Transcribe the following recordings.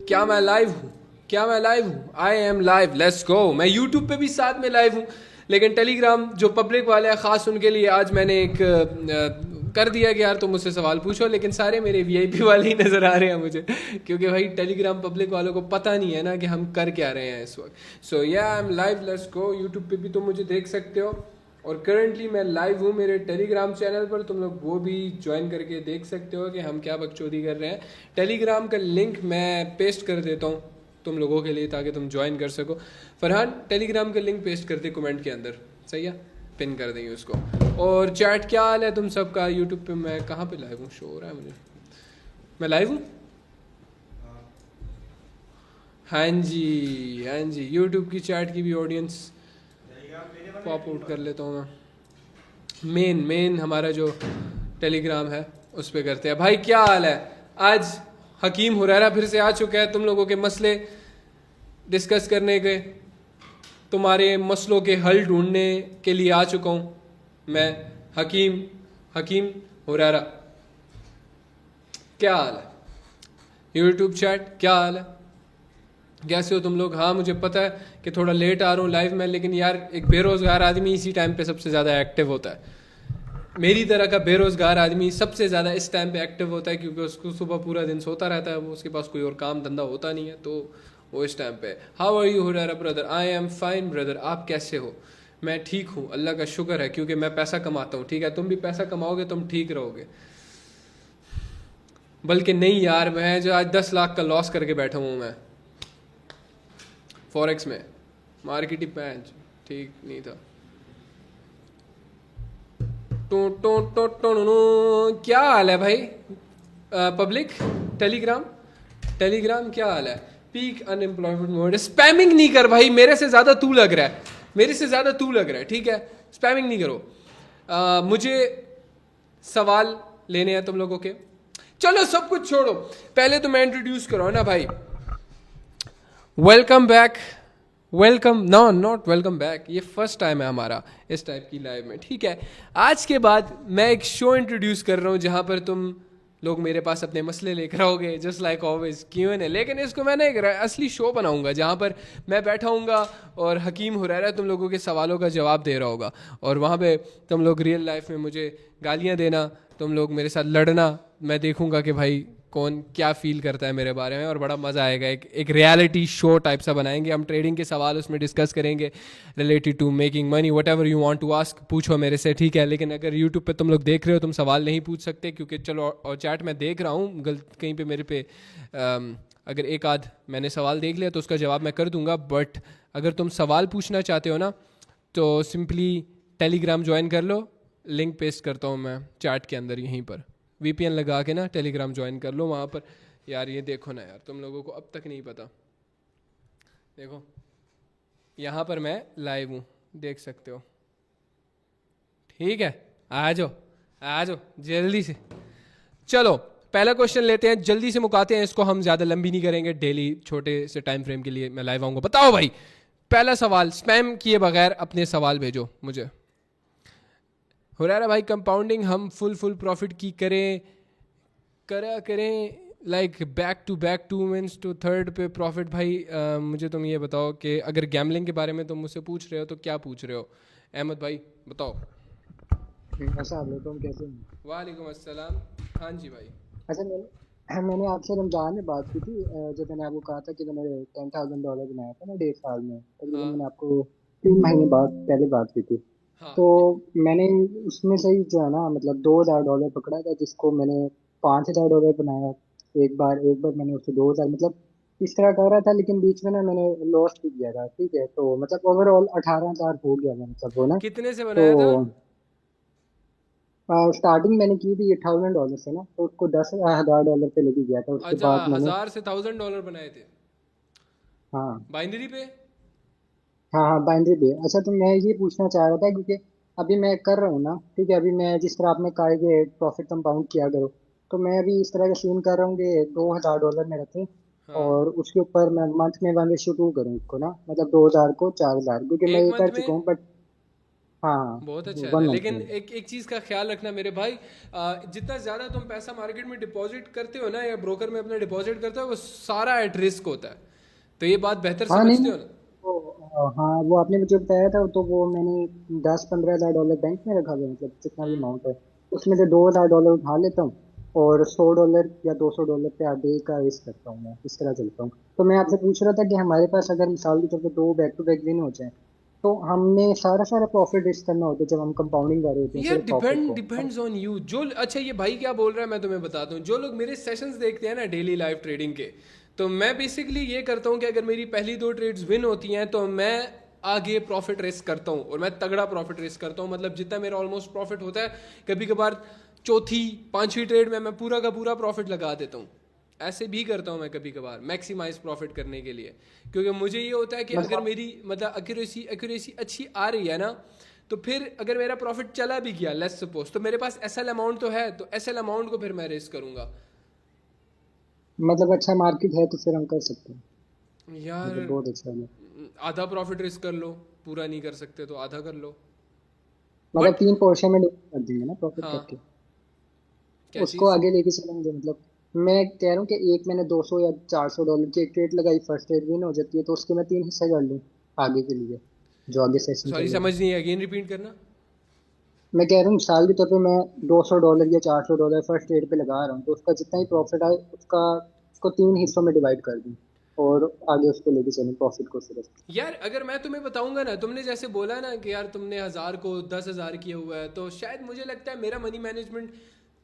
क्या मैं लाइव हूँ? क्या मैं लाइव हूँ? I am live, let's go. मैं यूट्यूब पे भी साथ में लाइव हूँ, लेकिन टेलीग्राम जो पब्लिक वाले हैं ख़ास उनके लिए आज मैंने एक कर दिया कि यार तुम मुझसे सवाल पूछो, लेकिन सारे मेरे वीआईपी वाले ही नज़र आ रहे हैं मुझे, क्योंकि भाई टेलीग्राम पब्लिक वालों को पता नहीं है ना कि हम कर क्या रहे हैं इस वक्त। सो या I am live, let's go. YouTube पे भी तुम मुझे देख सकते हो, और करंटली मैं लाइव हूँ मेरे टेलीग्राम चैनल पर, तुम लोग वो भी ज्वाइन करके देख सकते हो कि हम क्या बकचोदी कर रहे हैं। टेलीग्राम का लिंक मैं पेस्ट कर देता हूँ तुम लोगों के लिए ताकि तुम ज्वाइन कर सको। फरहान टेलीग्राम का लिंक पेस्ट कर दे कमेंट के अंदर, सही है? पिन कर देंगे उसको। और चैट क्या हाल है तुम सबका? यूट्यूब पे मैं कहाँ पे लाइव हूँ? शो हो रहा है मुझे, मैं लाइव हूँ? हाँ जी, हाँ जी। यूट्यूब की चैट की भी ऑडियंस पॉप आउट कर लेता हूँ मैं। मेन हमारा जो टेलीग्राम है उस पर करते हैं। भाई क्या हाल है? आज हकीम हुरैरा फिर से आ चुका है तुम लोगों के मसले डिस्कस करने के, तुम्हारे मसलों के हल ढूंढने के लिए आ चुका हूँ मैं। हकीम हकीम हुरैरा, क्या हाल है? यूट्यूब चैट क्या हाल है? कैसे हो तुम लोग? हाँ मुझे पता है कि थोड़ा लेट आ रहा हूँ लाइव में, लेकिन यार एक बेरोज़गार आदमी इसी टाइम पे सबसे ज़्यादा एक्टिव होता है। मेरी तरह का बेरोज़गार आदमी सबसे ज़्यादा इस टाइम पे एक्टिव होता है, क्योंकि उसको सुबह पूरा दिन सोता रहता है, वो उसके पास कोई और काम धंधा होता नहीं है, तो वो इस टाइम पे। How are you Hurairah brother? I am fine brother, आप कैसे हो? मैं ठीक हूँ, अल्लाह का शुक्र है, क्योंकि मैं पैसा कमाता हूँ। ठीक है, तुम भी पैसा कमाओगे तुम ठीक रहोगे। बल्कि नहीं यार, मैं जो आज 10 लाख का लॉस करके बैठा हूँ मैं फॉरेक्स में। मार्केट ही पैंच ठीक नहीं था। क्या हाल है भाई? पब्लिक टेलीग्राम, टेलीग्राम क्या हाल है? Peak unemployment mode. स्पैमिंग नहीं कर भाई, मेरे से ज़्यादा तू लग रहा है, मेरे से ज़्यादा तू लग रहा है, ठीक है? स्पैमिंग नहीं करो। मुझे सवाल लेने हैं तुम लोगों के। चलो सब कुछ छोड़ो, पहले तो मैं इंट्रोड्यूस करो ना भाई। Welcome back, welcome, no not welcome back, ये फर्स्ट टाइम है हमारा इस टाइप की लाइव में, ठीक है? आज के बाद मैं एक शो इंट्रोड्यूस कर रहा हूँ जहाँ पर तुम लोग मेरे पास अपने मसले लेकर आओगे, जस्ट लाइक ऑलवेज Q&A। लेकिन इसको मैं नहीं असली शो बनाऊंगा जहाँ पर मैं बैठा हूँगा और हकीम हुरैरा तुम लोगों के सवालों का जवाब दे रहा होगा, और वहाँ पे तुम लोग रियल लाइफ में मुझे गालियाँ देना, तुम लोग मेरे साथ लड़ना, मैं देखूँगा कि भाई कौन क्या फील करता है मेरे बारे में, और बड़ा मज़ा आएगा। एक रियलिटी शो टाइप सा बनाएंगे हम, ट्रेडिंग के सवाल उसमें डिस्कस करेंगे related to making money, whatever you want to ask, पूछो मेरे से, ठीक है? लेकिन अगर यूट्यूब पे तुम लोग देख रहे हो तुम सवाल नहीं पूछ सकते, क्योंकि चलो, और चैट में देख रहा हूँ गलत कहीं पे मेरे पे अगर एक आध मैंने सवाल देख लिया तो उसका जवाब मैं कर दूंगा, बट अगर तुम सवाल पूछना चाहते हो ना तो सिंपली टेलीग्राम ज्वाइन कर लो, लिंक पेस्ट करता हूँ मैं चैट के अंदर यहीं पर। वीपीएन लगा के ना टेलीग्राम ज्वाइन कर लो वहाँ पर। यार ये देखो ना यार, तुम लोगों को अब तक नहीं पता, देखो यहाँ पर मैं लाइव हूँ, देख सकते हो, ठीक है? आ जाओ, आ जाओ जल्दी से। चलो पहला क्वेश्चन लेते हैं, जल्दी से मुकाते हैं इसको, हम ज़्यादा लंबी नहीं करेंगे, डेली छोटे से टाइम फ्रेम के लिए मैं लाइव आऊँगा। बताओ भाई, पहला सवाल, स्पैम किए बगैर अपने सवाल भेजो मुझे। हुरैरा भाई, कंपाउंडिंग हम फुल प्रॉफिट की करें करा करें like back to means to third पे प्रॉफिट? भाई मुझे तुम ये बताओ कि अगर गैमलिंग के बारे में तुम मुझसे पूछ रहे हो तो क्या पूछ रहे हो? अहमद भाई बताओ। ऐसा आप तुम कैसे हैं? वालेकुम अस्सलाम। हाँ जी भाई। अच्छा मैंने आपसे रमजान में बात की थी। जब मैंने आपको कहा था कि मैंने $10,000 बनाया था ना 1.5 साल में, तकरीबन हाँ मैंने आपको 3 महीने बाद पहले बात की थी। हाँ तो मैंने उसमें से ही जो है ना, मतलब $2,000 पकड़ा था, जिसको मैंने $5,000 बनाया। एक बार मैंने उससे 2,000, मतलब इस तरह कर रहा था, लेकिन बीच में ना मैंने लॉस भी किया था, ठीक है? तो मतलब ओवरऑल 18,000 हो गया था, मतलब वो ना। कितने से तो बनाया था? स्टार्टिंग मैंने की थी $8,000 से ना, तो उसको $10,000 पे लेके गया था, उसके अच्छा, बाद मैंने। 1000 से $1000 बनाए थे हाँ बाइनरी पे? हाँ हाँ, बाइनरी पे। अच्छा, तो मैं ये पूछना चाह रहा था, क्योंकि अभी मैं कर रहा हूँ ना, ठीक है? अभी मैं जिस तरह आपने कहा है कि प्रॉफिट कंपाउंड किया करो, तो मैं अभी इस तरह का सीन कर रहा हूँ कि $2,000 में रखें, हाँ, और उसके ऊपर मैं मंथ में 1:2 करूँ उसको ना, मतलब 2,000 को 4,000, क्योंकि मैं एक ये मंथ कर में? चुका हूँ, बट हाँ, बहुत अच्छा है ना, 1 मंथ लेकिन में। एक एक चीज़ का ख्याल रखना मेरे भाई, जितना ज़्यादा तुम पैसा मार्केट में डिपॉजिट करते हो ना या ब्रोकर में अपना डिपॉजिट करते हो, वो सारा एट रिस्क होता है। तो ये बात बेहतर हाँ नहीं समझते नहीं, हो ना? हाँ वो आपने मुझे बताया था, तो वो मैंने 10-15 हज़ार डॉलर बैंक में रखा हुआ है, मतलब जितना भी हम्म। अमाउंट है उसमें से 2 हज़ार डॉलर उठा लेता हूँ, और $100 या $200 पे डे का रिस्क करता हूँ, मैं इस तरह चलता हूँ। तो मैं आपसे पूछ रहा था कि हमारे पास अगर मिसाल के तौर पर दो बैक टू बैक दिन हो जाए, तो हमने सारा सारा प्रॉफिट रिस्क करना होता है जब हम कंपाउंडिंग कर रहे होते हैं यार सिर्फ प्रॉफिट को। Depends on you. जो अच्छा ये भाई क्या बोल रहा है मैं तुम्हें बताता हूँ। जो लोग मेरे सेशंस देखते हैं ना डेली लाइव ट्रेडिंग के, तो मैं बेसिकली ये करता हूँ कि अगर मेरी पहली दो ट्रेड्स विन होती हैं तो मैं आगे प्रॉफिट रिस्क करता हूँ, और मैं तगड़ा प्रॉफिट रिस्क करता हूँ। मतलब जितना मेरा ऑलमोस्ट प्रॉफिट होता है, कभी कभार चौथी पांचवी ट्रेड में मैं पूरा का पूरा प्रॉफिट लगा देता हूँ। ऐसे भी करता हूँ मैं कभी कभार मैक्सिमाइज प्रॉफिट करने के लिए, क्योंकि मुझे ये होता है कि अगर मतलब मेरी मतलब एक्यूरेसी एक्यूरेसी अच्छी आ रही है ना, तो फिर अगर मेरा प्रॉफिट चला भी गया लेट्स सपोज, तो मेरे पास एसएल अमाउंट तो है, तो एसएल अमाउंट को फिर मैं रेस करूंगा। मतलब अच्छा मार्केट है तो फिर हम कर सकते हैं, यार मतलब बहुत अच्छा है। आधा प्रॉफिट रिस्क कर लो, पूरा नहीं कर सकते तो आधा कर लो। मतलब बट 3 पोर्शन में डिवाइड कर देंगे ना प्रॉफिट हाँ, करके, क्या उसको चीज़? आगे लेके चलेंगे। मतलब मैं कह रहा हूँ कि एक मैंने 200 या $400 की एक ट्रेड लगाई, फर्स्ट ट्रेड विन हो जाती है, तो उसके मैं 3 हिस्से कर लूँ आगे के लिए, जो आगे सेशन सॉरी चलेगा। समझ नहीं, अगेन रिपीट करना। मैं कह रहा हूँ मिसाल के तौर पे मैं $200 या $400 फर्स्ट ट्रेड पे लगा रहा हूँ, तो उसका जितना ही प्रॉफिट आए उसका उसको 3 हिस्सों में डिवाइड कर दूँ, और आगे उसको लेके चलूँ प्रॉफिट को सिर्फ। यार अगर मैं तुम्हें बताऊंगा ना, तुमने जैसे बोला ना कि यार तुमने 1000 को 10,000 किया हुआ है, तो शायद मुझे लगता है मेरा मनी मैनेजमेंट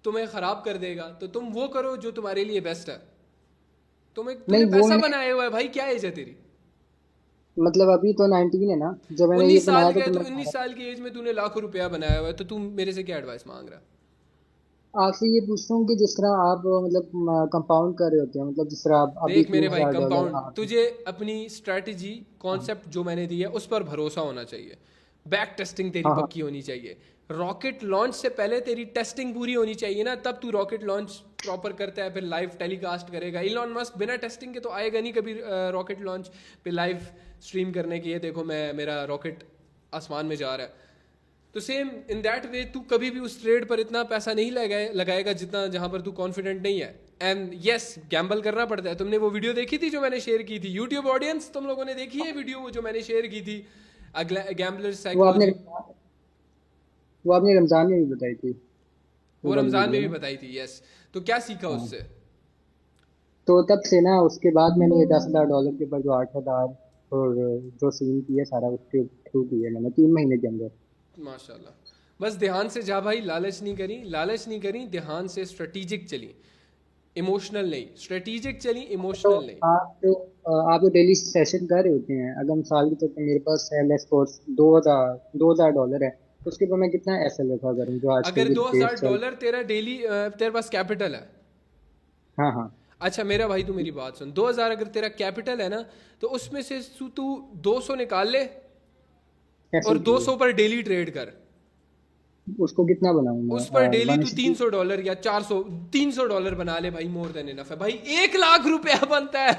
तुम्हें खराब कर देगा। तो तुम वो करो जो तुम्हारे लिए बेस्ट है। तूने नहीं वो पैसा मैंने, बनाया हुआ है भाई, क्या एज है तेरी? मतलब अभी तो 19 है ना, जब मैंने ये 19 साल बनाया का था है, तो तो मैं 19 साल की एज में तूने लाखों रुपया बनाया हुआ है, तो तू मेरे से क्या एडवाइस मांग रहा है? आपसे ये पूछता हूँ कि जिस तरह आप मतलब कंपाउंड कर रहे होते हैं, मतलब जिस तरह आप अभी देख मेरे तीन भाई, हजार डॉलर कंपाउंड आप। तुझे अपनी स्ट्रैटेजी हाँ कॉन्सेप्ट जो मैंने दी है उस पर भरोसा होना चाहिए। बैक टेस्टिंग तेरी हाँ हाँ पक्की होनी चाहिए। रॉकेट लॉन्च से पहले तेरी टेस्टिंग पूरी होनी चाहिए ना, तब तू रॉकेट लॉन्च प्रॉपर करता है, फिर लाइव टेलीकास्ट करेगा। इलॉन मस्क बिना टेस्टिंग के तो आएगा नहीं कभी रॉकेट लॉन्च पे लाइव स्ट्रीम करने के। ये देखो मैं मेरा रॉकेट आसमान में जा रहा है। तो सेम इन दैट वे तू कभी भी उस ट्रेड पर इतना पैसा नहीं लगाएगा जितना जहां पर तू कॉन्फिडेंट नहीं है। एंड यस, गैम्बल करना पड़ता है। तुमने वो वीडियो देखी थी जो मैंने शेयर की थी? यूट्यूब ऑडियंस, तुम लोगों ने देखी है वीडियो वो जो मैंने शेयर की थी, गैम्बलर वो आपने साइकोलॉजी? वो आपने रमजान में भी बताई थी, वो वो वाली रमजान में वीडियो भी ना। बताई थी, यस। तो क्या सीखा हाँ, उससे? तो तब से ना उसके बाद मैंने ये $10,000 के ऊपर जो 8,000 और जो सीन किया सारा उसके थ्रू किया मैंने 3 महीने के अंदर। माशाल्लाह। बस ध्यान से जा भाई, लालच नहीं करी, लालच नहीं करी, ध्यान से स्ट्रेटेजिक चली, इमोशनल नहीं। स्ट्रेटेजिक चली, तो इमोशनल नहीं। आप जो डेली सेशन कर रहे होते हैं, अगर मिसाल के तौर पर मेरे पास है लेट्स सपोज 2,000 $2,000 है, तो उसके ऊपर मैं कितना एसएल रखा करूँ जो आजकल अगर की दो डेट हजार चल। डॉलर तेरा डेली तेरे पास कैपिटल है। हाँ हाँ। अच्छा मेरा भाई, तू मेरी बात सुन। 2000 अगर तेरा कैपिटल है ना, तो उसमें से तू 200 निकाल ले, कैसे और निकलेगा? 200 पर डेली ट्रेड कर। उसको कितना बनाऊँ मैं, उस पर डेली वन तू एस 300 डॉलर या 400 $300 बना ले भाई, मोर देन इनफ है भाई। 1 लाख रुपया बनता है।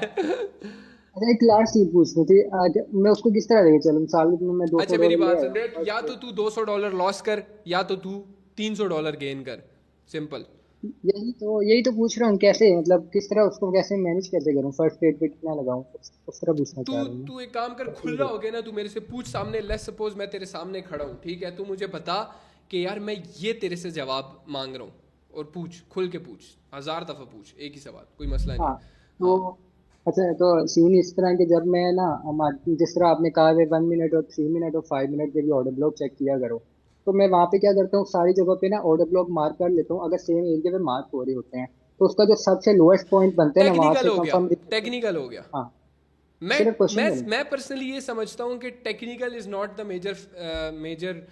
अच्छा एक लास्ट चीज पूछनी थी आज, मैं उसको किस तरह लेके चलूँ? साल में मैं दो अच्छा सौ मेरी डॉलर ले बात आया सुन, हूँ देख, या फर्स्ट। तो तू $200 लॉस कर, या तो तू $300 गेन कर। सिंपल। यही तो पूछ रहा हूँ, कैसे मतलब किस तरह उसको कैसे मैनेज कैसे करूँ, फर्स्ट रेट पे कितना लगाऊं, उस तरह पूछना तू चाह रहा हूँ तू एक काम कर, खुल रहा मैं। हो गया ना, तू मेरे से पूछ सामने। लेट्स सपोज मैं तेरे सामने खड़ा हूँ, ठीक है? तू मुझे बता कि यार मैं ये तेरे से जवाब मांग रहा हूँ, और पूछ, खुल के पूछ, 1000 दफा पूछ, एक ही सवाल, कोई मसला नहीं हाँ है। तो हाँ। अच्छा, तो सीन इस तरह के जब मैं ना जिस तरह आपने कहा है 1 मिनट और 3 मिनट और 5 मिनट के लिए ऑर्डर ब्लॉक चेक किया करो, तो मैं वहाँ पे क्या करता हूँ, सारी जगह पे ना ऑर्डर ब्लॉक मार्क कर लेता हूँ, अगर सेम एरिया पे मार्क हो रहे होते हैं, तो उसका जो सबसे लोएस्ट पॉइंट बनते हैं ना वहां टेक्निकल से हो गया, कंफर्म। टेक्निकल हो गया। हाँ, मैं सिर्फ क्वेश्चन मैं करूँ। मैं पर्सनली ये समझता हूँ कि technical is not the major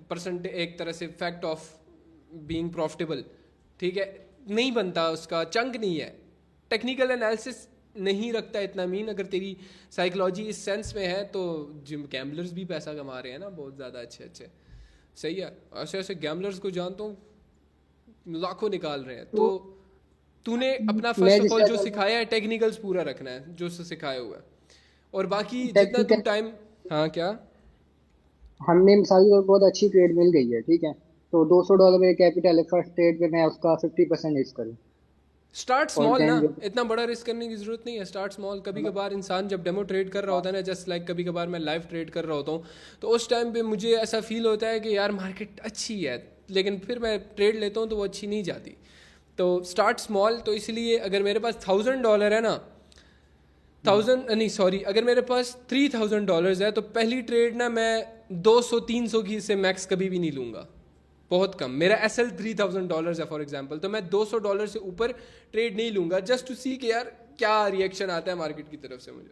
percent, एक तरह से फैक्ट ऑफ बीइंग प्रॉफिटेबल। ठीक है? नहीं बनता, उसका चंक नहीं है। टेक्निकल एनालिसिस नहीं रखता इतना मीन। अगर तेरी साइकोलॉजी इस सेंस में है, तो जिम गैम्बलर्स भी पैसा कमा रहे हैं ना बहुत ज़्यादा अच्छे अच्छे। सही है, ऐसे ऐसे गैम्बलर्स को जानता हूँ, लाखों निकाल रहे हैं। तो तो तूने अपना मैं फर्स्ट ऑफ जिस ऑल जो तरह सिखाया है, टेक्निकल्स पूरा रखना है जो सिखाया हुआ है। और बाकी जितना तू टेक्निकल टाइम। हाँ क्या? हमने मिसाल की बहुत अच्छी ट्रेड मिल गई है, ठीक है, तो $200 मेरे कैपिटल है, फर्स्ट ट्रेड पे मैं उसका 50% रिस्क करूँ। स्टार्ट और स्मॉल ना, देन इतना बड़ा रिस्क करने की जरूरत नहीं है। Start small. कभी कभार इंसान जब डेमो ट्रेड कर रहा होता है ना, जस्ट लाइक कभी कभार मैं लाइव ट्रेड कर रहा होता हूँ, तो उस टाइम पे मुझे ऐसा फील होता है कि यार मार्केट अच्छी है, लेकिन फिर मैं ट्रेड लेता हूँ तो वो अच्छी नहीं जाती। तो स्टार्ट स्मॉल। तो इसलिए अगर मेरे पास $1000 है ना, थाउजेंड नहीं सॉरी, अगर मेरे पास $3000 है तो पहली ट्रेड ना मैं 200-300 की से मैक्स कभी भी नहीं लूंगा। बहुत कम। मेरा SL $3000 है फॉर एग्जाम्पल, तो मैं $200 से ऊपर ट्रेड नहीं लूंगा, जस्ट टू सी कि यार क्या रिएक्शन आता है मार्केट की तरफ से मुझे।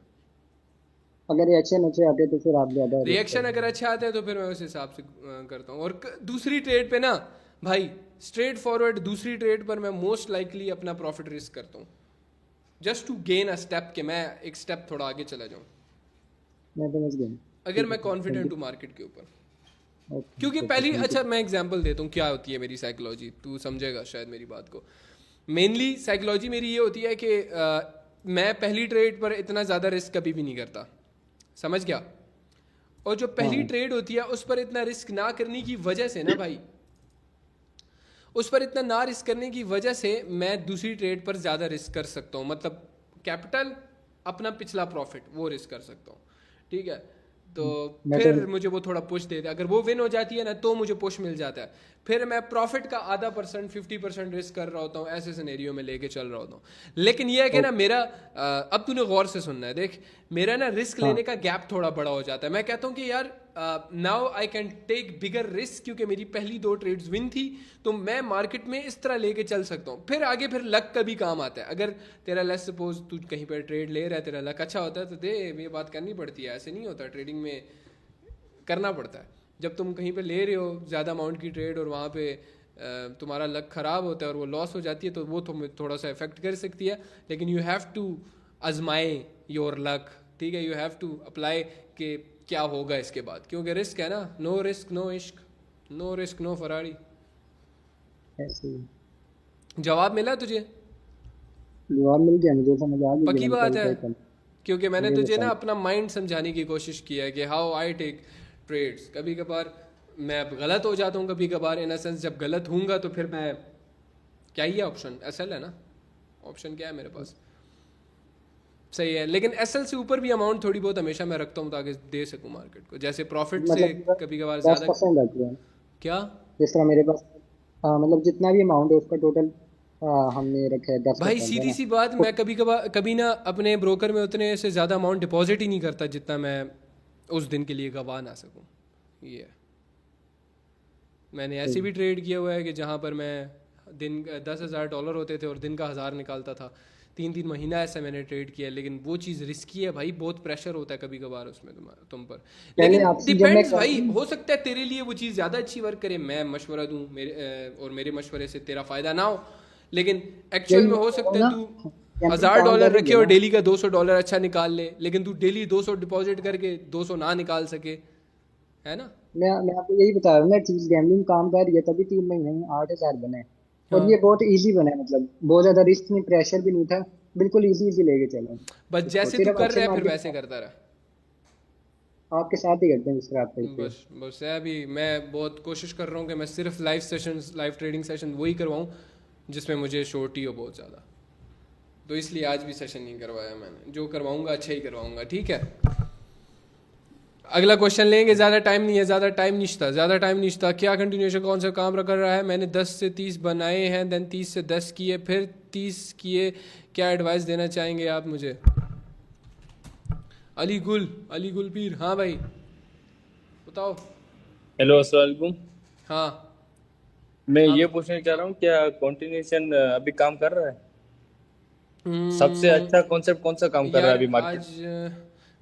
अगर रिएक्शन अच्छे आते हैं तो फिर आप ज्यादा रिस्क रिएक्शन अगर करेंगे। अच्छा आता है तो फिर मैं उस हिसाब से करता हूँ। और दूसरी ट्रेड पे ना भाई, स्ट्रेट फॉरवर्ड दूसरी ट्रेड पर मैं मोस्ट लाइकली अपना प्रॉफिट रिस्क करता हूँ, just to gain a step, कि मैं एक स्टेप थोड़ा आगे चला जाऊँ, मैं समझ गया। अगर ठीक है मैं सर, थैंक कॉन्फिडेंट यू। हूँ मार्केट के ऊपर। ओके क्योंकि ओके, पहली, थैंक यू। अच्छा मैं एग्जांपल देता हूँ क्या होती है मेरी साइकोलॉजी, तू समझेगा शायद मेरी बात को। मेनली साइकोलॉजी मेरी ये होती है कि मैं पहली ट्रेड पर इतना ज़्यादा रिस्क कभी भी नहीं करता, समझ गया। और जो हाँ पहली हाँ। ट्रेड होती है उस पर इतना रिस्क ना करने की वजह से ना भाई, उस पर इतना ना रिस्क करने की वजह से मैं दूसरी ट्रेड पर ज़्यादा रिस्क कर सकता हूँ। मतलब कैपिटल, अपना पिछला प्रॉफिट वो रिस्क कर सकता हूँ, ठीक है। तो मैं फिर समझ। मुझे वो थोड़ा पुश देता है, अगर वो विन हो जाती है ना तो मुझे पुश मिल जाता है। फिर मैं प्रॉफिट का आधा परसेंट 50% रिस्क कर रहा होता हूँ, ऐसे सिनेरियो में लेके चल रहा होता हूँ। लेकिन ये है कि ना ओके। मेरा अब तूने गौर से सुनना है, देख मेरा ना रिस्क हाँ लेने का गैप थोड़ा बड़ा हो जाता है। मैं कहता हूँ कि यार now I can take bigger risk, क्योंकि मेरी पहली 2 ट्रेड्स विन थी, तो मैं मार्केट में इस तरह लेके चल सकता हूँ। फिर आगे फिर लक का भी काम आता है। अगर तेरा लेट्स सपोज तू कहीं पर ट्रेड ले रहा है, तेरा लक अच्छा होता है तो दे, ये बात करनी पड़ती है, ऐसे नहीं होता ट्रेडिंग में, करना पड़ता है। जब तुम कहीं पे ले रहे हो ज़्यादा अमाउंट की ट्रेड और वहाँ पे तुम्हारा लक ख़राब होता है और वो लॉस हो जाती है, तो वो तुम्हें थोड़ा सा इफेक्ट कर सकती है। लेकिन यू हैव टू आजमाए योर लक, ठीक है, यू हैव टू अप्लाई कि क्या होगा इसके बाद, क्योंकि रिस्क है ना। नो रिस्क नो इश्क, नो रिस्क नो फरारी। ऐसे ही। जवाब मिला तुझे? जवाब मिल गया, मुझे समझ आ गई कि पक्की मैंने बात क्या है? क्या करना। क्योंकि मैंने मेरे तुझे ना साथ। अपना माइंड समझाने की कोशिश की है कि हाउ आई टेक ट्रेड्स। कभी कभार मैं गलत हो जाता हूँ, कभी कभार इन अ सेंस जब गलत हूँगा तो फिर मैं, क्या ही है ऑप्शन, SL है ना, ऑप्शन क्या है मेरे पास, सही है। लेकिन SL से ऊपर भी अमाउंट थोड़ी बहुत हमेशा मैं रखता हूँ ताकि दे सकूँ मार्केट को, जैसे प्रॉफिट से मतलब कभी कभार दस ज़्यादा। परसेंट रख दिया। क्या? जिस तरह मेरे पास, हाँ, मतलब जितना भी अमाउंट है उसका टोटल हमने रखा है दस भाई परसेंट है सीधी ना। सी बात, मैं कभी कभार कभी ना अपने ब्रोकर में उतने से ज़्यादा अमाउंट डिपॉजिट ही नहीं करता जितना मैं उस दिन के लिए गवा ना सकूँ। ये है। मैंने ऐसे भी ट्रेड किया हुआ है कि जहाँ पर मैं दिन $10,000 होते थे और दिन का 1000 निकालता था। 3-3 महीना ऐसा मैंने ट्रेड किया है, लेकिन वो चीज़ रिस्की है भाई, बहुत प्रेशर होता है कभी कभार उसमें तुम पर। पहले लेकिन आपसे जब मैं डिपेंड्स भाई, गैम्बलिंग, हो सकता है तेरे लिए वो चीज़ ज़्यादा अच्छी वर्क करे, मैं मशवरा दूँ और मेरे मशवरे से तेरा फ़ायदा ना हो। लेकिन एक्चुअल यही में मैं हो कह रहा सकता हूँ है ना, तू गैम्बलिंग हजार काम डॉलर कर रही रखे है और ना। डेली का $200 अच्छा निकाल ले, लेकिन तू डेली 200 डिपॉजिट करके 200 ना निकाल सके, है ना। मैं आपको यही बता रहा हूँ ना, चीज गैम्बलिंग काम कर रही है, तभी 3 महीने में 8,000 बने। और हाँ, ये बहुत इजी बना है, मतलब बहुत ज्यादा रिस्क नहीं, प्रेशर भी नहीं था, बिल्कुल इजी इजी लेके चले बस इसको, जैसे तू सिर्फ कर अच्छे रहा है फिर मार्केट वैसे करता रहा। आपके साथ ही करते हैं जिस तरह आप करते हो। बस बस है, अभी मैं बहुत कोशिश कर रहा हूँ कि मैं सिर्फ live sessions, live trading session वही करवाऊँ जिसमें मुझे शॉर्टी हो बहुत ज़्यादा। तो इसलिए आज भी सेशन नहीं करवाया मैंने, जो करवाऊँगा अच्छा ही करवाऊँगा, ठीक है। अगला क्वेश्चन लेंगे, ज़्यादा टाइम नहीं है, ज़्यादा टाइम नहीं, ज़्यादा टाइम नहीं। क्या कंटिन्यूएशन कौन सा काम कर रहा है? मैंने 10 से 30 बनाए हैं, देन 30 से 10 किए, फिर 30 किए। क्या एडवाइस देना चाहेंगे आप मुझे? अली गुल पीर, हाँ भाई बताओ। हेलो, अस्सलाम वालेकुम। हाँ मैं हाँ। ये पूछना चाह रहा हूँ, क्या कॉन्टिन्यूशन अभी काम कर रहा है? सबसे हम्म, अच्छा कॉन्सेप्ट कौन सा काम कर रहा यार है अभी मार्केट? आज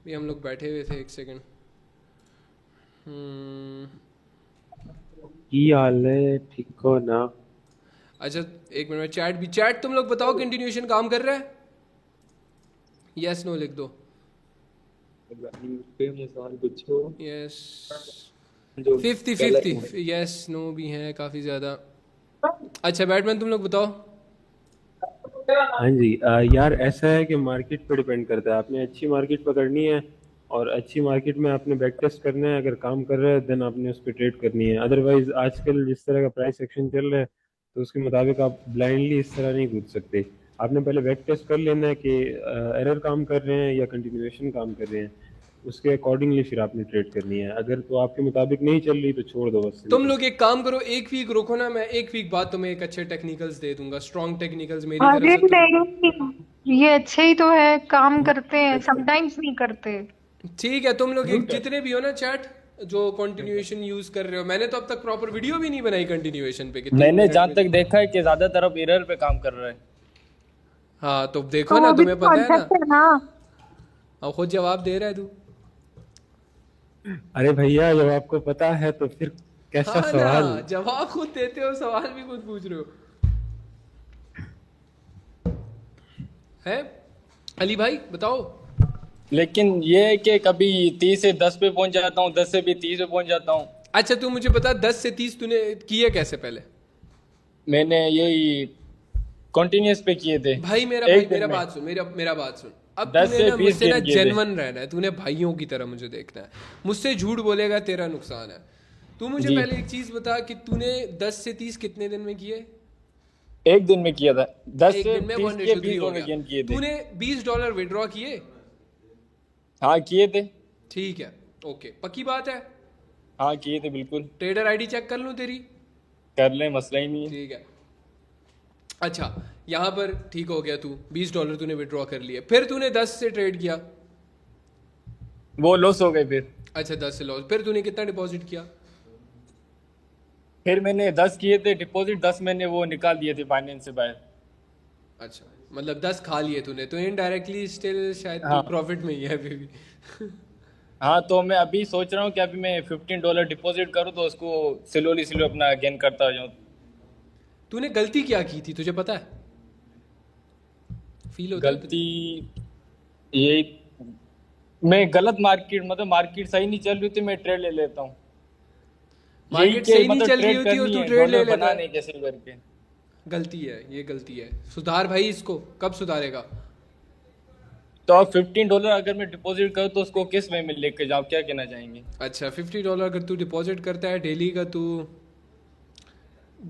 भी हम लोग बैठे हुए थे, एक सेकंड। हम्म, की हाल है, ठीक हो ना? अच्छा एक मिनट में चैट भी, चैट तुम लोग बताओ कंटिन्यूएशन काम कर रहा है, यस नो लिख दो। पे सवाल पूछो यस, जो 50-50, गलत है। यस नो भी है काफ़ी ज़्यादा। अच्छा बैटमैन तुम लोग बताओ। हाँ जी, यार ऐसा है कि मार्केट पे डिपेंड करता है। आपने अच्छी मार्केट पकड़नी है और अच्छी मार्केट में आपने बैक टेस्ट करना है, अगर काम कर रहा है देन आपने उस पर ट्रेड करनी है। अदरवाइज आजकल जिस तरह का प्राइस एक्शन चल रहा है तो उसके मुताबिक आप ब्लाइंडली इस तरह नहीं कूद सकते। आपने पहले बैक टेस्ट कर लेना है कि एरर काम कर रहे हैं या कंटिन्यूएशन काम कर रहे हैं, उसके अकॉर्डिंगली फिर आपने ट्रेड करनी है। अगर तो आपके मुताबिक नहीं चल रही तो छोड़ दो बस, तुम simple। लोग एक काम करो, एक वीक रुको ना, मैं एक वीक बाद तुम्हें एक अच्छे टेक्निकल्स दे दूंगा, स्ट्रॉन्ग टेक्निकल्स मेरी तरफ अरे से तुम। नहीं, ये अच्छे ही तो है, काम करते हैं, समटाइम्स नहीं करते। ठीक है, तुम लोग एक जितने भी हो ना चैट जो कंटिन्यूएशन यूज कर रहे हो, मैंने तो अब तक प्रॉपर वीडियो भी नहीं बनाई कंटिन्यूएशन पे कि 3 मिनट जहाँ में। तक देखा है कि ज्यादातर अब एरर पे काम कर रहा है। हाँ तो देखो तो ना, वो भी तुम्हें तो पता है ना। कॉन्सेप्ट है ना। अब खुद जवाब दे रहा है तू। अरे भैया जब आपको पता है तो फिर कैसा हाँ ना, सवाल। जवाब खुद देते हो, सवाल भी खुद पूछ रहे हो। है अली भाई बताओ। लेकिन ये है कि कभी 30 से 10 पे पहुंच जाता हूँ, 10 से भी 30 पे पहुंच जाता हूँ। अच्छा तू मुझे बता, 10 से 30 तूने किए कैसे पहले? मैंने यही कंटिन्यूअस पे किए थे। भाई मेरा एक भाई दिन मेरा में। बात सुन, मेरा बात सुन। अब 10 तूने से ना 20 मुझसे ना गेम किए थे। जेन्युइन रहना है, तूने भाइयों की तरह मुझे देखना है। मुझसे झूठ बोलेगा तेरा नुकसान है। तू मुझे जी। पहले एक चीज बता कि तूने 10 से 30 कितने दिन में किए? एक दिन में किया था। 10 एक से दिन में 30 के 1:3 20 हो डॉलर गया। गेन किए थे। तूने $20 विड्रॉ किए? हाँ किए थे। ठीक है, ओके, पक्की बात है। हाँ किए थे बिल्कुल। ट्रेडर आईडी चेक कर लूं तेरी? कर ले, मसला ही नहीं है। ठीक है। अच्छा यहाँ पर ठीक हो गया, तू $20 तूने विड्रॉ कर लिए, फिर तूने 10 से ट्रेड किया। वो लॉस हो गए फिर। अच्छा 10 से लॉस, फिर तूने कितना डिपॉजिट किया? फिर मैंने 10 किए थे डिपॉजिट, 10 मैंने वो निकाल दिए थे फाइनेंस से बाहर। अच्छा मतलब 10 खा लिए तूने, तो इनडायरेक्टली स्टिल शायद तू हाँ। प्रॉफिट में ही है अभी भी। हाँ तो मैं अभी सोच रहा हूँ कि अभी मैं $15 डिपॉजिट करूँ तो उसको स्लोली अपना गेन करता जाऊँ। तूने गलती क्या की थी तुझे पता है? फील होता है तुझे? गलती ये, मैं गलत मार्केट, मतलब मार्केट सही नहीं चल रही थी, मैं ट्रेड ले लेता हूँ। मार्केट यही कि सही नहीं मतलब चल रही ट्रेड होती और करनी तू है, ट्रेड ले डॉलर लेता बनाने है। कैसे करके। गलती है, ये गलती है, सुधार भाई इसको। कब सुधारेगा? तो अब $15 अगर मैं डिपॉजिट करूँ तो उसको किस वे में लेके जाऊँ, क्या कहना चाहेंगे? अच्छा $50 अगर तू डिपॉजिट करता है डेली का, तू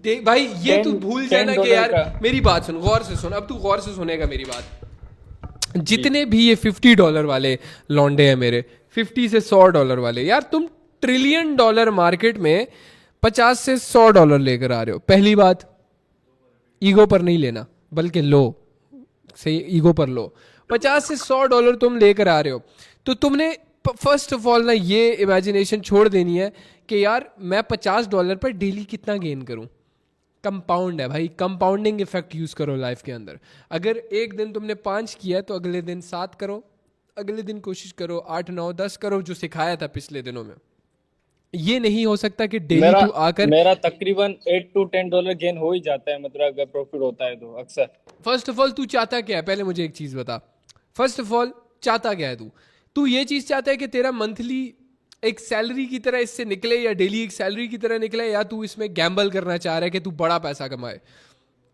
देख भाई ये तू भूल जाना कि $10 यार का। मेरी बात सुन, गौर से सुन, अब तू गौर से सुनेगा मेरी बात। जितने भी ये $50 वाले लौंडे हैं मेरे, 50 से $100 वाले, यार तुम ट्रिलियन डॉलर मार्केट में 50 से $100 लेकर आ रहे हो। पहली बात, ईगो पर नहीं लेना बल्कि लो, सही, ईगो पर लो। 50 से $100 तुम लेकर आ रहे हो, तो तुमने फर्स्ट ऑफ ऑल ना ये इमेजिनेशन छोड़ देनी है कि यार मैं $50 पर डेली कितना गेन करूं। कंपाउंड है भाई, कंपाउंडिंग इफेक्ट यूज करो लाइफ के अंदर। अगर एक दिन तुमने 5 किया तो अगले दिन 7 करो, अगले दिन कोशिश करो 8 9 10 करो, जो सिखाया था पिछले दिनों में। ये नहीं हो सकता कि डेली मेरा तू आकर। मेरा तकरीबन $8 to $10 गेन हो ही जाता है, मतलब अगर प्रॉफिट होता है तो अक्सर। फर्स्ट ऑफ ऑल तू चाहता क्या है, पहले मुझे एक चीज बता। फर्स्ट ऑफ ऑल चाहता क्या है तू? तू ये चीज चाहता है कि तेरा मंथली एक सैलरी की तरह इससे निकले, या डेली एक सैलरी की तरह निकले, या तू इसमें गैम्बल करना चाह रहा है कि तू बड़ा पैसा कमाए?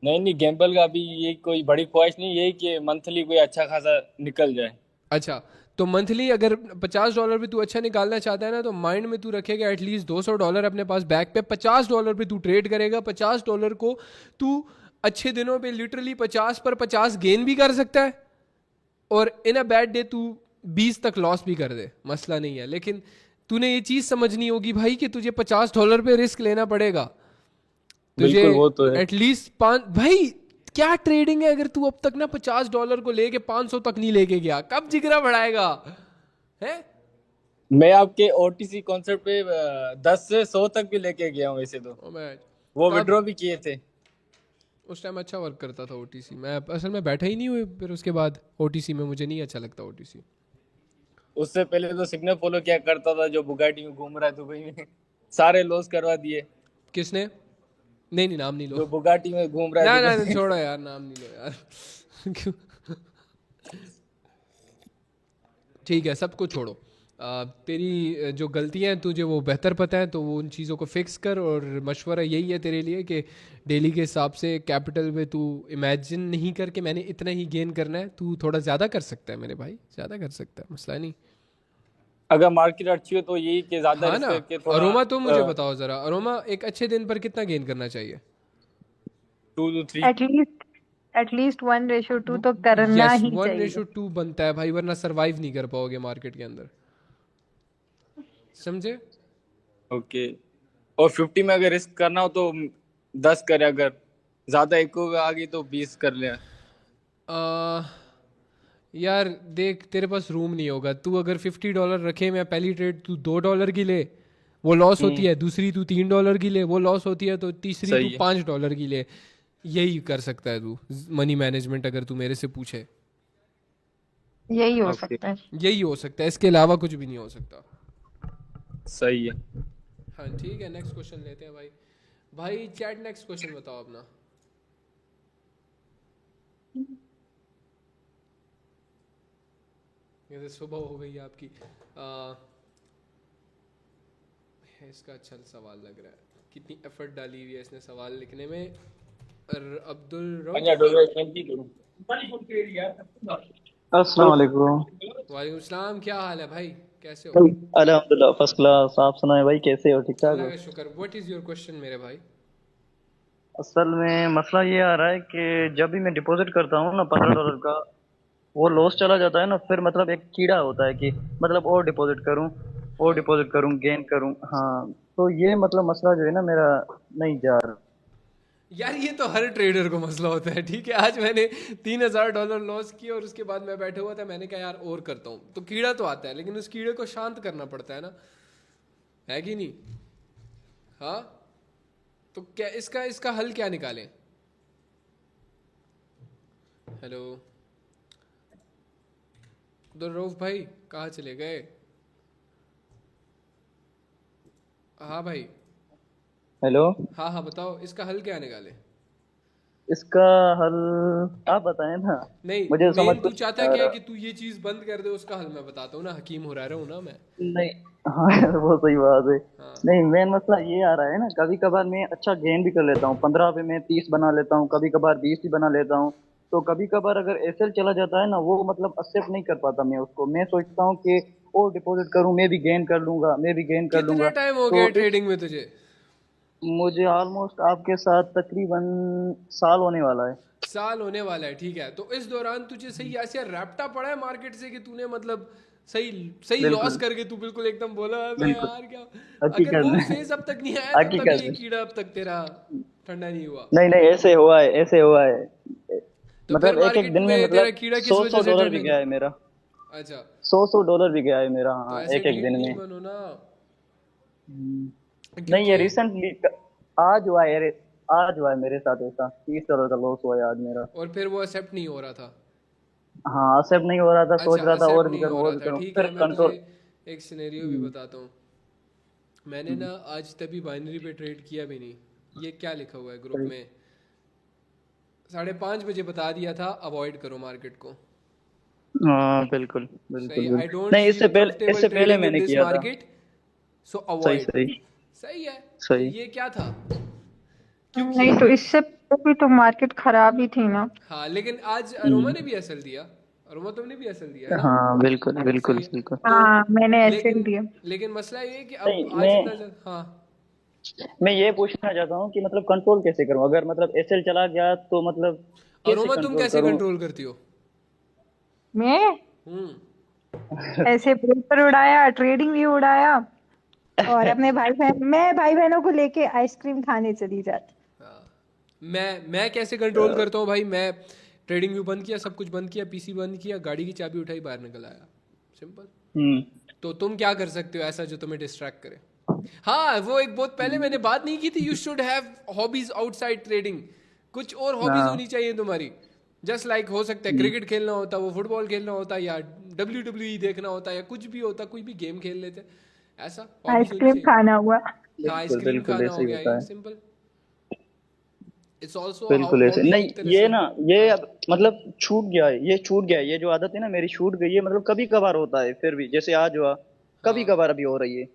नहीं गैम्बल का अभी ये कोई बड़ी ख्वाहिश नहीं, यही कि मंथली कोई अच्छा खासा निकल जाए। अच्छा तो मंथली अगर $50 भी तू अच्छा निकालना चाहता है ना, तो माइंड में तू रखेगा एटलीस्ट $200 अपने पास बैक पे, $50 पे तू ट्रेड करेगा। $50 को तू अच्छे दिनों पे लिटरली 50 पर 50 गेन भी कर सकता है, और इन अ बैड डे तू 20 तक लॉस भी कर दे, मसला नहीं है। लेकिन तूने ये चीज समझनी होगी भाई कि तुझे $50 पे रिस्क लेना पड़ेगा। तुझे बिल्कुल, वो तो है। एटलीस्ट 5 भाई, क्या ट्रेडिंग है अगर तू अब तक ना $50 को लेके 500 तक नहीं लेके गया, कब जिगरा बढ़ाएगा है? मैं आपके ओटीसी कॉन्सेप्ट पे 10 से 100 तक भी लेके गया हूँ वैसे तो। वो कब? विड्रॉ भी किए थे। उस टाइम अच्छा वर्क करता था ओटीसी, मैं असल में बैठा ही नहीं हुई फिर उसके बाद ओटीसी में, मुझे नहीं अच्छा लगता ओटीसी। उससे पहले तो सिग्नल फॉलो क्या करता था, जो बुगाटी में घूम रहा है दुबई में। सारे लॉस करवा दिए। किसने? नहीं नाम नहीं जो लो, बुगाटी में घूम रहा ना है ना दुबई में। छोड़ो यार, नाम नहीं लो यार। क्यों? ठीक है, सबको छोड़ो। तेरी जो गलतियां हैं तुझे वो बेहतर पता है, तो वो उन चीज़ों को फिक्स कर। और मशवरा यही है तेरे लिए कि डेली के हिसाब से कैपिटल में तू इमेजिन नहीं कर कि मैंने इतना ही गेन करना है। तू थोड़ा ज़्यादा कर सकता है मेरे भाई, ज़्यादा कर सकता है, मसला नहीं। अगर मार्केट अच्छी हो तो यही कि ज्यादा हाँ रिस्क ना। करके थोड़ा अरोमा तुम मुझे बताओ जरा, अरोमा एक अच्छे दिन पर कितना गेन करना चाहिए? 2 to 3। एटलीस्ट 1:2 तो करना यस, ही वन चाहिए। रेशो टू बनता है भाई, वरना सरवाइव नहीं कर पाओगे मार्केट के अंदर, समझे? ओके। और 50 में अगर रिस्क करना हो तो 10 करे, अगर ज्यादा इको आ गई तो 20 कर ले। आ, यार देख, तेरे पास रूम नहीं होगा। तू अगर $50 रखे, मैं पहली ट्रेड तू $2 की ले, वो लॉस होती है। दूसरी तू $3 की ले, वो लॉस होती है। तो तीसरी तू सही है। $5 की ले। यही कर सकता है तू मनी मैनेजमेंट, अगर तू मेरे से पूछे। यही हो ओके, सकता है। यही हो सकता है, इसके अलावा कुछ भी नहीं हो सकता। सही है। हाँ ठीक है, नेक्स्ट क्वेश्चन लेते हैं भाई। भाई चैट, नेक्स्ट क्वेश्चन बताओ अपना। ये तो सुबह हो गई है आपकी। इसका अच्छा सवाल लग रहा है, कितनी एफर्ट डाली हुई है इसने सवाल लिखने में। अब्दुल रऊफ, अस्सलाम वालेकुम। वालेकुम सलाम। क्या हाल है भाई, कैसे हो? अल्हम्दुलिल्लाह फर्स्ट क्लास। आप सुनाए भाई, कैसे हो? ठीक ठाक अल्लाह हो? का शुक्र। व्हाट इज योर क्वेश्चन मेरे भाई? असल में मसला ये आ रहा है कि जब भी मैं डिपॉजिट करता हूँ ना $15 का, वो लॉस चला जाता है ना, फिर मतलब एक कीड़ा होता है कि मतलब और हाँ डिपॉजिट करूँ, गेन करूँ। हाँ, तो ये मतलब मसला जो है ना मेरा, नहीं जा रहा। यार, ये तो हर ट्रेडर को मसला होता है। ठीक है, आज मैंने $3000 लॉस किया और उसके बाद मैं बैठा हुआ था, मैंने कहा यार और करता हूँ, तो कीड़ा तो आता है, लेकिन उस कीड़े को शांत करना पड़ता है ना, है कि नहीं? हाँ, तो क्या इसका इसका हल क्या निकालें? हेलो रऊफ भाई, कहाँ चले गए? हाँ भाई। हेलो। हाँ हाँ, बताओ इसका हल क्या निकाले? इसका हल आप बताएं ना, नहीं, मुझे समझ मेन तू कुछ चाहता नहीं आ क्या है रहा। कि तू ये चीज बंद कर दे, उसका हल मैं बताता हूँ ना, हकीम हो रहा हूँ ना मैं। नहीं, हाँ वो सही बात है। हाँ नहीं, मेन मसला ये आ रहा है ना, कभी कभार मैं अच्छा गेन भी कर लेता हूँ, 15 पे मैं 30 बना लेता हूँ, कभी कभार 20 भी बना लेता हूँ। तो कभी कभार अगर एसएल चला जाता है ना, वो मतलब एक्सेप्ट नहीं कर पाता मैं उसको। मैं सोचता हूँ कि और डिपॉजिट करूँ, मैं भी गेन कर लूंगा, मैं भी गेन कर कितना लूंगा। टाइम हो तो गया ट्रेडिंग में तुझे? मुझे ऑलमोस्ट आपके साथ तकरीबन साल होने वाला है। साल होने वाला है, ठीक है। तो इस दौरान तुझे सही ऐसे रैप्टा पड़ा है मार्केट से कि तूने मतलब सही सही लॉस बिल्कुल, करके तू बिल्कुल एकदम बोला मैं बिल्कुल। यार क्या। अगर हकीकत वो में, फेज अब तक नहीं आया तो तभी हकीकत ये में। कीड़ा अब तक तेरा ठंडा नहीं हुआ। नहीं नहीं, ऐसे हुआ है, ऐसे हुआ है। तो फिर मतलब एक एक मार्केट दिन में में तेरा मतलब कीड़ा किस सौ वजह सौ से डॉलर भी ठंडा गया नहीं? है मेरा। अच्छा, 100 भी गया है मेरा, तो हाँ, ऐसे एक एक ढीठ दिन नहीं में। बनो ना, नहीं, ये क्योंकि रिसेंटली आज हुआ है, आज हुआ है मेरे साथ ऐसा। $30 का लॉस हुआ है आज मेरा। और फिर वो एक्सेप्ट नहीं हो रहा था। हाँ, एक्सेप्ट नहीं हो रहा था, सोच अच्छा, रहा था एक्सेप्ट और भी नहीं करूँ हो और रहा भी था, करूँ, ठीक फिर है। मैं तुझे कंट्रोल। एक सिनेरियो भी बताता हूँ। मैंने ना आज तभी बाइनरी पे ट्रेड किया भी नहीं। ये क्या लिखा हुआ है ग्रुप में? 5:30 बजे बता दिया था अवॉइड करो मार्केट को। हाँ, बिल्कुल सही, बिल्कुल आई बिल्कुल। डोंट नहीं, फील कंफर्टेबल इससे पहले ट्रेडिंग इन मैंने दिस किया था। मार्केट, सो सही अवॉइड। सही सही है। तो सही। ये क्या था? क्योंकि नहीं तो इससे पहले भी तो मार्केट खराब ही थी ना। हाँ, लेकिन आज अरोमा हम्म, ने भी एसएल दिया। अरोमा तुमने भी एसएल दिया है ना? हाँ, बिल्कुल बिल्कुल सही है। बिल्कुल। तो हाँ, मैंने ऐसे लेकिन दिया। लेकिन मसला ये है कि अब नहीं, आज इतना हाँ। मैं ये पूछना चाहता हूँ कि मतलब कंट्रोल कैसे करूँ? अगर मतलब एसएल चला गया तो मतलब कैसे अरोमा तुम कंट्रोल कैसे करूँ? कंट्रोल करती हो? मैं हम्म। ऐसे पेपर उड़ाया, ट्रेडिंग भी उड़ाया, और अपने भाई बहनों को लेके आइसक्रीम खाने चली जाती। हाँ, मैं कैसे कंट्रोल करता हूँ भाई? मैं ट्रेडिंग भी बंद किया, सब कुछ बंद किया, पीसी बंद किया, गाड़ी की चाबी उठाई, बाहर निकल आया। सिंपल। हम्म। तो तुम क्या कर सकते हो ऐसा जो तुम्हें डिस्ट्रैक्ट करे? हाँ, वो एक बहुत पहले मैंने बात नहीं की थी, you should have hobbies outside trading. कुछ और हॉबीज हाँ। होनी चाहिए तुम्हारी। जस्ट लाइक हो सकता है क्रिकेट खेलना होता, वो फुटबॉल खेलना होता, या WWE देखना होता, या कुछ भी होता, कोई भी गेम खेल लेते। ऐसा हॉबीज होनी आइसक्रीम चाहिए। खाना हुआ। हाँ, बिल्कुल आइसक्रीम बिल्कुल, खाना ऐसे हो ही गया, होता या है। सिंपल। इट्स ऑल्सो बिल्कुल ऐसे हॉबी नहीं, एक तरह ये से। ना, ये हाँ अब मतलब छूट गया है, ये छूट गया है, ये जो आदत है ना मेरी छूट गई है। मतलब कभी कभार होता है, फिर भी जैसे आज हुआ, कभी हाँ। कभार अभी हो रही है।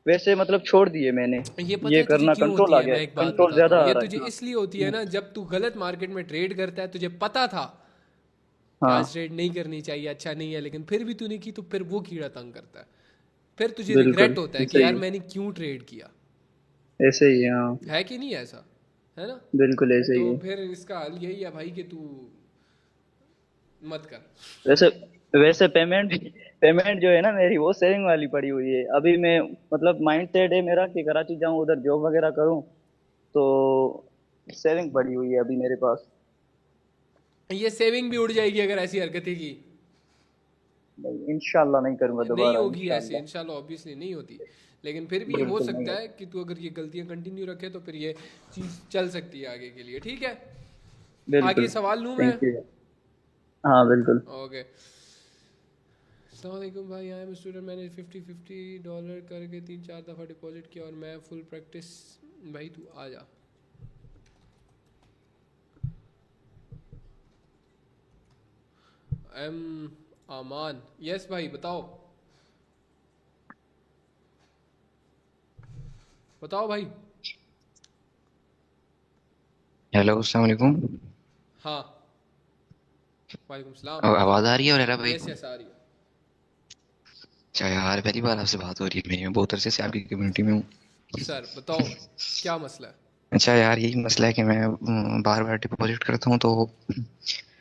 वैसे मतलब छोड़ दिए मैंने, ये पता ये है तुझे करना क्यों कंट्रोल होती आ है? गया मैं है, एक बात कंट्रोल बताता ज्यादा हूँ, आ ये रहा तुझे है। हाँ। इसलिए होती है ना, जब तू गलत मार्केट में ट्रेड करता है, तुझे पता था कि हाँ। आज ट्रेड नहीं करनी चाहिए, अच्छा नहीं है, लेकिन फिर भी तूने की, तो फिर वो कीड़ा तंग करता है। फिर तुझे बिल्कुल रिग्रेट होता है कि सही यार मैंने क्यों ट्रेड किया, ऐसे ही है, हाँ है कि नहीं ऐसा, है ना? बिल्कुल ऐसे ही तो है। फिर इसका हल यही है भाई कि तू मत कर। वैसे वैसे पेमेंट जो है ना मेरी, वो सेविंग वाली पड़ी हुई है अभी। मैं मतलब माइंड सेट है मेरा कि कराची जाऊं, उधर जॉब वगैरह करूं, तो सेविंग पड़ी हुई है अभी मेरे पास। ये सेविंग भी उड़ जाएगी अगर ऐसी हरकतें की। नहीं, इंशाल्लाह नहीं करूंगा नहीं दोबारा, होगी ऐसे, इंशाल्लाह। इंशाल्लाह ऑब्वियसली नहीं होती, लेकिन फिर भी हो बिल्कुल नहीं सकता है। है कि तू अगर ये गलतियां कंटिन्यू रखे तो फिर ये चीज़ चल सकती है आगे के लिए, ठीक है? आगे बिल्कुल, सवाल लूँ मैं? Thank you. हाँ बिल्कुल। ओके। अस्सलाम वालेकुम भाई, आई एम स्टूडेंट, मैंने $50 करके 3-4 दफ़ा डिपॉजिट किया और मैं फुल प्रैक्टिस। भाई तू आ जा। एम आमान, यस भाई बताओ, बताओ भाई। हेलो अस्सलाम वालेकुम। हाँ, वालेकुम सलाम। आवाज़ आ रही है और मेरा भाई? यस यस आ रही है। अच्छा यार, पहली बार आपसे बात हो रही है मेरी, मैं बहुत अरसे से आपकी कम्युनिटी में हूँ। सर बताओ क्या मसला है? अच्छा यार, यही मसला है कि मैं बार बार डिपॉजिट करता हूँ तो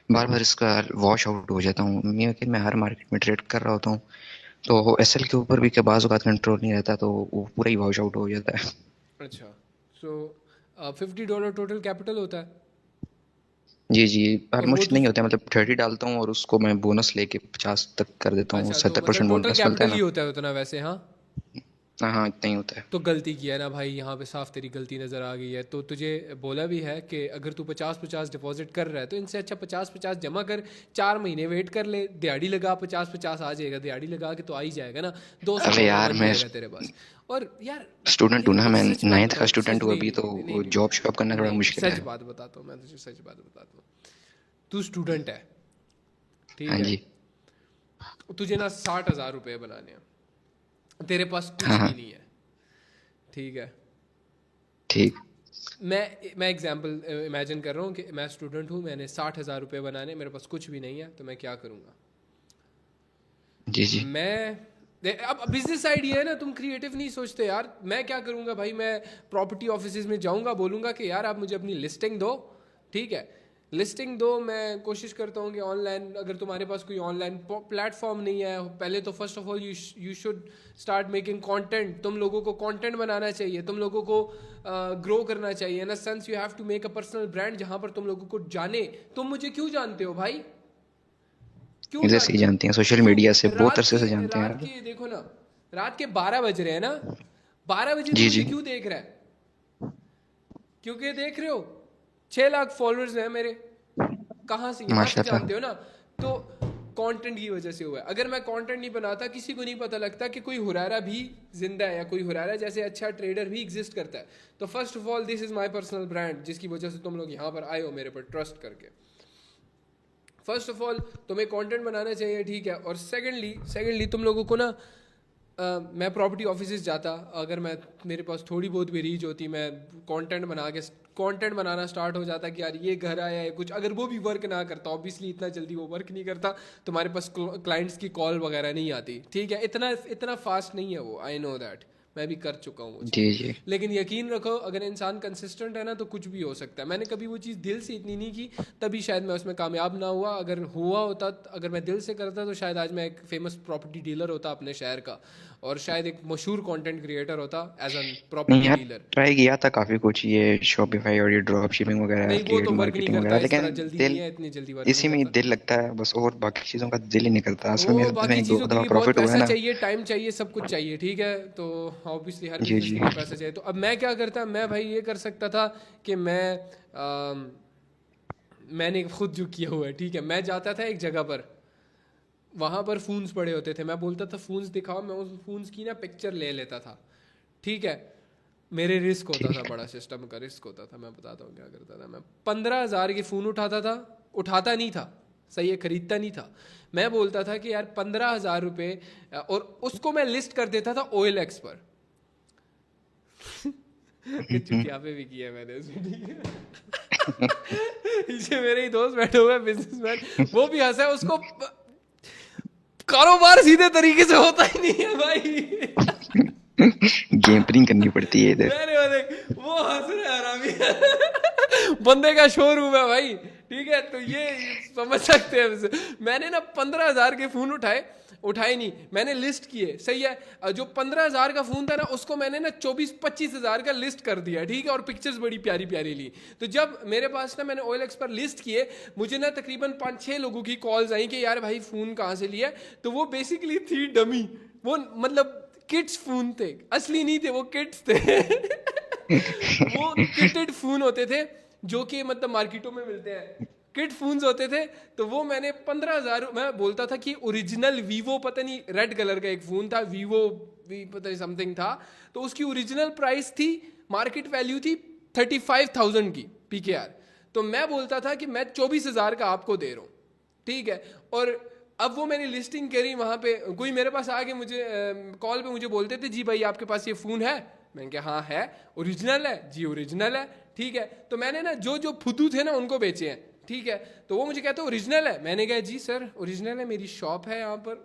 बार बार इसका वॉश आउट हो जाता हूँ। मैं हर मार्केट में ट्रेड कर रहा होता हूँ, तो एसएल के ऊपर भी के बाज़ औक़ात कंट्रोल नहीं रहता, तो वो पूरा ही वॉश आउट हो जाता है। अच्छा, सो $50 टोटल कैपिटल होता है जी जी, और वो ऑलमोस्ट तू। नहीं होता है, मतलब 30 डालता हूँ और उसको मैं बोनस लेके 50 तक कर देता हूँ, अच्छा, तो मतलब 70% टोटल बोनस मिलता है कैपिटल ही ना। होता है उतना वैसे, हाँ? हाँ हाँ, इतना ही होता है। तो गलती की है ना भाई, यहाँ पे साफ तेरी गलती नज़र आ गई है। तो तुझे बोला भी है कि अगर तू 50-50 डिपॉजिट कर रहा है तो इनसे अच्छा 50-50 जमा कर, 4 महीने वेट कर ले, दिहाड़ी लगा, 50-50 आ जाएगा, दिहाड़ी लगा के तो आ ही जाएगा ना, अबे $200 यार, बन मैं जाएगा तेरे पास। और यार स्टूडेंट हूँ यार ना, एक मैं सच बात 9th का बताऊँ, स्टूडेंट सच हूँ नहीं अभी, नहीं तो नहीं नहीं नहीं जॉब शॉब करना थोड़ा नहीं नहीं, मुश्किल सच है। बात बताता हूँ, मैं तुझे सच बात बताता हूँ। तू स्टूडेंट है, हाँ ठीक है? जी। तुझे ना $60,000 बनाने हैं, तेरे पास हाँ कुछ भी हाँ। नहीं है, ठीक है? ठीक। मैं एग्जांपल इमेजिन कर रहा हूँ कि मैं स्टूडेंट हूँ, मैंने $60,000 बनाने, मेरे पास कुछ भी नहीं है, तो मैं क्या करूँगा? जी जी। अब बिजनेस आइडिया है ना, तुम क्रिएटिव नहीं सोचते यार। मैं क्या करूँगा भाई, मैं प्रॉपर्टी ऑफिसेज में जाऊँगा, बोलूँगा कि यार आप मुझे अपनी लिस्टिंग दो, ठीक है? लिस्टिंग दो, मैं कोशिश करता हूँ कि ऑनलाइन, अगर तुम्हारे पास कोई ऑनलाइन प्लेटफॉर्म नहीं है, पहले तो first of all you should start making content. तुम लोगों को कंटेंट बनाना चाहिए, तुम लोगों को ग्रो करना चाहिए ना, sense you have to make a personal brand जहाँ पर तुम लोगों को जाने। तुम मुझे क्यों जानते हो भाई? क्यों इधर से ही जानते हो? जानते हैं, सोशल क्यों? मीडिया से बहुत अरसे से जानते हैं रात यार। के देखो ना, रात के 12 बज रहे हैं ना, 12 बजे तू जी मुझे जी। क्यों देख रहा है? क्योंकि देख रहे हो 6 लाख फॉलोअर्स हैं मेरे। कहाँ से? यहाँ से माशाल्लाह। जानते हो ना। तो कंटेंट की वजह से हुआ है। अगर मैं कंटेंट नहीं बनाता, किसी को नहीं पता लगता कि कोई हुरारा भी जिंदा है, या कोई हुरारा जैसे अच्छा ट्रेडर भी एग्जिस्ट करता है। तो first of all this is my personal brand, जिसकी वजह से तुम लोग यहाँ पर आए हो मेरे पर ट्रस्ट करके। फर्स्ट ऑफ ऑल तुम्हें कंटेंट बनाना चाहिए, ठीक है? और सेकेंडली तुम लोगों को ना मैं प्रॉपर्टी ऑफिसेज जाता, अगर मैं मेरे पास थोड़ी बहुत भी रीच होती, मैं कंटेंट बनाना स्टार्ट हो जाता कि यार ये घर आया है कुछ। अगर वो भी वर्क ना करता, ऑब्वियसली इतना जल्दी वो वर्क नहीं करता, तुम्हारे पास क्लाइंट्स की कॉल वगैरह नहीं आती, ठीक है? इतना फास्ट नहीं है वो, आई नो दैट, मैं भी कर चुका हूँ वो जी चीज़। जी। लेकिन यकीन रखो, अगर इंसान कंसिस्टेंट है ना तो कुछ भी हो सकता है। मैंने कभी वो चीज़ दिल से इतनी नहीं की, तभी शायद मैं उसमें कामयाब ना हुआ। अगर हुआ होता, अगर मैं दिल से करता, तो शायद आज मैं एक फेमस प्रॉपर्टी डीलर होता अपने शहर का, और शायद एक मशहूर कंटेंट क्रिएटर होता एज एन नहीं प्रॉपर्टी यार, डीलर। ट्राई किया था काफ़ी कुछ, ये शॉपिफाई और ये ड्रॉप शिपिंग वगैरह, नहीं, वो एफिलिएट तो वर्क नहीं मार्केटिंग करता, वगैरह, इस तरह लेकिन जल्दी नहीं दिल है, इतनी जल्दी वर्क नहीं इसी में ही करता। दिल लगता है बस, और बाकी चीज़ों का दिल ही नहीं करता। असल में वो इसमें बाकी एक दो चीज़ों के दफ़ा लिए बहुत प्रॉफिट हुआ है पैसा ना। चाहिए, टाइम चाहिए, सब कुछ चाहिए, ठीक है? तो ऑब्वियसली हर जी बिजनेस जी। के लिए पैसा चाहिए। तो अब मैं क्या करता, मैं भाई ये कर सकता था कि मैंने खुद जो किया हुआ है, ठीक है? मैं जाता था एक जगह पर, वहाँ पर फ़ोन्स पड़े होते थे, मैं बोलता था फ़ोन्स दिखाओ, मैं उस फ़ोन्स की ना पिक्चर ले लेता था, ठीक है? मेरे रिस्क होता था, ठीक। बड़ा सिस्टम का रिस्क होता था। मैं बताता हूँ क्या करता था। मैं 15,000 के फ़ोन उठाता था, उठाता नहीं था, सही है, ख़रीदता नहीं था। मैं बोलता था कि यार 15,000 रुपये, और उसको मैं लिस्ट कर देता था OLX पर। चुटिया पे भी किया मैंने उसमें, ठीक है? पीछे मेरे ही दोस्त बैठे हुए हैं बिजनेसमैन, वो भी हंसा है उसको। कारोबार सीधे तरीके से होता ही नहीं है भाई। गेमरिंग करनी पड़ती है इधर। मैंने वो देख, वो हंस रहे हरामी। बंदे का शोरूम है भाई, ठीक है, तो ये समझ सकते हैं। मैंने ना 15,000 के फोन उठाए नहीं, मैंने लिस्ट किए, सही है। जो 15,000 का फोन था ना, उसको मैंने ना 24-25 हज़ार का लिस्ट कर दिया, ठीक है, और पिक्चर्स बड़ी प्यारी प्यारी ली। तो जब मेरे पास ना, मैंने OLX पर लिस्ट किए, मुझे ना तकरीबन 5-6 लोगों की कॉल्स आई कि यार भाई फ़ोन कहाँ से लिया। तो वो बेसिकली थी डमी, वो मतलब किड्स फोन थे, असली नहीं थे, वो किड्स थे। वो किटेड फोन होते थे जो कि मतलब मार्केटों में मिलते हैं, किड फोन्स होते थे। तो वो मैंने 15,000, मैं बोलता था कि ओरिजिनल वीवो, पता नहीं रेड कलर का एक फोन था, वीवो पता नहीं समथिंग था, तो उसकी ओरिजिनल प्राइस थी, मार्केट वैल्यू थी 35,000 की PKR। तो मैं बोलता था कि मैं 24,000 का आपको दे रहा हूँ, ठीक है। और अब वो मैंने लिस्टिंग करी वहाँ पे, कोई मेरे पास आके मुझे कॉल पे मुझे बोलते थे, जी भाई आपके पास ये फ़ोन है? मैंने कहा हाँ है। ओरिजिनल है? जी ओरिजिनल है, ठीक है। तो मैंने ना जो फुद्दू थे ना उनको बेचे हैं, ठीक है। तो वो मुझे कहते ओरिजिनल है, मैंने कहा जी सर ओरिजिनल है, मेरी शॉप है यहाँ पर।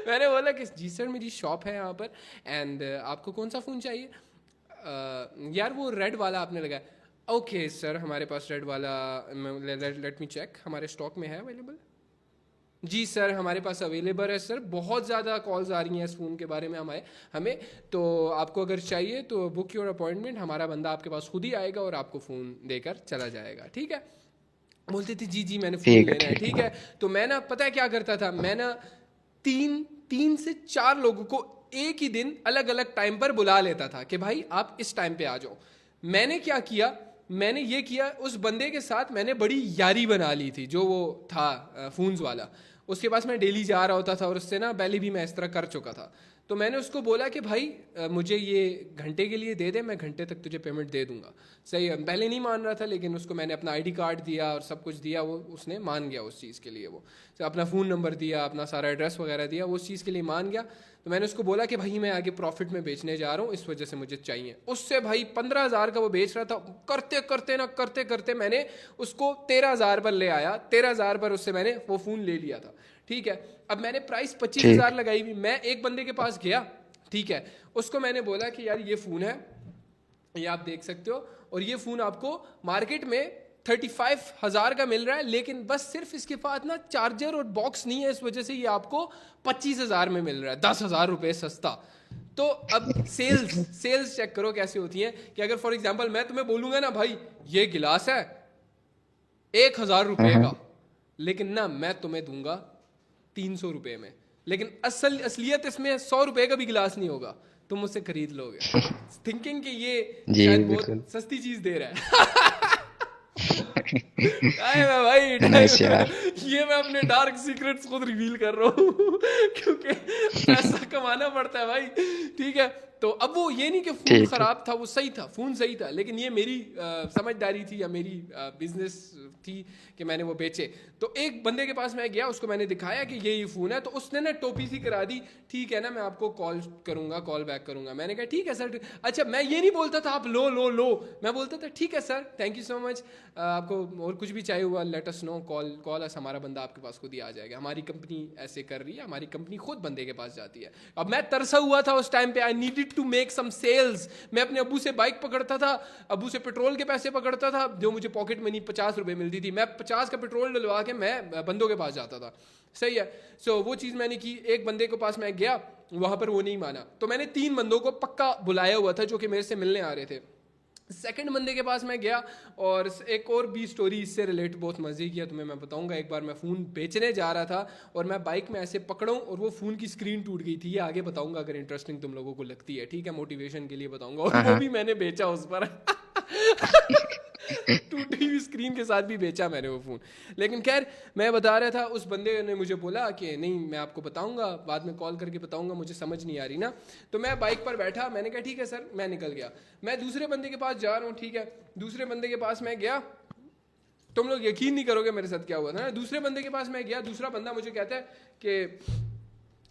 मैंने बोला कि जी सर मेरी शॉप है यहाँ पर, एंड आपको कौन सा फ़ोन चाहिए? यार वो रेड वाला आपने लगाया। ओके सर, हमारे पास रेड वाला, लेट मी चेक, हमारे स्टॉक में है अवेलेबल? जी सर हमारे पास अवेलेबल है सर, बहुत ज़्यादा कॉल्स आ रही हैं इस फ़ोन के बारे में हमें, तो आपको अगर चाहिए तो बुक योर अपॉइंटमेंट, हमारा बंदा आपके पास खुद ही आएगा और आपको फ़ोन देकर चला जाएगा, ठीक है। बोलते थे जी मैंने फ़ोन लेना है, ठीक है। तो मैं ना पता है क्या करता था, मैं ना 3 से 4 लोगों को एक ही दिन अलग अलग टाइम पर बुला लेता था कि भाई आप इस टाइम पे आ जाओ। मैंने क्या किया, मैंने ये किया, उस बंदे के साथ मैंने बड़ी यारी बना ली थी, जो वो था फ़ोन्स वाला, उसके पास मैं डेली जा रहा होता था और उससे ना पहले भी मैं इस तरह कर चुका था। तो मैंने उसको बोला कि भाई मुझे ये घंटे के लिए दे दे, मैं घंटे तक तुझे पेमेंट दे दूंगा। सही है, पहले नहीं मान रहा था, लेकिन उसको मैंने अपना ID कार्ड दिया और सब कुछ दिया, वो उसने मान गया उस चीज़ के लिए। वो अपना फ़ोन नंबर दिया, अपना सारा एड्रेस वगैरह दिया, वो उस चीज़ के लिए मान गया। तो मैंने उसको बोला कि भाई मैं आगे प्रॉफिट में बेचने जा रहा हूँ, इस वजह से मुझे चाहिए। उससे भाई 15,000 का वो बेच रहा था, करते करते मैंने उसको 13,000 पर ले आया, 13,000 पर उससे मैंने वो फ़ोन ले लिया था, ठीक है। अब मैंने प्राइस 25,000 लगाई हुई, मैं एक बंदे के पास गया, ठीक है, उसको मैंने बोला कि यार ये फ़ोन है, ये आप देख सकते हो, और ये फ़ोन आपको मार्केट में 35,000 का मिल रहा है, लेकिन बस सिर्फ इसके पास ना चार्जर और बॉक्स नहीं है, इस वजह से ये आपको 25,000 में मिल रहा है, 10,000 रुपये सस्ता। तो अब सेल्स चेक करो कैसी होती हैं कि अगर फॉर एग्जांपल मैं तुम्हें बोलूंगा ना भाई ये गिलास है 1,000 रुपये का, लेकिन ना मैं तुम्हें दूंगा 300 रुपये में, लेकिन असलियत इसमें 100 रुपये का भी गिलास नहीं होगा, तुम मुझसे खरीद लोगे थिंकिंग कि ये शायद बहुत सस्ती चीज दे रहा है। भाई ये मैं अपने डार्क सीक्रेट्स खुद रिवील कर रहा हूँ क्योंकि पैसा कमाना पड़ता है भाई, ठीक है। तो अब वो ये नहीं कि फोन खराब था, वो सही था, फोन सही था, लेकिन ये मेरी समझदारी थी या मेरी बिजनेस थी कि मैंने वो बेचे। तो एक बंदे के पास मैं गया, उसको मैंने दिखाया कि ये फ़ोन है, तो उसने ना टोपी सी करा दी, ठीक है ना मैं आपको कॉल करूंगा, कॉल बैक करूंगा। मैंने कहा ठीक है सर। अच्छा मैं ये नहीं बोलता था आप लो, मैं बोलता था ठीक है sir, thank you so much, आपको और कुछ भी चाहिए हुआ लेट अस नो, कॉल अस, हमारा बंदा आपके पास खुद ही आ जाएगा, हमारी कंपनी ऐसे कर रही है, हमारी कंपनी खुद बंदे के पास जाती है। अब मैं तरसा हुआ था उस टाइम पे, I needed to make some sales. मैं अपने अब्बू से बाइक पकड़ता था, अब्बू से पेट्रोल के पैसे पकड़ता था, जो मुझे पॉकेट मनी 50 रुपये मिलती थी, मैं 50 का पेट्रोल डलवा के मैं बंदों के पास जाता था, सही है। सो वो चीज़ मैंने की। एक बंदे के पास मैं गया, वहाँ पर वो नहीं माना, तो मैंने 3 बंदों को पक्का बुलाया हुआ था जो कि मेरे से मिलने आ रहे थे। सेकंड बंदे के पास मैं गया, और एक और भी स्टोरी इससे रिलेट बहुत मज़े की है, तुम्हें मैं बताऊंगा। एक बार मैं फ़ोन बेचने जा रहा था और मैं बाइक में ऐसे पकड़ूं और वो फ़ोन की स्क्रीन टूट गई थी, ये आगे बताऊंगा अगर इंटरेस्टिंग तुम लोगों को लगती है, ठीक है, मोटिवेशन के लिए बताऊंगा। और वो भी मैंने बेचा उस पर टूटी हुई स्क्रीन के साथ भी बेचा मैंने वो फ़ोन। लेकिन खैर मैं बता रहा था, उस बंदे ने मुझे बोला कि नहीं मैं आपको बताऊंगा, बाद में कॉल करके बताऊंगा, मुझे समझ नहीं आ रही ना। तो मैं बाइक पर बैठा, मैंने कहा ठीक है सर, मैं निकल गया। मैं दूसरे बंदे के पास जा रहा हूँ, ठीक है, दूसरे बंदे के पास मैं गया, तुम लोग यकीन नहीं करोगे मेरे साथ क्या हुआ था ना। दूसरे बंदे के पास मैं गया, दूसरा बंदा मुझे कहता है कि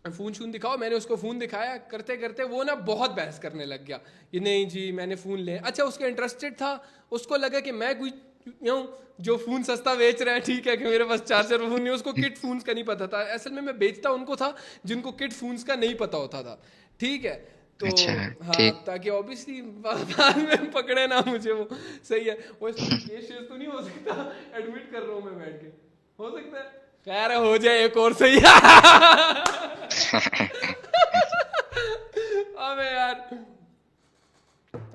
फ़ोन दिखाओ। मैंने उसको फ़ोन दिखाया, करते करते वो ना बहुत बहस करने लग गया कि नहीं जी मैंने फ़ोन ले। अच्छा उसका इंटरेस्टेड था, उसको लगा कि मैं कोई जो फोन सस्ता बेच रहा है, ठीक है, कि मेरे पास चार्जर फोन नहीं, उसको किट फोन्स का नहीं पता था। असल में मैं बेचता उनको था जिनको किट फोन्स का नहीं पता होता था, ठीक है। तो अच्छा, हाँ, ठीक। ताकि ऑब्वियसली बाद में पकड़े ना मुझे, वो सही है। वो केस तो नहीं हो सकता, एडमिट कर रहा हूँ मैं बैठ के, हो सकता है, खैर हो जाए एक और, सही है। अबे यार,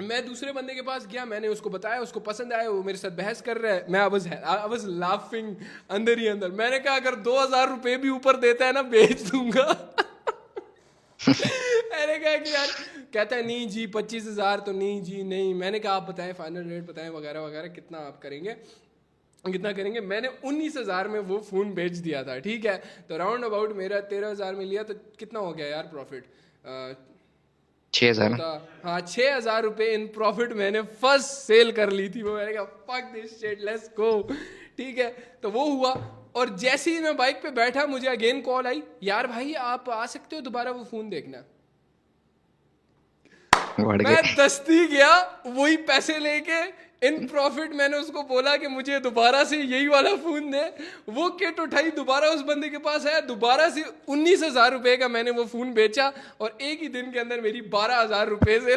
मैं दूसरे बंदे के पास गया, मैंने उसको बताया, उसको पसंद आया, वो मेरे साथ बहस कर रहा है। मैं आई वाज लाफिंग अंदर ही अंदर। मैंने कहा अगर 2000 रुपए भी ऊपर देता है ना, बेच दूंगा। मैंने कहा कि यार, कहता है नहीं जी 25,000 तो नहीं जी, नहीं। मैंने कहा आप बताएं, फाइनल रेट बताएं, वगैरह वगैरह, कितना आप करेंगे, कितना करेंगे। मैंने 19,000 में वो फ़ोन बेच दिया था, ठीक है। तो राउंड अबाउट मेरा 13,000 में लिया, तो कितना हो गया यार प्रॉफिट? 6,000। हाँ, 6,000 रुपए इन प्रॉफिट मैंने फर्स्ट सेल कर ली थी वो। मैंने कहा fuck this shit, let's go, ठीक है। तो वो हुआ, और जैसे ही मैं बाइक पे बैठा, मुझे अगेन कॉल आई, यार भाई आप आ सकते हो दोबारा वो फोन देखना। मैं दस्ती गया, वही पैसे लेके इन प्रॉफिट मैंने उसको बोला कि मुझे दोबारा से यही वाला फोन दे। वो किट उठाई, दोबारा उस बंदे के पास आया, दोबारा से 19,000 रुपए का मैंने वो फोन बेचा, और एक ही दिन के अंदर मेरी 12,000 रुपए से।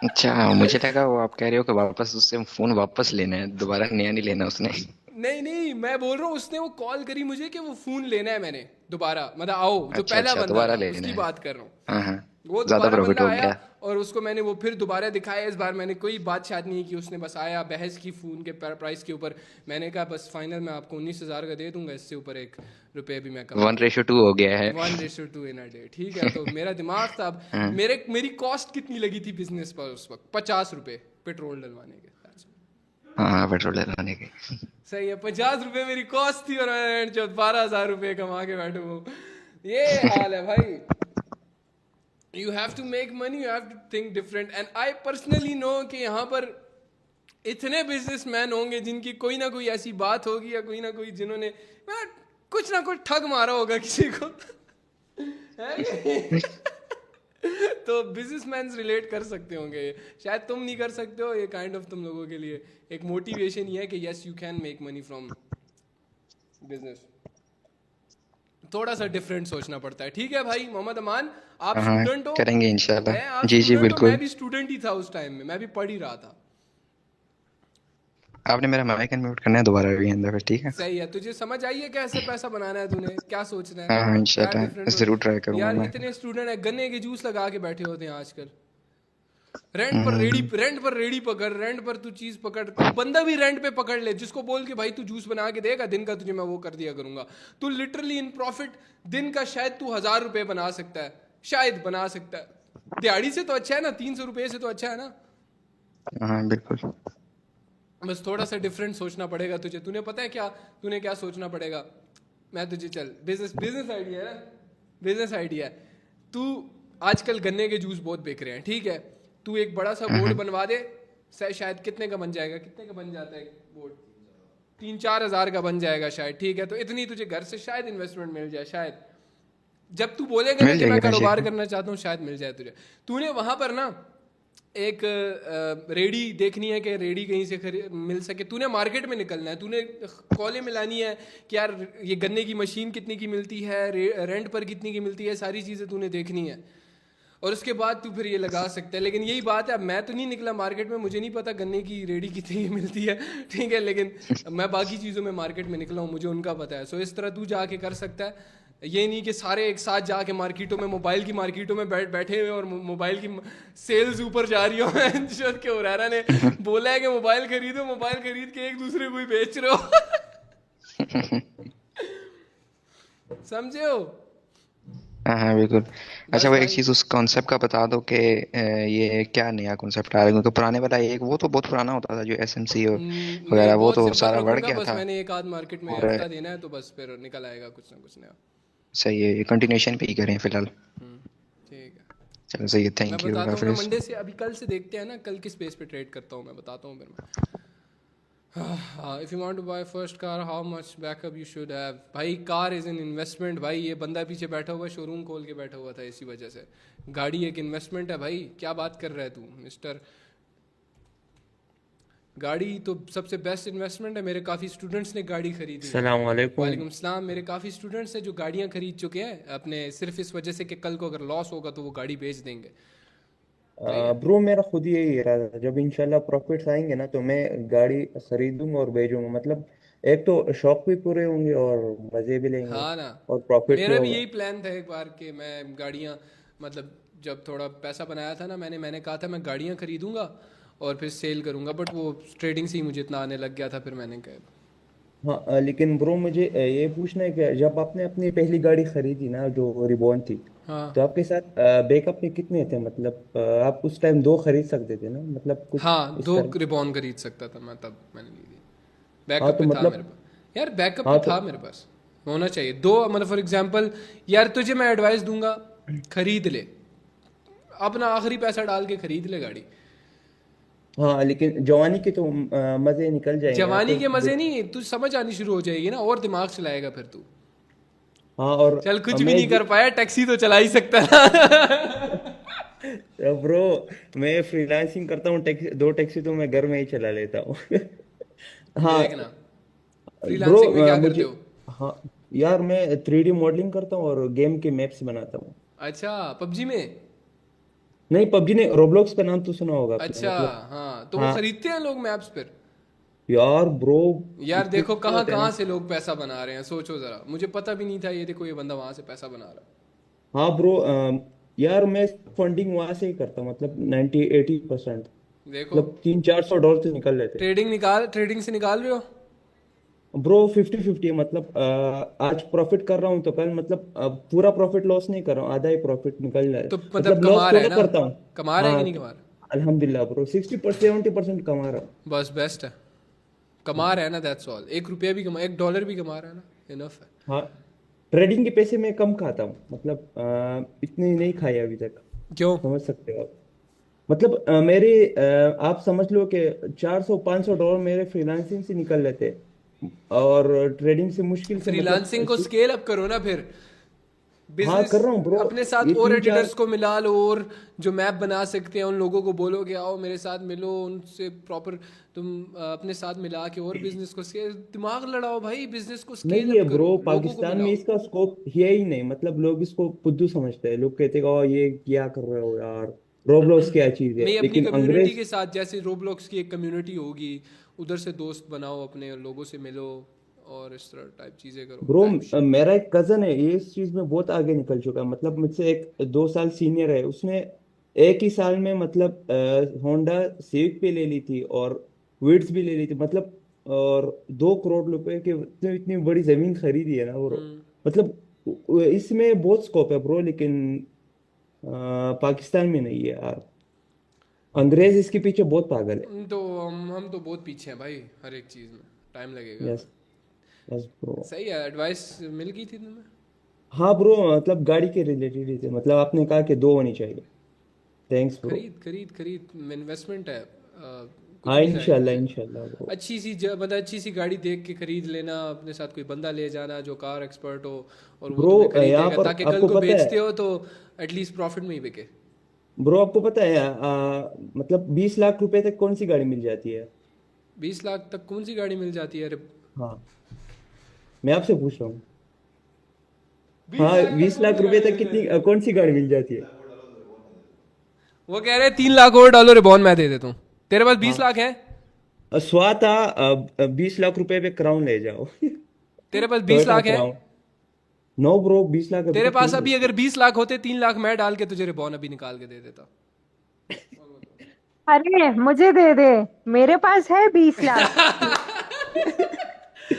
अच्छा, मुझे लगा वो आप कह रहे हो कि वापस उससे फोन वापस लेना है, दोबारा नया नहीं लेना उसने। नहीं नहीं, मैं बोल रहा हूँ उसने वो कॉल करी मुझे कि वो फोन लेना है मैंने दोबारा, मतलब आओ, जो अच्छा पहला अच्छा, बंदा दोबारा था लेना उसकी है। बात कर रहा हूँ। हाँ हाँ, वो ज्यादा दोबारा प्रॉफिट बंदा हो आया, गया। और उसको मैंने वो फिर दोबारा दिखाया। इस बार मैंने कोई बात शायद नहीं की, उसने बस आया, बहस की फ़ोन के प्राइस के ऊपर। मैंने कहा बस फाइनल मैं आपको 19,000 का दे दूंगा, इससे ऊपर 1 रुपये भी मैं कम। 1:2 हो गया है। 1:2 इन अ डे, ठीक है। तो मेरा दिमाग था, अब हाँ। मेरी कॉस्ट कितनी लगी थी बिजनेस पर उस वक्त? 50 रुपये पेट्रोल डलवाने के। हाँ, पेट्रोल डलवाने के। सही है, 50 रुपये मेरी कॉस्ट थी, और मैं 12,000 रुपये कमा के बैठू हूँ। ये हाल है भाई। You have to make money, you have to think different, and I personally know कि यहाँ पर इतने बिजनेसमैन होंगे जिनकी कोई ना कोई ऐसी बात होगी, या कोई ना कोई जिन्होंने कुछ ना कुछ ठग मारा होगा किसी को। है? तो बिजनेसमैन रिलेट कर सकते होंगे ये, शायद तुम नहीं कर सकते हो। ये काइंड ऑफ तुम लोगों के लिए एक मोटिवेशन ही है कि yes you can make money from business. थोड़ा सा डिफरेंट सोचना पड़ता है, ठीक है भाई। मोहम्मद अमान, आप हाँ, स्टूडेंट हो, करेंगे इंशाल्लाह। आप जी जी स्टूडेंट हो, बिल्कुल। मैं भी स्टूडेंट ही था उस टाइम में, मैं भी पढ़ ही रहा था। आपने मेरा माइक अनम्यूट करना है दोबारा भी अंदर पे, ठीक है? सही है, तुझे समझ आई है कैसे पैसा बनाना है? तूने क्या सोचना है? हाँ हाँ, क्या इंशाल्लाह डिफरेंट जरूर ट्राई करूंगा यार, मैं। इतने स्टूडेंट है, गन्ने के जूस लगा के बैठे होते हैं आजकल। रेंट पर रेडी पकड़, रेंट पर तू चीज पकड़, तू बंदा भी रेंट पे पकड़ ले, जिसको बोल के भाई तू जूस बना के देगा दिन का, तुझे मैं वो कर दिया करूंगा। तू लिटरली इन प्रॉफिट दिन का शायद तू 1,000 रुपए बना सकता है, शायद बना सकता है। दिहाड़ी से तो अच्छा है ना, 300 रुपए से तो अच्छा है ना। हाँ बिल्कुल। बस थोड़ा सा डिफरेंट सोचना पड़ेगा तुझे। तूने पता है क्या, तूने क्या सोचना पड़ेगा? मैं तुझे, चल बिजनेस आइडिया है ना, बिजनेस आइडिया है। तू आजकल गन्ने के जूस बहुत बिक रहे हैं, ठीक है। तू एक बड़ा सा बोर्ड बनवा दे, शायद कितने का बन जाएगा, कितने का बन जाता है बोर्ड? 3-4 हज़ार का बन जाएगा शायद, ठीक है। तो इतनी तुझे घर से शायद इन्वेस्टमेंट मिल जाए, शायद जब तू बोलेगा ना कि मैं कारोबार करना चाहता हूँ, शायद मिल जाए तुझे। तूने वहां पर ना एक रेडी देखनी है कि रेडी कहीं से मिल सके। तूने मार्केट में निकलना है, तूने कॉलें मिलानी है कि यार ये गन्ने की मशीन कितने की मिलती है, रेंट पर कितनी की मिलती है, सारी चीज़ें तूने देखनी है, और उसके बाद तू फिर ये लगा सकता है। लेकिन यही बात है, मैं तो नहीं निकला मार्केट में, मुझे नहीं पता गन्ने की रेडी कितनी की मिलती है, ठीक है। लेकिन मैं बाकी चीज़ों में मार्केट में निकला हूँ, मुझे उनका पता है। सो इस तरह तू जाके कर सकता है। ये नहीं कि सारे एक साथ जाके मार्केटों में, मोबाइल की मार्केटों में बैठे हुए और मोबाइल की सेल्स ऊपर जा रही हो। जो कि हुरैरा ने बोला है कि मोबाइल खरीदो, मोबाइल खरीद के एक दूसरे को ही बेच रहे हो। समझे हो? हाँ हाँ बिल्कुल। अच्छा, वो एक चीज उस कॉन्सेप्ट का बता दो कि ये क्या नया कॉन्सेप्ट आ रहा है, क्योंकि पुराने वाला एक वो तो बहुत पुराना होता था, जो एसएमसी वगैरह, वो तो सारा बढ़ गया बस था। मैंने एक आध मार्केट में हफ्ता देना है, तो बस फिर निकल आएगा कुछ ना कुछ नया। सही है, ये कंटिन्यूएशन पे ही करें फिलहाल। ठीक है, चलो सही है, मैं थैंक यू। बताता हूँ ना मंडे से, अभी कल से देखते हैं ना, कल किस बेस पे ट्रेड करता हूँ मैं बताता हूँ फिर मैं। If you want to buy first car, how much backup you should have? भाई कार इज एन इन्वेस्टमेंट भाई। ये बंदा पीछे बैठा हुआ शोरूम खोल के बैठा हुआ था इसी वजह से। गाड़ी एक इन्वेस्टमेंट है भाई, क्या बात कर रहा है तू मिस्टर? गाड़ी तो सबसे बेस्ट इन्वेस्टमेंट है। मेरे काफ़ी स्टूडेंट्स ने गाड़ी खरीदी है। अस्सलाम वालेकुम। वालेकुम सलाम। मेरे काफ़ी स्टूडेंट्स हैं जो गाड़ियाँ खरीद चुके हैं अपने, सिर्फ इस वजह से कि कल को अगर लॉस होगा तो वो गाड़ी बेच देंगे। सही है। ब्रो मेरा खुद यही इरादा था, जब इंशाल्लाह प्रॉफिट्स आएंगे ना तो मैं गाड़ी खरीदूंगा और भेजूंगा। मतलब एक तो शौक भी पूरे होंगे और मजे भी लेंगे हाँ ना, और प्रॉफिट भी मेरा भी होगा। यही प्लान था एक बार कि मैं गाड़ियाँ, मतलब जब थोड़ा पैसा बनाया था ना, मैंने कहा था मैं गाड़ियाँ खरीदूंगा और फिर सेल करूंगा, बट वो ट्रेडिंग से ही मुझे इतना आने लग गया था, फिर मैंने कहा हाँ लेकिन ब्रो मुझे ये पूछना है कि जब आपने अपनी पहली गाड़ी खरीदी ना जो रिबॉन थी, हाँ। तो आपके साथ बैकअप में कितने थे? मतलब आप उस टाइम दो खरीद सकते थे ना, मतलब कुछ हाँ, इस दो तरह। रिबॉन खरीद सकता था मैं, तब मैंने ली थी। हाँ बैकअप तो पे था मेरे मतलब पास यार, बैकअप पे हाँ तो था मेरे पास, होना चाहिए दो। मतलब फॉर एग्जांपल यार, तुझे मैं एडवाइस दूंगा, खरीद ले, अपना आखिरी पैसा डाल के खरीद ले गाड़ी। हाँ लेकिन जवानी के तो मजे निकल जाएंगे ना जवानी फिर के मजे नहीं, तू समझ आनी शुरू हो जाएगी ना, और दिमाग चलाएगा फिर तू। हाँ और चल कुछ भी मैं नहीं कर पाया, टैक्सी तो चला ही सकता है। ब्रो मैं फ्रीलांसिंग करता हूँ, टैक्सी दो टैक्सी तो मैं घर में ही चला लेता हूँ। हाँ देखना, ब्रो फ्रीलांसिंग में क्या करते मुझे हो? हाँ यार मैं 3D मॉडलिंग करता हूँ और गेम के मैप्स बनाता हूँ। अच्छा, पबजी में? नहीं पबजी नहीं, रोब्लॉक्स का नाम तो सुना होगा आपने अच्छा। मतलब। हाँ, तो वो हाँ खरीदते हैं लोग मैप्स पर। यार ब्रो यार इतने देखो अच्छे कहाँ होते हैं कहाँ ना। से लोग पैसा बना रहे हैं, सोचो जरा, मुझे पता भी नहीं था, ये देखो ये बंदा वहां से पैसा बना रहा हाँ ब्रो यार मैं फंडिंग वहां से ही करता हूँ, मतलब 90-80%। है। देखो, मतलब $300-400 तो निकल लेते। ट्रेडिंग से निकाल रहे हो। ब्रो 50-50 है, मतलब आज प्रॉफिट कर रहा हूँ तो कल मतलब पूरा प्रॉफिट लॉस नहीं कर रहा हूँ, आधा ही प्रॉफिट निकल जाए। तो मतलब मतलब लॉस कमा रहा है थोड़ा ना? करता हूँ। कमा रहा है कि हाँ नहीं कमा रहा? अल्हम्दुलिल्लाह ब्रो 60-70% कमा रहा हूँ। बस बेस्ट है, कमा रहा है ना, दैट्स ऑल। एक रुपया भी कमा, एक डॉलर भी कमा रहा है ना, इनफ है। हाँ ट्रेडिंग के पैसे मैं कम खाता हूँ, मतलब इतने नहीं खाए अभी तक। क्यों? समझ सकते हो आप? मतलब आप समझ लो कि $400-500 मेरे फ्रीलांसिंग से निकल लेते हैं और ट्रेडिंग से मुश्किल से मतलब फ्रीलांसिंग को स्केल अप करो ना फिर, हाँ बिजनेस कर रहा हूँ ब्रो। अपने साथ ये और तीन चार एडिटर्स को मिला लो, और जो मैप बना सकते हैं उन लोगों को बोलो कि आओ मेरे साथ मिलो, उनसे प्रॉपर तुम अपने साथ मिला के और बिजनेस को स्केल, दिमाग लड़ाओ भाई, बिजनेस को स्केल नहीं है अप ब्रो, करो, लोगों को पाकिस्तान में मिलाओ। इसका स्कोप है ही नहीं। मतलब लोग इसको फुद्दू समझते हैं, लोग कहते हैं "ओ ये क्या कर रहे हो यार, रोब्लॉक्स क्या चीज है"। मैं अपनी लेकिन कम्युनिटी अंग्रेज के साथ, जैसे रोब्लॉक्स की एक कम्युनिटी होगी, उधर से दोस्त बनाओ, अपने लोगों से मिलो और इस तरह टाइप चीज़ें करो, ब्रो टाइप। मेरा एक कजन है ये इस चीज में बहुत आगे निकल चुका है, मतलब मुझसे 1-2 साल सीनियर है। उसने एक ही साल में मतलब होंडा सिविक पे ले ली थी और विड्स भी ले ली थी, मतलब और 2 करोड़ रुपए की इतनी इतनी बड़ी जमीन खरीदी है ना ब्रो। मतलब इसमें बहुत स्कोप है ब्रो, लेकिन पाकिस्तान में नहीं है यार। अंग्रेज इसके पीछे बहुत पागल है। तो हम तो बहुत पीछे हैं भाई, हर एक चीज़ में टाइम लगेगा यस हमें। Yes bro. सही है, एडवाइस मिल गई थी तुम्हें। हाँ ब्रो मतलब गाड़ी के रिलेटेड ही थे, मतलब आपने कहा कि दो होनी चाहिए। Thanks bro. खरीद खरीद खरीद, इन्वेस्टमेंट है, कुछ हाँ नहीं जाएगा इंशाल्लाह तेरा। इंशाल्लाह ब्रो। मतलब अच्छी सी गाड़ी देख के खरीद लेना, अपने साथ कोई बंदा ले जाना जो कार एक्सपर्ट हो, और वो ब्रो तुम्हें यहाँ खरीदेगा, पर ताकि कल आपको को पता है, बेचते हो तो एटलीस्ट प्रॉफिट में ही बिके। ब्रो आपको पता है मतलब 20 लाख रुपए तक कौन सी गाड़ी मिल जाती है? 20 लाख तक कौन सी गाड़ी मिल जाती है? अरे हाँ मैं आपसे पूछ रहा हूँ। बीस हाँ लाख तक बीस कौन लाख सी रुपए गाड़ी तक मिल कितनी जाती है? कौन सी गाड़ी मिल जाती है? वो कह रहे हैं 3 लाख और डालो रिबॉन मैं दे देता हूँ। तेरे पास 20 लाख है? स्वात 20 लाख रुपए पे क्राउन ले जाओ। तेरे पास बीस टोयोटा लाख है क्राउन। नो ब्रो 20 लाख अभी तेरे तक पास नहीं अभी है। अगर 20 लाख होते, 3 लाख मैं डाल के तुझे रिबॉन अभी निकाल के दे देता। अरे मुझे दे दे, मेरे पास है 20 लाख। ये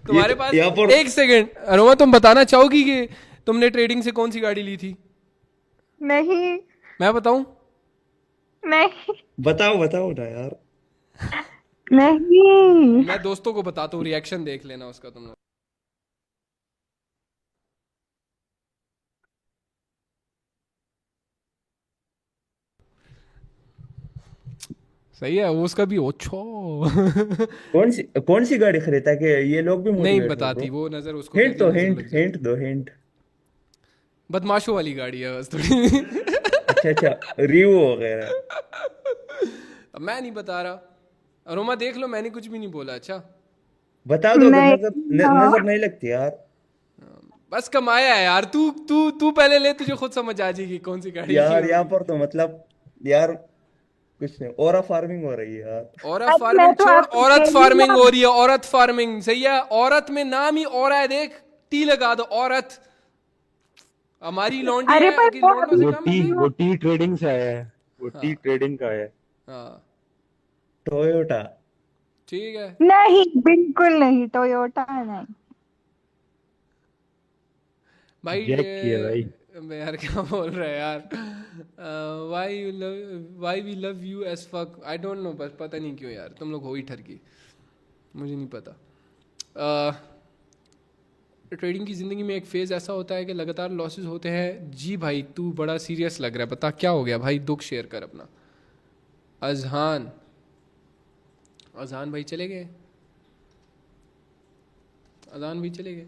तुम्हारे तो पास, यहाँ पर एक सेकंड अरोमा, तुम बताना चाहोगी कि तुमने ट्रेडिंग से कौन सी गाड़ी ली थी? नहीं मैं बताऊं? नहीं बताओ बताओ ना यार। नहीं। मैं दोस्तों को बताता हूँ, रिएक्शन देख लेना उसका तुम लोग। सही है, वो उसका भी ओछो। कौन सी गाड़ी खरीदा कि ये लोग भी नहीं मोटिवेट हो बताती ब्रो? वो, नजर उसको हिंट कहती दो, है, नजर हिंट लग हिंट जाती। दो हिंट। बदमाशों वाली गाड़ी है बस थोड़ी। अच्छा अच्छा रिवो वगैरह। अब मैं नहीं बता रहा। रोमा देख लो, मैंने कुछ भी नहीं बोला। अच्छा बता दो, अगर नहीं, नजर हाँ। नजर नहीं लगती यार। बस कमाया है यार। तू तू तू पहले ले, तुझे खुद समझ आ जाएगी कौन सी गाड़ी यार की यहाँ होगी। पर तो मतलब यार कुछ नहीं, ओरा फार्मिंग हो रही है यार। औरत अरे मैं फार्मिंग तो छोड़, आपको औरत डेली फार्मिंग ना, हो रही है। औरत फार्मिंग सही है। औरत में नाम ही और है, देख टी लगा दो औरत। हमारी लौंडी अरे है पर कि वो लौंडों से वो कम है टी देख। वो टी ट्रेडिंग से आया है, वो टी हाँ ट्रेडिंग का है। हाँ टोयोटा। ठीक है नहीं, बिल्कुल नहीं, टोयोटा नहीं। भाई। जैक की है भाई। मैं यार क्या बोल रहा है यार। Why we love you as fuck, I don't know, बस पता नहीं क्यों यार तुम लोग हो ही ठरकी, मुझे नहीं पता। ट्रेडिंग की ज़िंदगी में एक फ़ेज़ ऐसा होता है कि लगातार लॉसेस होते हैं। जी भाई तू बड़ा सीरियस लग रहा है, बता क्या हो गया भाई, दुख शेयर कर अपना। अजहान, अजहान भाई चले गए, अजान भी चले गए।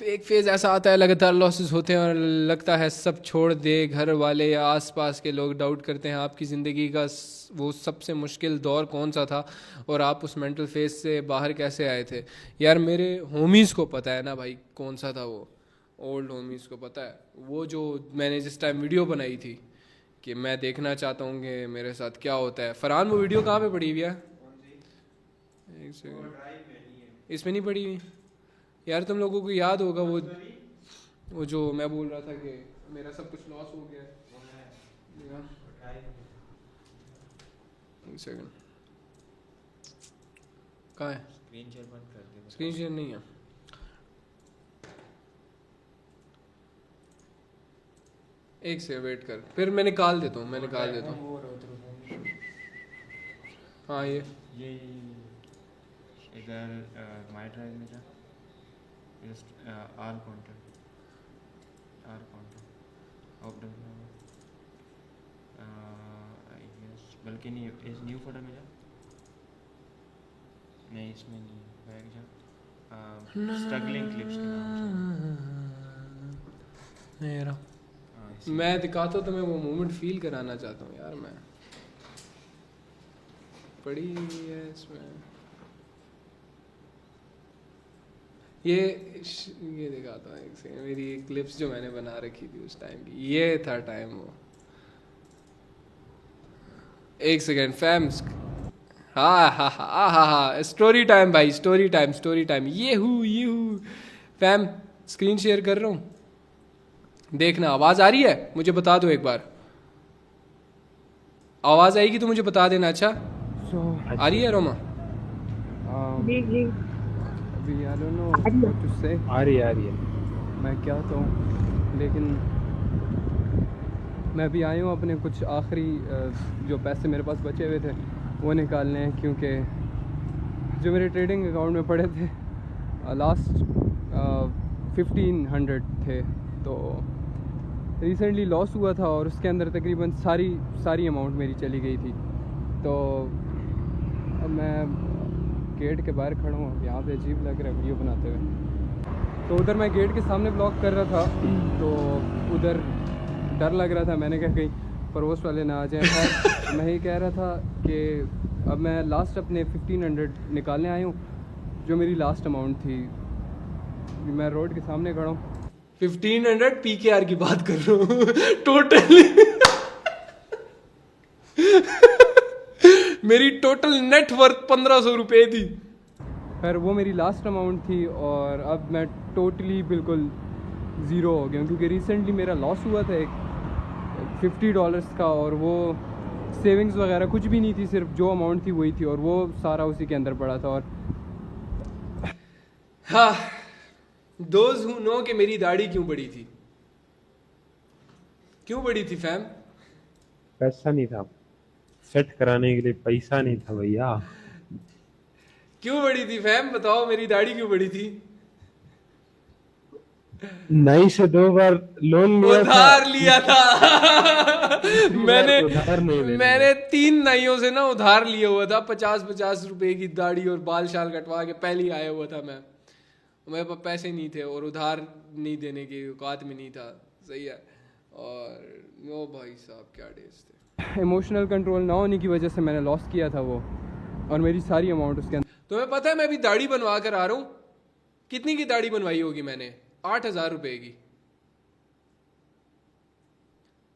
एक फेज़ ऐसा आता है लगातार लॉसेस होते हैं और लगता है सब छोड़ दे, घर वाले या आसपास के लोग डाउट करते हैं आपकी ज़िंदगी का वो सबसे मुश्किल दौर कौन सा था और आप उस मेंटल फेज से बाहर कैसे आए थे। यार मेरे होमीज़ को पता है ना भाई कौन सा था वो, ओल्ड होमीज़ को पता है। वो जो मैंने जिस टाइम वीडियो बनाई थी कि मैं देखना चाहता हूँ कि मेरे साथ क्या होता है। फरहान वो वीडियो कहाँ पे पड़ी हुई है? एक सेकंड, इसमें नहीं पड़ी हुई यार। तुम लोगों को याद होगा वो जो मैं बोल रहा था कि मेरा सब कुछ लॉस हो गया है। एक सेकंड, कहाँ है? स्क्रीन शेयर नहीं है। एक से वेट कर, फिर मैं निकाल देता हूँ, मैं निकाल देता हूँ। हाँ ये इधर माय ड्राइव में जा, just all contact of I guess, बल्कि नहीं, इस न्यू फोल्डर में जा। नहीं इसमें नहीं, बैक जा, स्ट्रगलिंग क्लिप्स के नाम से। मेरा हाँ, मैं दिखाता हूँ तो मैं वो मोमेंट फील कराना चाहता हूँ यार। मैं पड़ी है इसमें ये दिखाता हूँ एक सेकंड। मेरी एक क्लिप्स जो मैंने बना रखी थी उस टाइम की, ये था टाइम वो। एक सेकंड फैम्स, हाँ हाँ हाँ हाँ हाँ, स्टोरी टाइम भाई, स्टोरी टाइम। ये हूँ फैम, स्क्रीन शेयर कर रहा हूँ, देखना। आवाज़ आ रही है? मुझे बता दो एक बार, आवाज़ आएगी तो मुझे बता देना। अच्छा आ रही है रोमा? जी जी, अभी आई डोंट नो आ रही है। व्हाट टू से। आ रही है। मैं क्या कहूँ, लेकिन मैं अभी आया हूँ अपने कुछ आखिरी जो पैसे मेरे पास बचे हुए थे वो निकालने हैं, क्योंकि जो मेरे ट्रेडिंग अकाउंट में पड़े थे लास्ट 1500 थे, तो रिसेंटली लॉस हुआ था और उसके अंदर तकरीबन सारी अमाउंट मेरी चली गई थी। तो अब मैं गेट के बाहर खड़ा हूँ, यहाँ पे अजीब लग रहा है वीडियो बनाते हुए। तो उधर मैं गेट के सामने ब्लॉक कर रहा था, तो उधर डर लग रहा था, मैंने कहा कहीं पड़ोस वाले ना आ जाए। खैर मैं ही कह रहा था कि अब मैं लास्ट अपने 1500 निकालने आया हूँ, जो मेरी लास्ट अमाउंट थी। मैं रोड के सामने खड़ा हूँ। 1500 PKR की बात कर रहा हूँ टोटल। मेरी टोटल नेट वर्थ 1500 रुपये थी। खैर वो मेरी लास्ट अमाउंट थी और अब मैं टोटली बिल्कुल ज़ीरो हो गया हूँ, क्योंकि रिसेंटली मेरा लॉस हुआ था एक $50 का, और वो सेविंग्स वगैरह कुछ भी नहीं थी, सिर्फ जो अमाउंट थी वही थी, और वो सारा उसी के अंदर पड़ा था। और हाँ, दोज हु नो कि मेरी दाढ़ी क्यों बड़ी थी, क्यों बड़ी थी फैम? पैसा नहीं था सेट कराने के लिए, पैसा नहीं था भैया। क्यों बड़ी थी फैम, बताओ मेरी दाढ़ी क्यों बड़ी थी? नई से 2 बार लोन लिया था, उधार लिया था। तीसरी बार मैंने उधार नहीं लेना। मैंने 3 नाइयों से ना उधार लिया हुआ था, 50-50 रुपए की दाढ़ी और बाल शाल कटवा के पहले ही आया हुआ था मैं। मेरे पास पैसे नहीं थे और उधार नहीं देने की औकात में नहीं था, सही है। और ओ भाई साहब क्या डेज थे। इमोशनल कंट्रोल ना होने की वजह से मैंने लॉस किया था वो। और मेरी सारी अमाउंट उसके अंदर। तुम्हें पता है मैं अभी दाढ़ी बनवा कर आ रहा हूँ, कितनी की दाढ़ी बनवाई होगी मैंने? 8,000 रुपए की।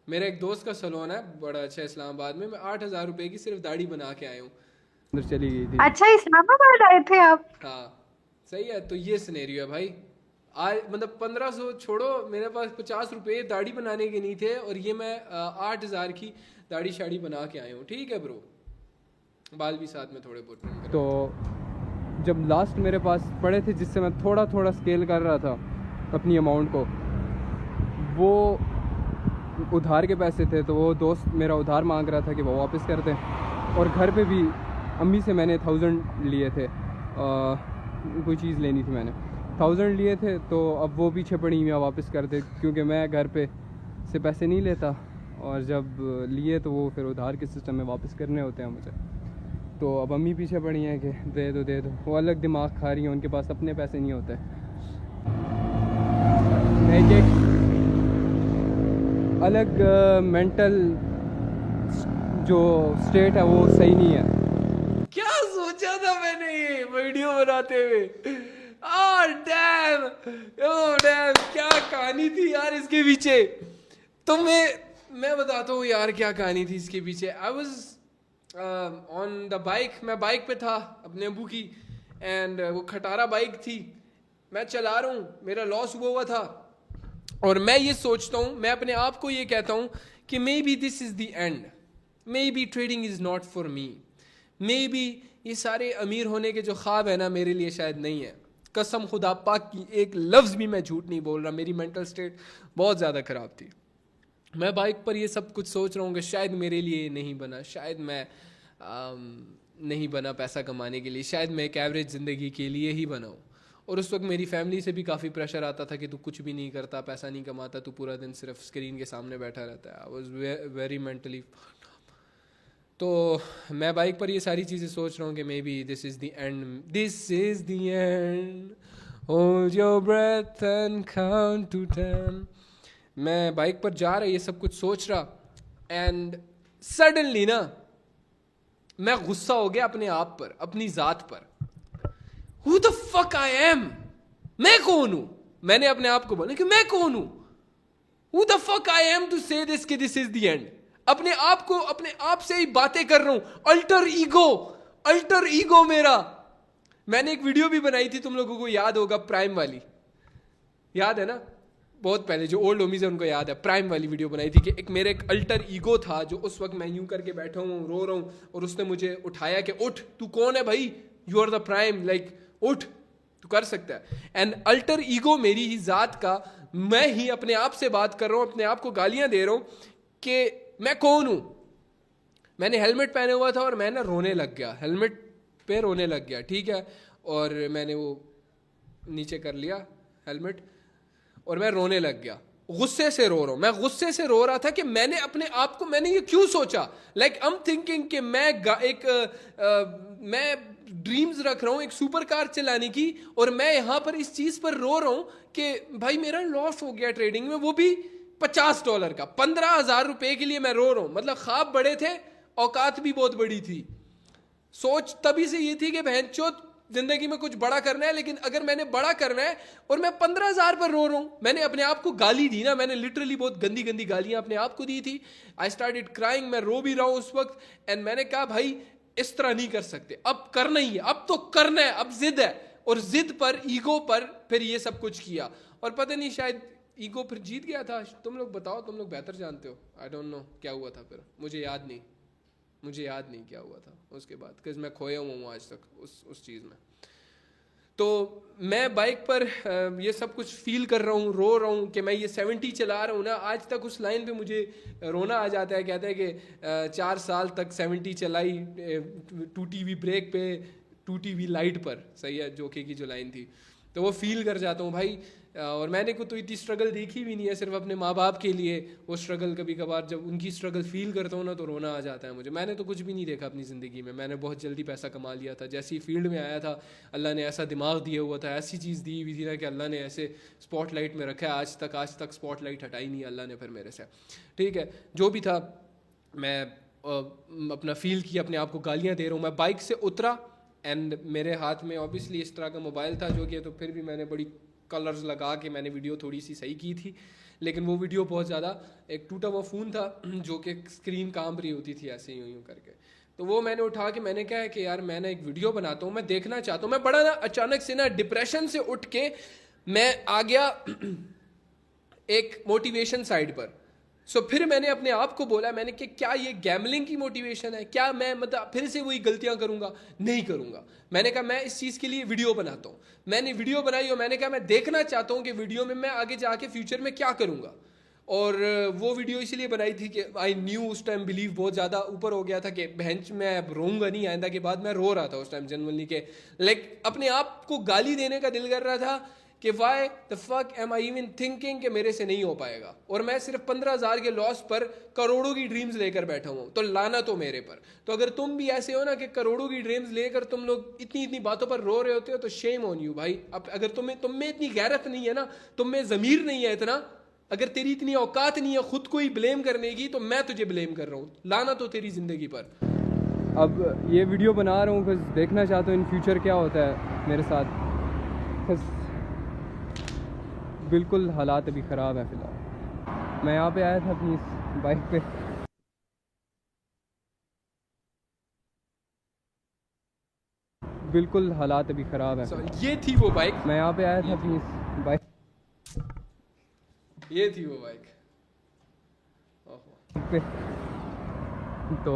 मेरा एक दोस्त का सलून है बड़ा अच्छा इस्लामाबाद में, मैं 8,000 रुपए की सिर्फ दाढ़ी बना के आया हूँ। अंदर चली गई थी। अच्छा, इस्लामाबाद आए थे आप? हाँ सही है। तो ये सिनेरियो है भाई। आज मतलब 1500 छोड़ो, मेरे पास 50 रुपए दाढ़ी बनाने के नहीं थे, और ये मैं 8,000 की दाढ़ी शाड़ी बना के आया हूँ। ठीक है ब्रो, बाल भी साथ में थोड़े बहुत। तो जब लास्ट मेरे पास पड़े थे, जिससे मैं थोड़ा थोड़ा स्केल कर रहा था अपनी अमाउंट को, वो उधार के पैसे थे। तो वो दोस्त मेरा उधार मांग रहा था कि वो वापस कर दें, और घर पे भी अम्मी से मैंने 1000 लिए थे, कोई चीज़ लेनी थी, मैंने 1000 लिए थे। तो अब वो पीछे पड़ी हुई वापस कर दे, क्योंकि मैं घर पे से पैसे नहीं लेता, और जब लिए तो वो फिर उधार के सिस्टम में वापस करने होते हैं मुझे। तो अब अम्मी पीछे पड़ी हैं कि दे दो दे दो, वो अलग दिमाग खा रही हैं, उनके पास अपने पैसे नहीं होते। एक अलग मेंटल जो स्टेट है वो सही नहीं है। क्या सोचा था मैंने ये वीडियो बनाते हुए? डैम, ओ डैम, क्या कहानी थी यार इसके पीछे। तो मैं बताता हूँ यार क्या कहानी थी इसके पीछे। I was on the bike, मैं बाइक पे था अपने अबू की, एंड वो खटारा बाइक थी, मैं चला रहा हूँ, मेरा लॉस हुआ था, और मैं ये सोचता हूँ, मैं अपने आप को ये कहता हूँ कि maybe this is the and, may be trading is not for me, may be ये सारे अमीर होने के जो ख्वाब है ना मेरे लिए शायद नहीं है। कसम खुदा पाक की, एक लफ्ज़ भी मैं झूठ नहीं बोल रहा, मेरी मेंटल स्टेट बहुत ज़्यादा ख़राब थी। मैं बाइक पर ये सब कुछ सोच रहा हूँ कि शायद मेरे लिए ये नहीं बना, शायद मैं नहीं बना पैसा कमाने के लिए, शायद मैं एक एवरेज ज़िंदगी के लिए ही बना हूँ। और उस वक्त मेरी फैमिली से भी काफ़ी प्रेशर आता था कि तू कुछ भी नहीं करता, पैसा नहीं कमाता, तू पूरा दिन सिर्फ स्क्रीन के सामने बैठा रहता है। I was very mentally. तो मैं बाइक पर ये सारी चीज़ें सोच रहा हूँ कि maybe this is the end, this is the end, hold your breath and count to 10। मैं बाइक पर जा रहा ये सब कुछ सोच रहा, एंड सडनली ना मैं गुस्सा हो गया अपने आप पर, अपनी ज़ात पर। Who the fuck I am? मैं कौन हूं? मैंने अपने आप को बोला कि मैं कौन हूं? Who the fuck I am to say this कि this is the end? अपने आप को, अपने आप से ही बातें कर रहा हूं। अल्टर ईगो मेरा। मैंने एक वीडियो भी बनाई थी, तुम लोगों को याद होगा, प्राइम वाली, याद है ना? बहुत पहले जो ओल्ड होमीज है उनको याद है, प्राइम वाली वीडियो बनाई थी कि एक मेरे एक अल्टर ईगो था, जो उस वक्त मैं यूं करके बैठा हूं, रो रहा हूं, और उसने मुझे उठाया कि उठ, तू कौन है भाई, you are the prime, like उठ, तू कर सकता है। एंड अल्टर ईगो मेरी ही जात का, मैं ही अपने आप से बात कर रहा हूं, अपने आप को गालियां दे रहा हूं कि मैं कौन हूं। मैंने हेलमेट पहने हुआ था और मैं ना रोने लग गया, हेलमेट पे रोने लग गया, ठीक है, और मैंने वो नीचे कर लिया हेलमेट, और मैं रोने लग गया, गुस्से से रो रहा हूं। मैं गुस्से से रो रहा था कि मैंने अपने आप को, मैंने ये क्यों सोचा, लाइक आई एम थिंकिंग कि मैं ड्रीम्स रख रहा हूं एक सुपर कार चलाने की, और मैं यहां पर इस चीज पर रो रहा हूं कि भाई मेरा लॉस हो गया ट्रेडिंग में, वो भी $50 का, 15,000 रुपए के लिए मैं रो रहा हूं। मतलब ख्वाब बड़े थे, औकात भी बहुत बड़ी थी, सोच तभी से ये थी कि बहनचोद जिंदगी में कुछ बड़ा करना है, लेकिन अगर मैंने बड़ा करना है और मैं 15,000 पर रो रहा हूं। मैंने अपने आप को गाली दी ना, मैंने लिटरली बहुत गंदी गंदी गालियां अपने आप को दी थी। आई स्टार्टेड क्राइंग, मैं रो भी रहा हूं उस वक्त, एंड मैंने कहा भाई इस तरह नहीं कर सकते, अब करना ही है, अब तो करना है, अब जिद है, और जिद पर, ईगो पर फिर ये सब कुछ किया, और पता नहीं शायद ईगो फिर जीत गया था। तुम लोग बताओ, तुम लोग बेहतर जानते हो, आई डोंट नो क्या हुआ था फिर, मुझे याद नहीं क्या हुआ था उसके बाद, क्योंकि मैं खोया हुआ हूँ आज तक उस चीज़ में। तो मैं बाइक पर ये सब कुछ फील कर रहा हूँ, रो रहा हूँ कि मैं ये 70 चला रहा हूँ ना, आज तक उस लाइन पे मुझे रोना आ जाता है। कहते हैं कि 4 साल तक 70 चलाई, 2TV ब्रेक पे, 2TV लाइट पर, सही है, जोके की जो लाइन थी, तो वो फील कर जाता हूँ भाई। और मैंने को तो इतनी स्ट्रगल देखी भी नहीं है, सिर्फ अपने माँ बाप के लिए वो स्ट्रगल, कभी कभार जब उनकी स्ट्रगल फील करता हूँ ना तो रोना आ जाता है मुझे। मैंने तो कुछ भी नहीं देखा अपनी ज़िंदगी में, मैंने बहुत जल्दी पैसा कमा लिया था, जैसे ही फील्ड में आया था अल्लाह ने ऐसा दिमाग दिया हुआ था, ऐसी चीज़ दी हुई थी ना कि अल्लाह ने ऐसे स्पॉटलाइट में रखा है, आज तक स्पॉटलाइट हटाई नहीं अल्लाह ने फिर मेरे से, ठीक है। जो भी था, मैं अपना फील किया, अपने आप को गालियाँ दे रहा हूँ। मैं बाइक से उतरा एंड मेरे हाथ में ऑब्वियसली इस तरह का मोबाइल था जो कि, तो फिर भी मैंने बड़ी कलर्स लगा के मैंने वीडियो थोड़ी सी सही की थी, लेकिन वो वीडियो बहुत ज़्यादा, एक टूटा हुआ फ़ोन था जो कि स्क्रीन काम रही होती थी ऐसे यूँ करके, तो वो मैंने उठा के मैंने कहा है कि यार मैं ना एक वीडियो बनाता हूँ, मैं देखना चाहता हूँ। मैं बड़ा ना अचानक से ना डिप्रेशन से उठ के मैं आ गया एक मोटिवेशन साइड पर। सो फिर मैंने अपने आप को बोला, मैंने कि क्या ये गैमलिंग की मोटिवेशन है, क्या मैं मतलब फिर से वही गलतियां करूंगा? नहीं करूंगा। मैंने कहा मैं इस चीज़ के लिए वीडियो बनाता हूँ। मैंने वीडियो बनाई और मैंने कहा मैं देखना चाहता हूँ कि वीडियो में मैं आगे जाके फ्यूचर में क्या करूँगा। और वो वीडियो इसलिए बनाई थी कि आई न्यू उस टाइम बिलीव बहुत ज़्यादा ऊपर हो गया था कि बहन मैं अब रोऊंगा नहीं आइंदा के बाद। मैं रो रहा था उस टाइम जनरली के लाइक अपने आप को गाली देने का दिल कर रहा था कि why the fuck am I even thinking कि मेरे से नहीं हो पाएगा। और मैं सिर्फ 15,000 के लॉस पर करोड़ों की ड्रीम्स लेकर बैठा हूँ, तो लाना तो मेरे पर। तो अगर तुम भी ऐसे हो ना कि करोड़ों की ड्रीम्स लेकर तुम लोग इतनी इतनी बातों पर रो रहे होते हो, तो शेम ऑन यू भाई। अब अगर तुम में इतनी गैरत नहीं है ना, तुम में ज़मीर नहीं है इतना, अगर तेरी इतनी औकात नहीं है खुद को ही ब्लेम करने की, तो मैं तुझे ब्लेम कर रहा हूँ। लाना तो तेरी ज़िंदगी पर। अब ये वीडियो बना रहा हूँ बस देखना चाहता हूँ इन फ्यूचर क्या होता है मेरे साथ। बस बिल्कुल हालात अभी ख़राब है फ़िलहाल। मैं यहाँ पे आया था अपनी इस बाइक पे, बिल्कुल हालात अभी ख़राब है। So, ये थी वो बाइक, मैं यहाँ पे आया था अपनी इस बाइक, ये थी वो बाइक पे। तो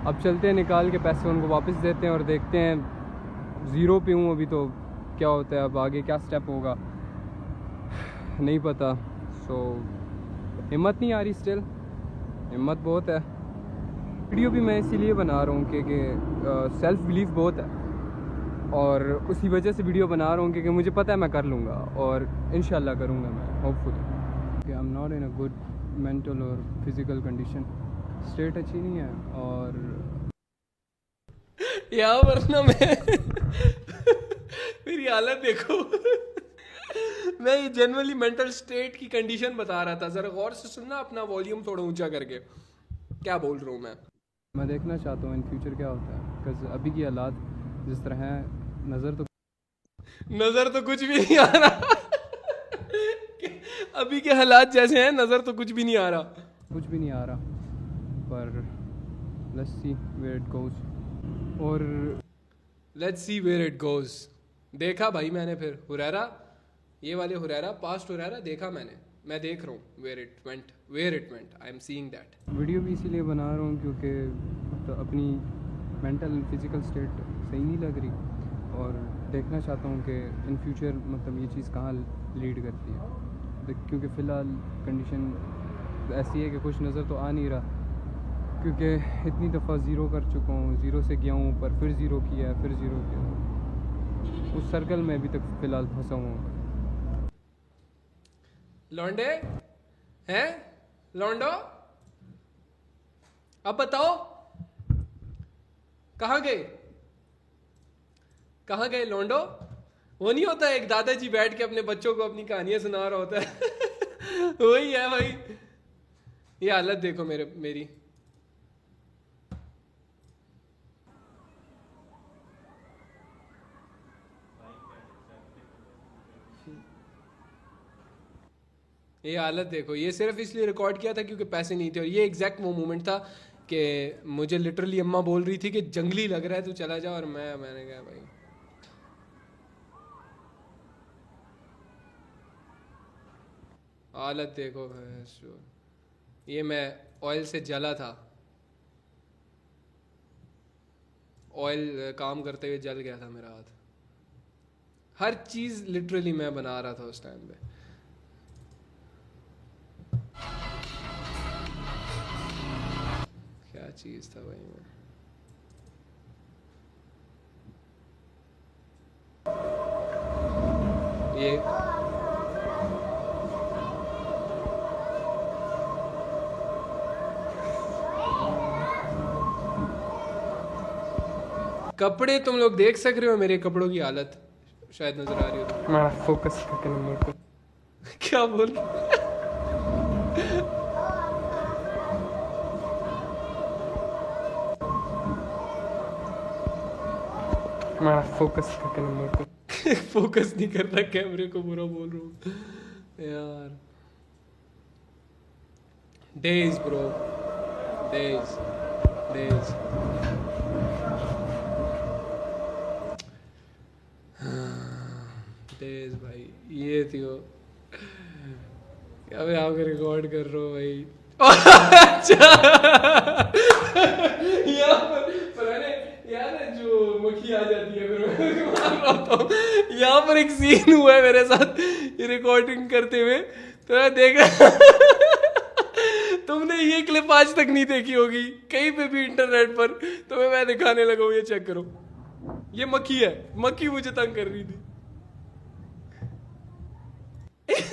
अब चलते हैं, निकाल के पैसे उनको वापस देते हैं और देखते हैं। ज़ीरो पे हूँ अभी, तो क्या होता है अब आगे क्या स्टेप होगा नहीं पता। सो हिम्मत नहीं आ रही, स्टिल हिम्मत बहुत है। वीडियो भी मैं इसीलिए बना रहा हूँ कि सेल्फ बिलीफ बहुत है और उसी वजह से वीडियो बना रहा हूँ क्योंकि मुझे पता है मैं कर लूँगा और इंशाल्लाह करूँगा मैं, होपफुली। कि I am not in a good mental और फिज़िकल कंडीशन, स्टेट अच्छी नहीं है। और यहाँ वरना मैं मेरी हालत देखो मैं ये जनरली मेंटल स्टेट की कंडीशन बता रहा था। ज़रा गौर से सुनना, अपना वॉल्यूम थोड़ा ऊंचा करके क्या बोल रहा हूँ मैं देखना चाहता हूँ इन फ्यूचर क्या होता है, बिकॉज अभी की हालात जिस तरह हैं, नज़र तो कुछ भी नहीं आ रहा अभी के हालात जैसे हैं, नज़र तो कुछ भी नहीं आ रहा, पर let's see where it goes. और let's see where it goes. देखा भाई मैंने फिर हुरैरा, ये वाले हुरैरा, पास्ट हुरैरा देखा मैंने। मैं देख रहा हूँ where it went, I am seeing that. Video भी इसीलिए बना रहा हूँ क्योंकि तो अपनी मेंटल एंड फिज़िकल स्टेट सही नहीं लग रही और देखना चाहता हूँ कि इन फ्यूचर मतलब ये चीज़ कहाँ लीड करती है। क्योंकि फ़िलहाल कंडीशन ऐसी है कि कुछ नज़र तो आ नहीं रहा, क्योंकि इतनी दफ़ा ज़ीरो कर चुका हूँ, ज़ीरो से गया हूँ पर फिर ज़ीरो किया, फिर ज़ीरो किया। उस सर्कल में अभी तक फ़िलहाल फंसा हूँ। लौंडे हैं, लौंडो अब बताओ कहाँ गए लौंडो? वो नहीं होता एक दादाजी बैठ के अपने बच्चों को अपनी कहानियां सुना रहा होता है वही है भाई। ये हालत देखो मेरी। ये हालत देखो। ये सिर्फ इसलिए रिकॉर्ड किया था क्योंकि पैसे नहीं थे, और ये एग्जैक्ट वो मोमेंट था कि मुझे लिटरली अम्मा बोल रही थी कि जंगली लग रहा है तू चला जा, और मैंने कहा भाई हालत देखो। ये मैं ऑयल से जला था, ऑयल काम करते हुए जल गया था मेरा हाथ। हर चीज़ लिटरली मैं बना रहा था उस टाइम पे। क्या चीज़ था भाई मैं। ये कपड़े तुम लोग देख सक रहे हो, मेरे कपड़ों की हालत शायद नजर आ रही हो तो। मैं फोकस करके नंबर को क्या बोल मैं फोकस करके नंबर को फोकस नहीं कर रहा, कैमरे को बुरा बोल रहा हूँ यार। Days bro, days days. Days भाई, ये थी वो। क्या मैं यहाँ पे रिकॉर्ड कर रहा हूँ भाई। अच्छा यहाँ पर पुराने याद है जो मक्खी आ जाती है, फिर मैं मार रहा होता हूँ। यहाँ पर एक सीन हुआ है मेरे साथ ये रिकॉर्डिंग करते हुए, तो मैं देख रहा तुमने ये क्लिप आज तक नहीं देखी होगी कहीं पे भी इंटरनेट पर, तो मैं दिखाने लगा हूँ। ये चेक करो, ये मक्खी है, मक्खी मुझे तंग कर रही थी।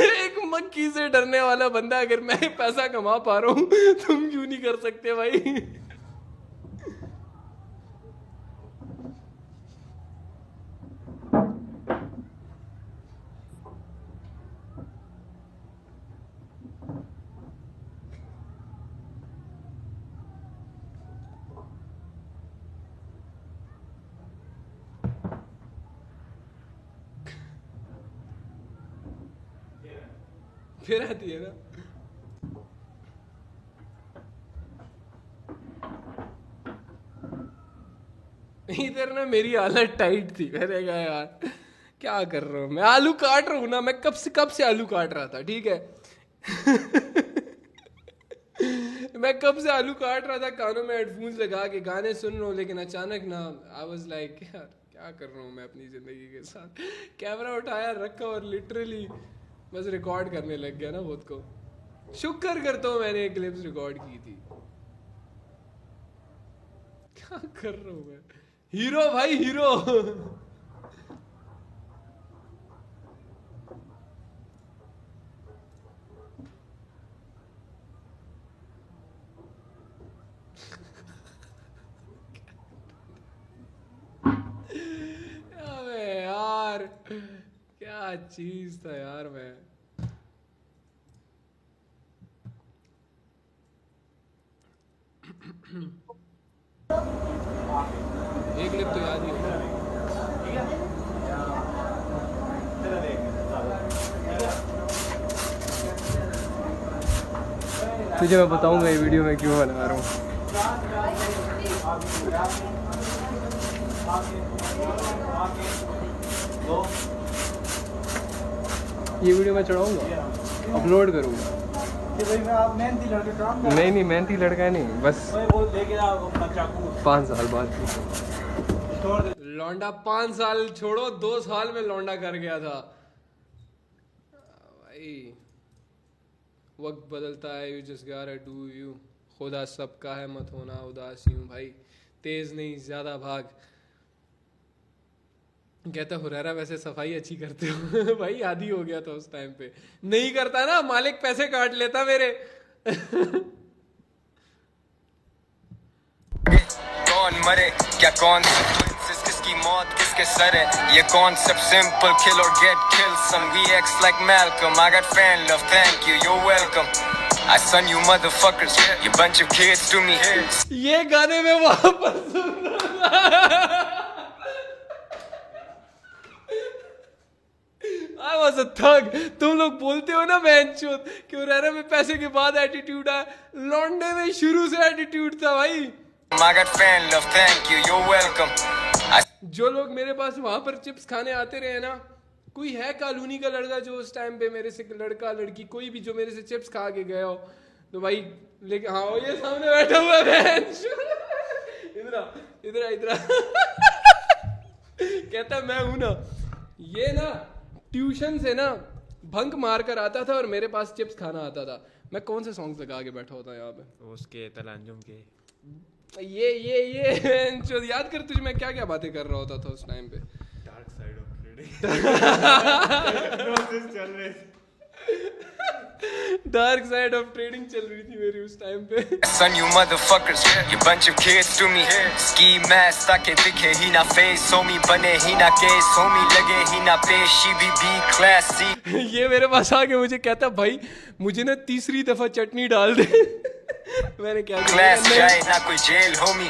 एक मक्खी से डरने वाला बंदा अगर मैं पैसा कमा पा रहा हूं, तुम क्यों नहीं कर सकते भाई। फिर आती है ना। इधर ना मेरी हालत टाइट थी, मैंने कहा यार क्या कर रहा हूँ मैं, आलू काट रहा हूँ ना मैं, कब से आलू काट रहा था, ठीक है। मैं कब से आलू काट रहा था, कानों में हेडफोन्स लगा के गाने सुन रहा हूँ, लेकिन अचानक ना आई वाज लाइक यार क्या कर रहा हूँ मैं अपनी जिंदगी के साथ। कैमरा उठाया, रखा और लिटरली बस रिकॉर्ड करने लग गया ना खुद को। शुक्र करता हूँ मैंने क्लिप्स रिकॉर्ड की थी। क्या कर रहा हूँ मैं, हीरो भाई हीरो। अबे यार क्या चीज था यार मैं। एक क्लिप तो याद ही होगा। तुझे मैं बताऊंगा ये वीडियो मैं क्यों बना रहा हूँ। ये वीडियो मैं चढ़ाऊंगा, अपलोड करूंगा। नहीं मेहनती लड़का नहीं, बस 5 साल बाद। लौंडा 5 साल छोड़ो, 2 साल में लौंडा कर गया था भाई। वक्त बदलता है, यू जस्ट गोटा डू यू। खुदा सबका है, मत होना उदास यूं भाई। तेज नहीं ज्यादा भाग। कहता हुरैरा वैसे सफाई अच्छी करते हो। भाई आदी हो गया था उस टाइम पे, नहीं करता ना मालिक पैसे काट लेता मेरे। कौन मरे क्या, कौन किसकी मौत किसके सर है, ये कॉन्सेप्ट सिंपल, किल और get kill some, we ex like Malcolm, I got fan love, thank you, you welcome, I son you motherfuckers, you bunch of kids to me। ये गाने में वापस सुन रहा। I was a thug। तुम लोग बोलते हो ना बेंचोद कि हुरैरा में पैसे के बाद एटीट्यूड है, लौंडे में शुरू से एटीट्यूड था भाई। I got fan love, thank you, you're welcome। जो लोग मेरे पास वहां पर चिप्स खाने आते रहे ना, कोई है कॉलोनी का लड़का जो उस टाइम पे मेरे से, लड़का लड़की कोई भी जो मेरे से चिप्स खा के गया हो, तो भाई लेकिन हाँ ये सामने बैठा हुआ है इधर इधर कहता मैं हूं ना। ये ना ट्यूशन से ना भंक मार कर आता था और मेरे पास चिप्स खाना आता था। मैं कौन से सॉन्ग्स लगा के बैठा होता यहाँ पे, उसके तलांजुम के ये जो याद कर तुझे मैं क्या क्या बातें कर रहा होता था उस टाइम पे। डार्क साइड ऑफ ट्रेडिंग चल रहे थे। डार्क साइड ऑफ ट्रेडिंग चल रही थी मेरी उस टाइम पे। Son you motherfuckers, you bunch of kids to me। Ski mask ताके दिखे ही ना face, homie बने ही ना case, homie लगे ही ना पेश, she भी classy। ये मेरे पास आके मुझे कहता भाई मुझे ना तीसरी दफा चटनी डाल दे। मैंने क्या क्लास किया जाए ना कोई जेल होमी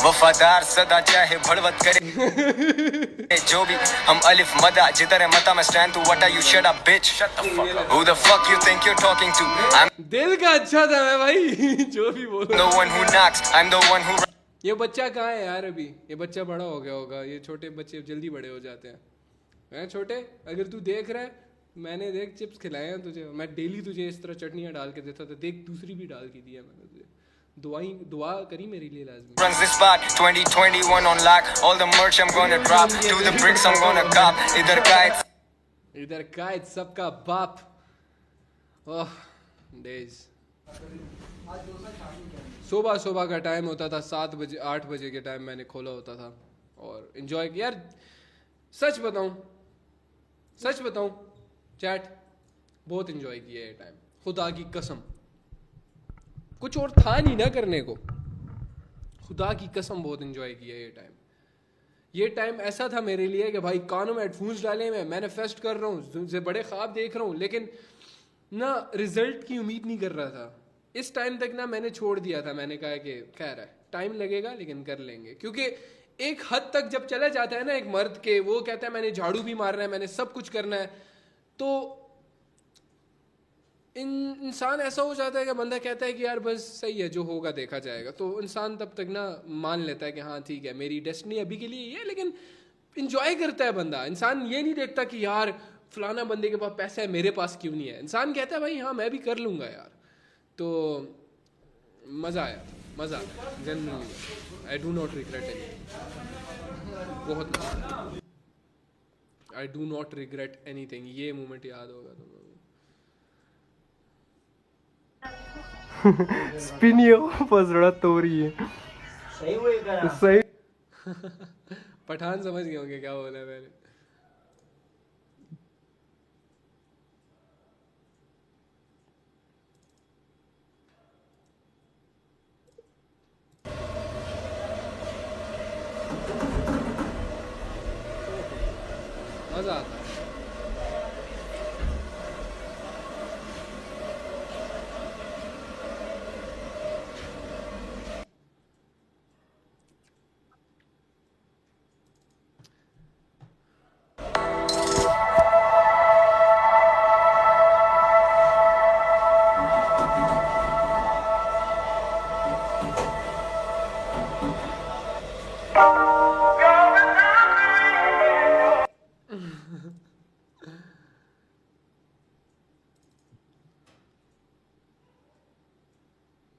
वफादार सदा चाहे भड़वत करे जो भी हम अलिफ मदा जिधर है मता मैं stand to what are you shut up bitch who the fuck you think you are talking to I am दिल का अच्छा था मैं भाई जो भी बोलो the one who knocks I am the one who ये बच्चा कहाँ है यार अभी ये बच्चा बड़ा हो गया होगा ये छोटे बच्चे जल्दी बड़े हो जाते हैं छोटे अगर तू देख रहा है मैंने देख चिप्स खिलाए हैं तुझे मैं डेली तुझे इस तरह चटनियाँ डाल के देता था देख दूसरी भी डाल के दी है मैंने तुझे दुआ करी मेरे लिए लाजमी runs this spot 2021 on lock all the merch I'm gonna drop to the bricks I'm gonna cop इधर का सबका बाप ओह डेज सुबह का टाइम होता था 7 बजे 8 बजे के टाइम मैंने खोला होता था और एंजॉय किया यार सच बताऊं चैट बहुत एंजॉय किया ये टाइम खुदा की कसम कुछ और था नहीं ना करने को खुदा की कसम बहुत एंजॉय किया ये टाइम ऐसा था मेरे लिए कि भाई कानों में हेडफोन्स डाले मैं मैनिफेस्ट कर रहा हूँ से बड़े ख्वाब देख रहा हूँ लेकिन ना रिजल्ट की उम्मीद नहीं कर रहा था इस टाइम तक ना मैंने छोड़ दिया था मैंने कहा कि खैर है टाइम लगेगा लेकिन कर लेंगे क्योंकि एक हद तक जब चला जाता है ना एक मर्द के वो कहता है मैंने झाड़ू भी मारना है मैंने सब कुछ करना है तो इंसान ऐसा हो जाता है कि बंदा कहता है कि यार बस सही है जो होगा देखा जाएगा तो इंसान तब तक ना मान लेता है कि हाँ ठीक है मेरी डेस्टिनी अभी के लिए ये है लेकिन इंजॉय करता है बंदा इंसान ये नहीं देखता कि यार फलाना बंदे के पास पैसा है मेरे पास क्यों नहीं है इंसान कहता है भाई हाँ मैं भी कर लूँगा यार तो मज़ा आया generally I do not regret any बहुत I do not regret anything ये मोमेंट याद होगा तुम्हें स्पिनियो पसड़ा तोरी है सही पठान समझ गए होंगे क्या बोला है मैंने मजा आता है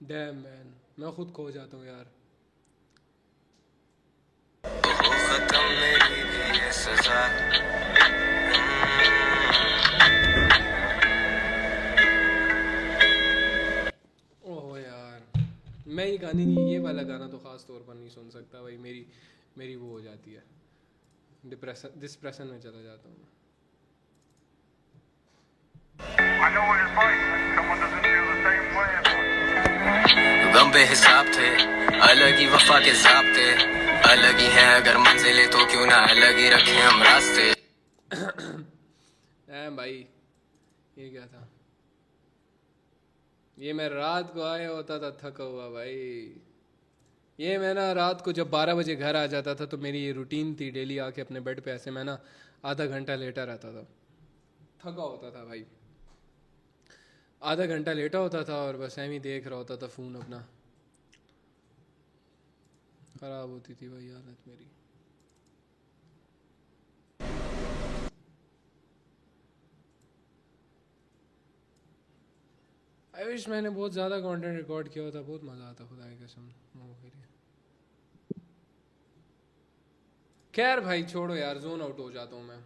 डैम मैन मैं खुद खो जाता हूँ यार खत्म मेरी भी ये सजा ओह यार मैं ये गाने नहीं ये वाला गाना तो ख़ास तौर पर नहीं सुन सकता भाई मेरी वो हो जाती है डिप्रेशन में चला जाता हूँ गम बेहिसाब थे अलग ही वफा के ज़ाब्ते अलग ही हैं अगर मंजिलें तो क्यों ना अलग ही रखें हम रास्ते भाई ये क्या था ये मैं रात को आया होता था थका हुआ भाई ये मैं ना रात को जब 12 बजे घर आ जाता था तो मेरी ये रूटीन थी डेली आके अपने बेड पे ऐसे मैं ना आधा घंटा लेटा रहता था थका होता था भाई आधा घंटा लेटा होता था और बस ऐਵੇਂ ही देख रहा होता था फ़ोन अपना ख़राब होती थी भाई हालत मेरी आई विश मैंने बहुत ज़्यादा कंटेंट रिकॉर्ड किया होता बहुत मज़ा आता खुदा की कसम खैर भाई छोड़ो यार जोन आउट हो जाता हूँ मैं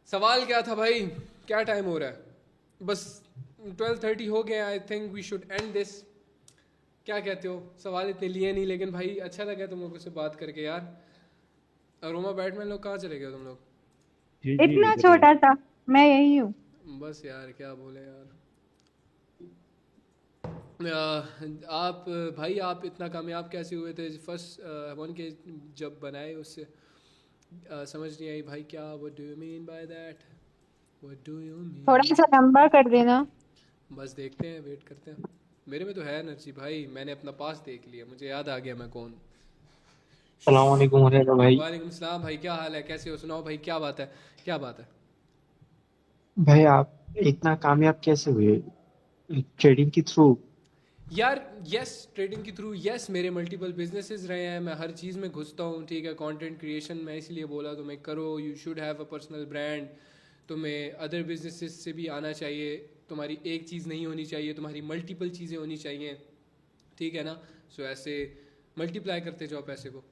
सवाल क्या था भाई क्या टाइम हो रहा है बस 12:30 हो गया I think we should end this क्या कहते हो सवाल इतने लिए नहीं लेकिन भाई अच्छा लगा तुम लोगों से बात करके यार अरोमा बैटमैन लोग कहाँ चले गए तुम लोग इतना छोटा सा मैं यही हूँ बस यार क्या बोले यार आप भाई आप इतना कामयाब कैसे हुए थे फर्स्ट वन के जब बनाए उससे समझ नहीं आई भाई क्या what do you mean by that what do you mean थोड़ा सा लंबा कर देना बस देखते हैं, वेट करते हैं। मेरे में तो है एनर्जी भाई, मैंने अपना पास देख लिया, मुझे याद आ गया मैं कौन। सलाम वालेकुम हुरैरा भाई। वालेकुम सलाम भाई, क्या हाल है, कैसे हो, सुनाओ भाई, क्या बात है, क्या बात है। भाई आप इतना कामयाब कैसे हुए ट्रेडिंग के थ्रू? यार यस, ट्रेडिंग के थ्रू यस, मेरे मल्टीपल बिजनेसेस रहे हैं, मैं हर चीज़ में घुसता हूँ, ठीक है। कंटेंट क्रिएशन मैं इसलिए बोला तुम्हें करो, you should have a personal brand. तुम्हें अदर बिजनेसेस से भी आना चाहिए, तुम्हारी एक चीज़ नहीं होनी चाहिए, तुम्हारी मल्टीपल चीज़ें होनी चाहिए, ठीक है ना। सो ऐसे मल्टीप्लाई करते जाओ पैसे को।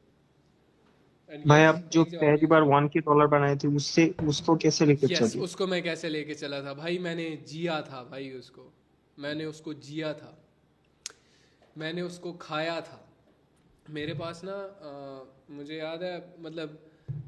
एंड भाई यस, आप जो एक जवाब पहली नहीं बार है। 1 के डॉलर बनाए थे उससे उसको कैसे लेकर यस, चले? उसको मैं कैसे लेके चला था भाई, मैंने जिया था भाई उसको, मैंने उसको जिया था, मैंने उसको खाया था। मेरे पास ना मुझे याद है, मतलब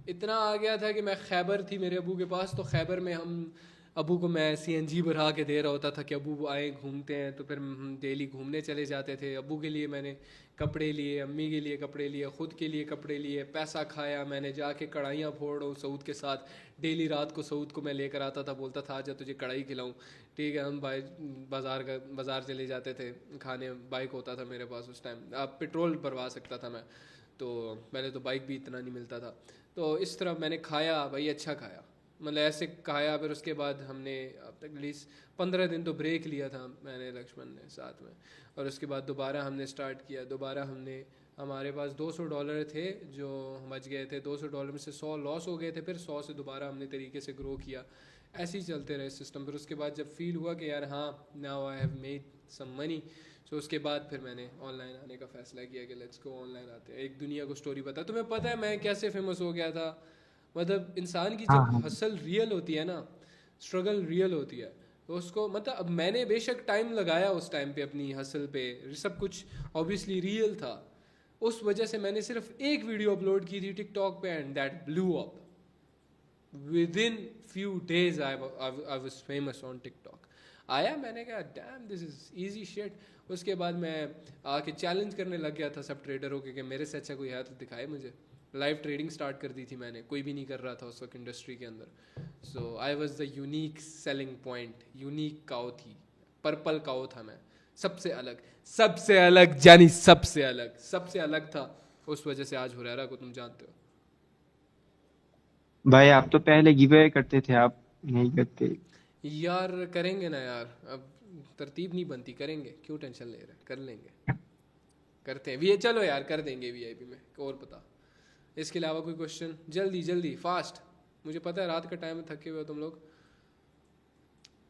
इतना आ गया था कि मैं, खैबर थी मेरे अबू के पास, तो खैबर में हम, अबू को मैं सीएनजी भरा के दे रहा होता था कि अबू आए घूमते हैं, तो फिर हम डेली घूमने चले जाते थे। अबू के लिए मैंने कपड़े लिए, अम्मी के लिए कपड़े लिए, ख़ुद के लिए कपड़े लिए, पैसा खाया मैंने, जाके कढ़ाइयाँ फोड़ रहा हूँ सऊद के साथ। डेली रात को सऊद को मैं लेकर आता था, बोलता था आजा तुझे कढ़ाई खिलाऊँ, ठीक है। हम भाई बाज़ार चले जाते थे खाने, बाइक होता था मेरे पास उस टाइम, अब पेट्रोल भरवा सकता था मैं, तो पहले तो बाइक भी इतना नहीं मिलता था। तो इस तरह मैंने खाया भाई, अच्छा खाया, मतलब ऐसे खाया। फिर उसके बाद हमने अब तक एटलीस्ट 15 दिन तो ब्रेक लिया था मैंने, लक्ष्मण ने साथ में, और उसके बाद दोबारा हमने स्टार्ट किया। दोबारा हमने, हमारे पास $200 थे जो बच गए थे, $200 में से 100 लॉस हो गए थे, फिर 100 से दोबारा हमने तरीके से ग्रो किया। ऐसे ही चलते रहे सिस्टम। फिर उसके बाद जब फील हुआ कि यार हाँ, now I have made some money, so उसके बाद फिर मैंने ऑनलाइन आने का फ़ैसला किया कि लेट्स गो ऑनलाइन आते हैं। एक दुनिया को स्टोरी बता, तुम्हें पता है मैं कैसे फेमस हो गया था। मतलब इंसान की हाँ जब हाँ। हसल रियल होती है ना, स्ट्रगल रियल होती है, तो उसको, मतलब अब मैंने बेशक टाइम लगाया उस टाइम पे अपनी हसल पे, सब कुछ ऑब्वियसली रियल था। उस वजह से मैंने सिर्फ एक वीडियो अपलोड की थी टिकटॉक पे, and that blew up with in few days. I was famous on TikTok. आया, मैंने कहा dam this is easy shit. उसके बाद मैं आके चैलेंज करने लग गया था सब ट्रेडरों के कि मेरे से अच्छा कोई है तो दिखाए मुझे। लाइव ट्रेडिंग स्टार्ट कर दी थी मैंने, कोई भी नहीं कर रहा था उस वक्त इंडस्ट्री के अंदर। So I was the unique selling point, unique cow थी, पर्पल काओ था मैं, सबसे अलग, सबसे अलग, जानी सबसे अलग, सबसे अलग था। उस वजह से आज हुरैरा को तुम जानते हो। भाई आप तो पहले गिव अवे करते थे, आप नहीं करते। यार करेंगे ना यार, अब तरतीब नहीं बनती, करेंगे, क्यों टेंशन ले रहे हैं, कर लेंगे, करते हैं वी, चलो यार कर देंगे वीआईपी में। और बता, इसके अलावा कोई क्वेश्चन, जल्दी जल्दी फास्ट, मुझे पता है रात का टाइम है, थके हुए हो तुम लोग।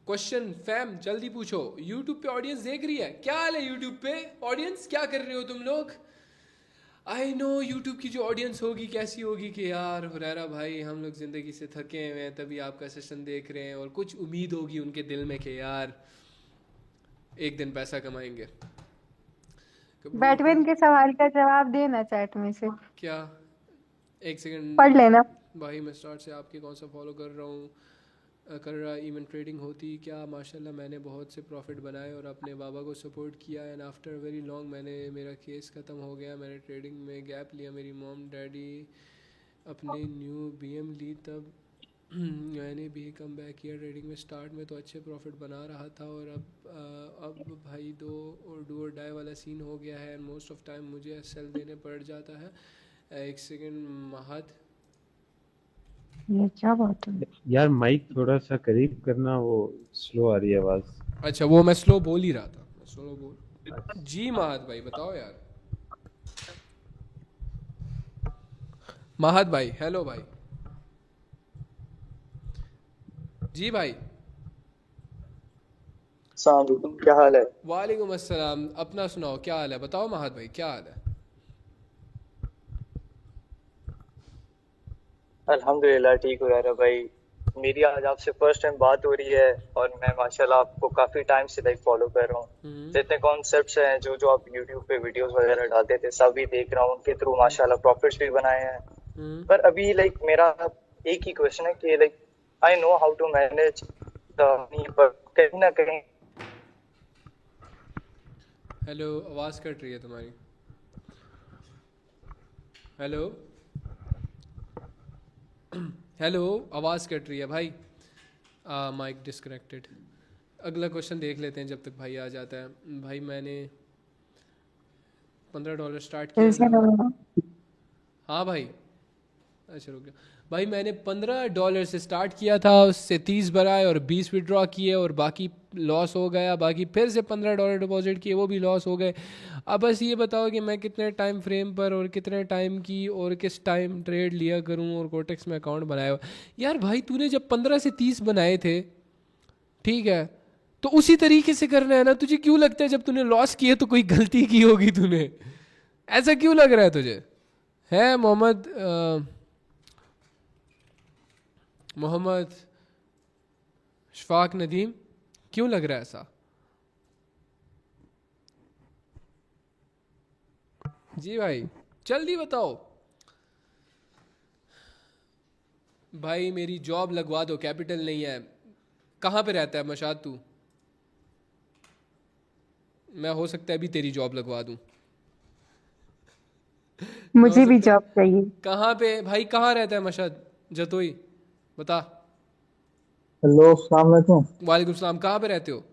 क्वेश्चन फैम जल्दी पूछो, यूट्यूब पे ऑडियंस देख रही है, क्या हाल है यूट्यूब पे ऑडियंस, क्या कर रहे हो तुम लोग। आई नो यूट्यूब की जो ऑडियंस होगी कैसी होगी कि यार हुरैरा भाई हम लोग ज़िंदगी से थके हुए हैं, तभी आपका सेशन देख रहे हैं, और कुछ उम्मीद होगी उनके दिल में कि यार एक दिन पैसा कमाएंगे। बैटमैन के सवाल का जवाब देना चैट में से, क्या, एक सेकंड पढ़ लेना। भाई, मैं स्टार्ट से आपके कौन सा फॉलो कर रहा हूँ, कर रहा इवेंट ट्रेडिंग होती क्या, माशाल्लाह मैंने बहुत से प्रॉफिट बनाए और अपने बाबा को सपोर्ट किया, एंड आफ्टर वेरी लॉन्ग मैंने, मेरा केस ख़त्म हो गया, मैंने ट्रेडिंग में गैप लिया, मेरी मॉम डैडी अपने न्यू बीएम ली, तब मैंने भी कम बैक किया ट्रेडिंग में। स्टार्ट में तो अच्छे प्रॉफिट बना रहा था, और अब भाई डू और डाई वाला सीन हो गया है, एंड मोस्ट ऑफ टाइम मुझे सेल देने पड़ जाता है। एक सेकंड महद, ये क्या बात है। यार माइक थोड़ा सा करीब करना, वो स्लो आ रही है आवाज। अच्छा वो मैं स्लो बोल ही रहा था, मैं स्लो बोल। जी महद भाई बताओ यार, महद भाई, हेलो भाई, जी भाई। अस्सलाम, क्या हाल है? वालेकुम अस्सलाम, अपना सुनाओ, क्या हाल है, बताओ महद भाई क्या हाल है। अल्हम्दुलिल्लाह ठीक हो यार भाई। मेरी आज आपसे फर्स्ट टाइम बात हो रही है, और मैं माशाल्लाह आपको काफी टाइम से फॉलो कर रहा हूँ। जितने कॉन्सेप्ट्स हैं जो आप यूट्यूब पे वीडियोस वगैरह डालते थे सभी देख रहा हूँ, उनके थ्रू माशाल्लाह प्रॉफिट्स भी बनाए हैं। पर अभी मेरा एक ही क्वेश्चन है कि I know how to manage the, पर कहीं ना कहीं। हेलो, आवाज़ कट रही है तुम्हारी, हेलो हेलो, आवाज़ कट रही है भाई, माइक डिस्कनेक्टेड। अगला क्वेश्चन देख लेते हैं जब तक भाई आ जाता है। भाई मैंने $15 स्टार्ट किया था। हाँ भाई, अच्छा रुक गया भाई। मैंने $15 से स्टार्ट किया था, उससे 30 बनाए और 20 विड्रॉ किए और बाकी लॉस हो गया। बाकी फिर से $15 डिपॉजिट किए, वो भी लॉस हो गए। अब बस ये बताओ कि मैं कितने टाइम फ्रेम पर और कितने टाइम की और किस टाइम ट्रेड लिया करूं और कोटेक्स में अकाउंट बनाया हुआ। यार भाई तूने जब 15 से 30 बनाए थे, ठीक है, तो उसी तरीके से करना है ना। तुझे क्यों लगता है जब तूने लॉस किए तो कोई गलती की होगी तूने? ऐसा क्यों लग रहा है तुझे? है मोहम्मद शफाक नदीम, क्यों लग रहा है ऐसा? जी भाई जल्दी बताओ भाई। मेरी जॉब लगवा दो, कैपिटल नहीं है। कहाँ पे रहता है मशाद तू? मैं हो सकता है अभी तेरी जॉब लगवा दूं। मुझे भी जॉब चाहिए। कहाँ पे भाई, कहाँ रहता है मशाद? जतोई बता। हेलो, अस्सलाम वालेकुम। वालेकुम सलाम। कहाँ पे रहते हो?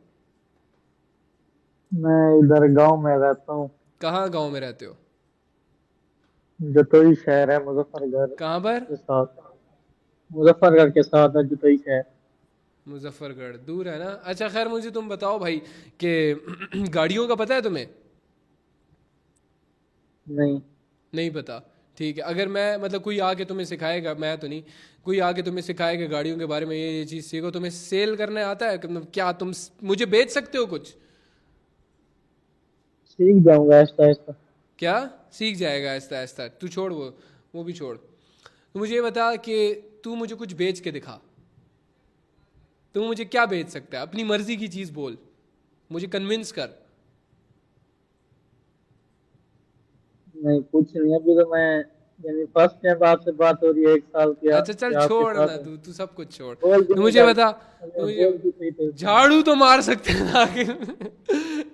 मैं इधर गांव में रहता हूँ। कहाँ गांव में रहते हो? जतोई शहर है, मुजफ्फरगढ़ कहाँ पर? के साथ। मुजफ्फरगढ़ के साथ है जतोई शहर। मुजफ्फरगढ़ दूर है ना। अच्छा खैर, मुझे तुम बताओ भाई कि गाड़ियों का पता है तुम्हें? नहीं पता, ठीक है। अगर मैं मतलब कोई आके तुम्हें सिखाएगा, मैं तो नहीं, कोई आके तुम्हें सिखाएगा गाड़ियों के बारे में, ये चीज़ सीखो। तुम्हें सेल करने आता है? क्या तुम मुझे बेच सकते हो कुछ? सीख जाऊंगा आहिस्ता आहिस्ता। क्या सीख जाएगा आहिस्ता आहिस्ता? तू छोड़ वो भी छोड़। तो मुझे ये बता कि तू मुझे कुछ बेच के दिखा। तू मुझे क्या बेच सकता है? अपनी मर्जी की चीज़ बोल, मुझे कन्विंस कर। नहीं कुछ नहीं, अभी तो मैं यानी फर्स्ट टाइम आपसे बात हो रही है 1 साल की। अच्छा चल छोड़ ना, तू सब कुछ छोड़। तो मुझे बता, झाड़ू तो मार सकते हैं ना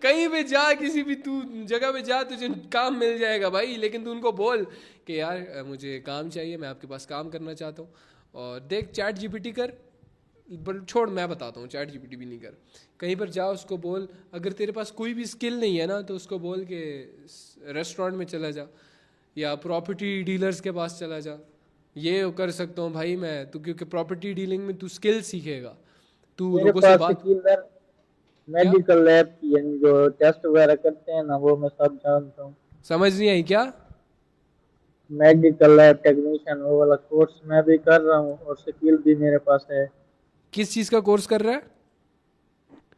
कहीं पे जा, किसी भी तू जगह पे जा, तुझे काम मिल जाएगा भाई। लेकिन तू उनको बोल कि यार मुझे काम चाहिए, मैं आपके पास काम करना चाहता हूँ। और देख चैट जीपीटी कर, छोड़ मैं बताता हूँ, चैट जीपीटी भी नहीं कर। कहीं पर जा, उसको बोल अगर तेरे पास कोई भी स्किल नहीं है ना, तो उसको बोल के रेस्टोरेंट में चला जा या प्रॉपर्टी डीलर्स के पास चला जा। ये कर सकता हूँ भाई मैं, तो क्योंकि प्रॉपर्टी डीलिंग में तू स्किल सीखेगा। तू लोगों से बात, मेडिकल लैब की यानी जो टेस्ट वगैरह करते हैं ना, वो मैं सब जानता हूँ। समझ नहीं आई क्या? मेडिकल लैब टेक्नीशियन वो वाला कोर्स मैं भी कर रहा हूँ और स्किल भी मेरे पास है। किस चीज़ का कोर्स कर रहा है?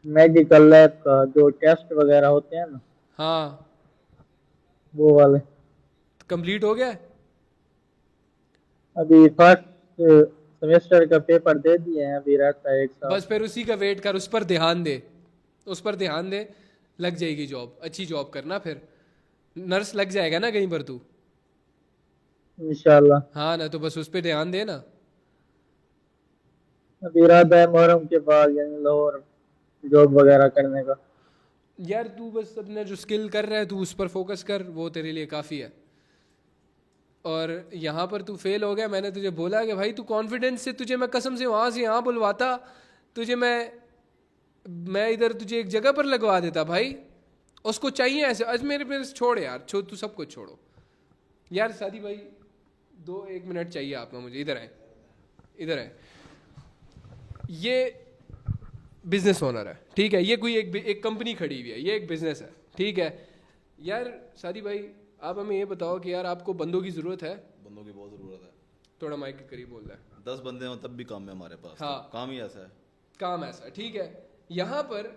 मेडिकल लैब का, जो टेस्ट वगैरह होते हैं ना। हाँ, वो वाले। कंप्लीट हो गया? अभी फर्स्ट सेमेस्टर का पेपर दे दिए हैं, अभी रहता है 1 साल। बस फिर उसी का वेट कर, उस पर ध्यान दे, उस पर ध्यान दे, लग जाएगी जॉब। अच्छी जॉब करना, फिर नर्स लग जाएगा ना कहीं पर तू, इंशाल्लाह। हाँ ना, तो बस उस पर ध्यान दे ना। अभी इरादा है मुहर्रम के बाद यानी लाहौर जॉब वगैरह करने का। यार तू बस अपना जो स्किल कर रहा है तू उस पर फोकस कर, वो तेरे लिए काफ़ी है। और यहाँ पर तू फेल हो गया, मैंने तुझे बोला कि भाई तू कॉन्फिडेंस से, तुझे मैं कसम से वहाँ से यहाँ बुलवाता, तुझे मैं इधर तुझे एक जगह पर लगवा देता भाई। उसको चाहिए ऐसे। आज मेरे पे छोड़ यार, तू सब कुछ छोड़ो यार। सादी भाई 1 मिनट चाहिए आपका मुझे, इधर आए, इधर आए। ये बिजनेस ओनर है, ठीक है, ये कोई एक कंपनी खड़ी हुई है, ये एक बिजनेस है, ठीक है। यार सादी भाई आप हमें ये बताओ कि यार आपको बंदों की ज़रूरत है? बंदों की बहुत ज़रूरत है। थोड़ा माइक के करीब बोल रहा है। 10 बंदे हो तब भी काम है हमारे पास। हाँ, तो काम ही ऐसा है। काम ऐसा, ठीक है। यहाँ पर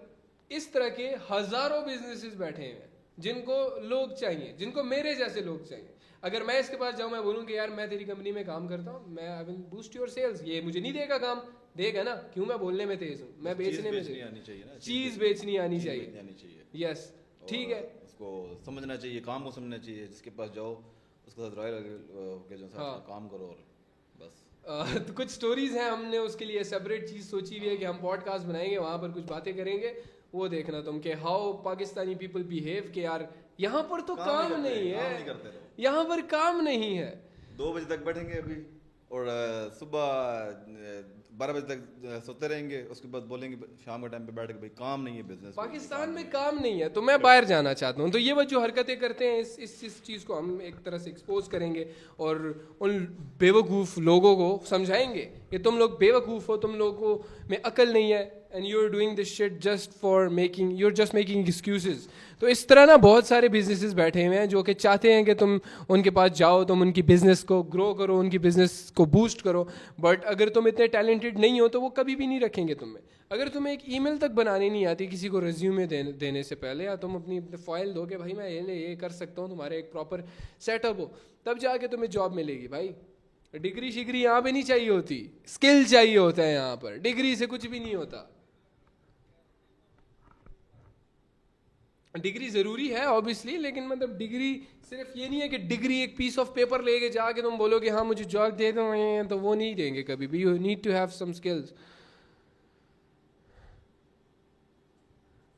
इस तरह के हज़ारों बिजनेसेस बैठे हैं जिनको लोग चाहिए, जिनको मेरे जैसे लोग चाहिए। अगर मैं इसके पास जाऊँ, मैं बोलूँ कि यार मैं तेरी कंपनी में काम करता हूँ, मैं I will boost your sales, ये मुझे नहीं देगा काम, देगा ना? क्यों? मैं बोलने में तेज हूँ, मैं बेचने में तेज। चीज़ बेचनी आनी चाहिए। यस, ठीक है। उसको समझना चाहिए, काम को समझना चाहिए। जिसके पास जाओ उसके साथ रॉयल के जो साथ काम करो और बस। तो कुछ स्टोरीज हैं, हमने उसके लिए सेपरेट चीज़ सोची हुई है कि हम पॉडकास्ट बनाएंगे, वहाँ पर कुछ बातें करेंगे। वो देखना तुम कि हाउ पाकिस्तानी पीपल बिहेव, कि यार यहाँ पर तो काम नहीं है, यहाँ पर काम नहीं है। 2 बजे तक बैठेंगे अभी और सुबह 12 बजे तक सोते रहेंगे, उसके बाद बोलेंगे शाम के टाइम पे बैठ के भाई काम नहीं है बिजनेस। पाकिस्तान में काम नहीं है तो मैं बाहर जाना चाहता हूँ। तो ये वो जो हरकतें करते हैं इस चीज़ को हम एक तरह से एक्सपोज करेंगे और उन बेवकूफ़ लोगों को समझाएंगे कि तुम लोग बेवकूफ़ हो, तुम लोगों में अकल नहीं है, and you are doing this shit just for making, you are just making excuses. तो इस तरह ना बहुत सारे बिजनेसेस बैठे हुए हैं जो कि चाहते हैं कि तुम उनके पास जाओ, तुम उनकी बिजनेस को ग्रो करो, उनकी बिजनेस को बूस्ट करो, बट अगर तुम इतने टैलेंटेड नहीं हो तो वो कभी भी नहीं रखेंगे तुम्हें। अगर तुम्हें एक ईमेल तक बनानी नहीं आती किसी को रिज्यूमे देने से पहले, या तुम अपनी फाइल दो कि भाई मैं ये कर सकता हूँ, तुम्हारे एक प्रॉपर सेटअप हो, तब जाके तुम्हें जॉब मिलेगी। भाई डिग्री शिग्री यहाँ पे नहीं चाहिए होती, स्किल चाहिए होता है यहाँ पर, डिग्री से कुछ भी नहीं होता। डिग्री ज़रूरी है ऑब्वियसली, लेकिन मतलब डिग्री सिर्फ ये नहीं है कि डिग्री एक पीस ऑफ पेपर लेके जाके तुम बोलोगे हाँ मुझे जॉब दे दो, तो वो नहीं देंगे कभी भी। You need to have some skills.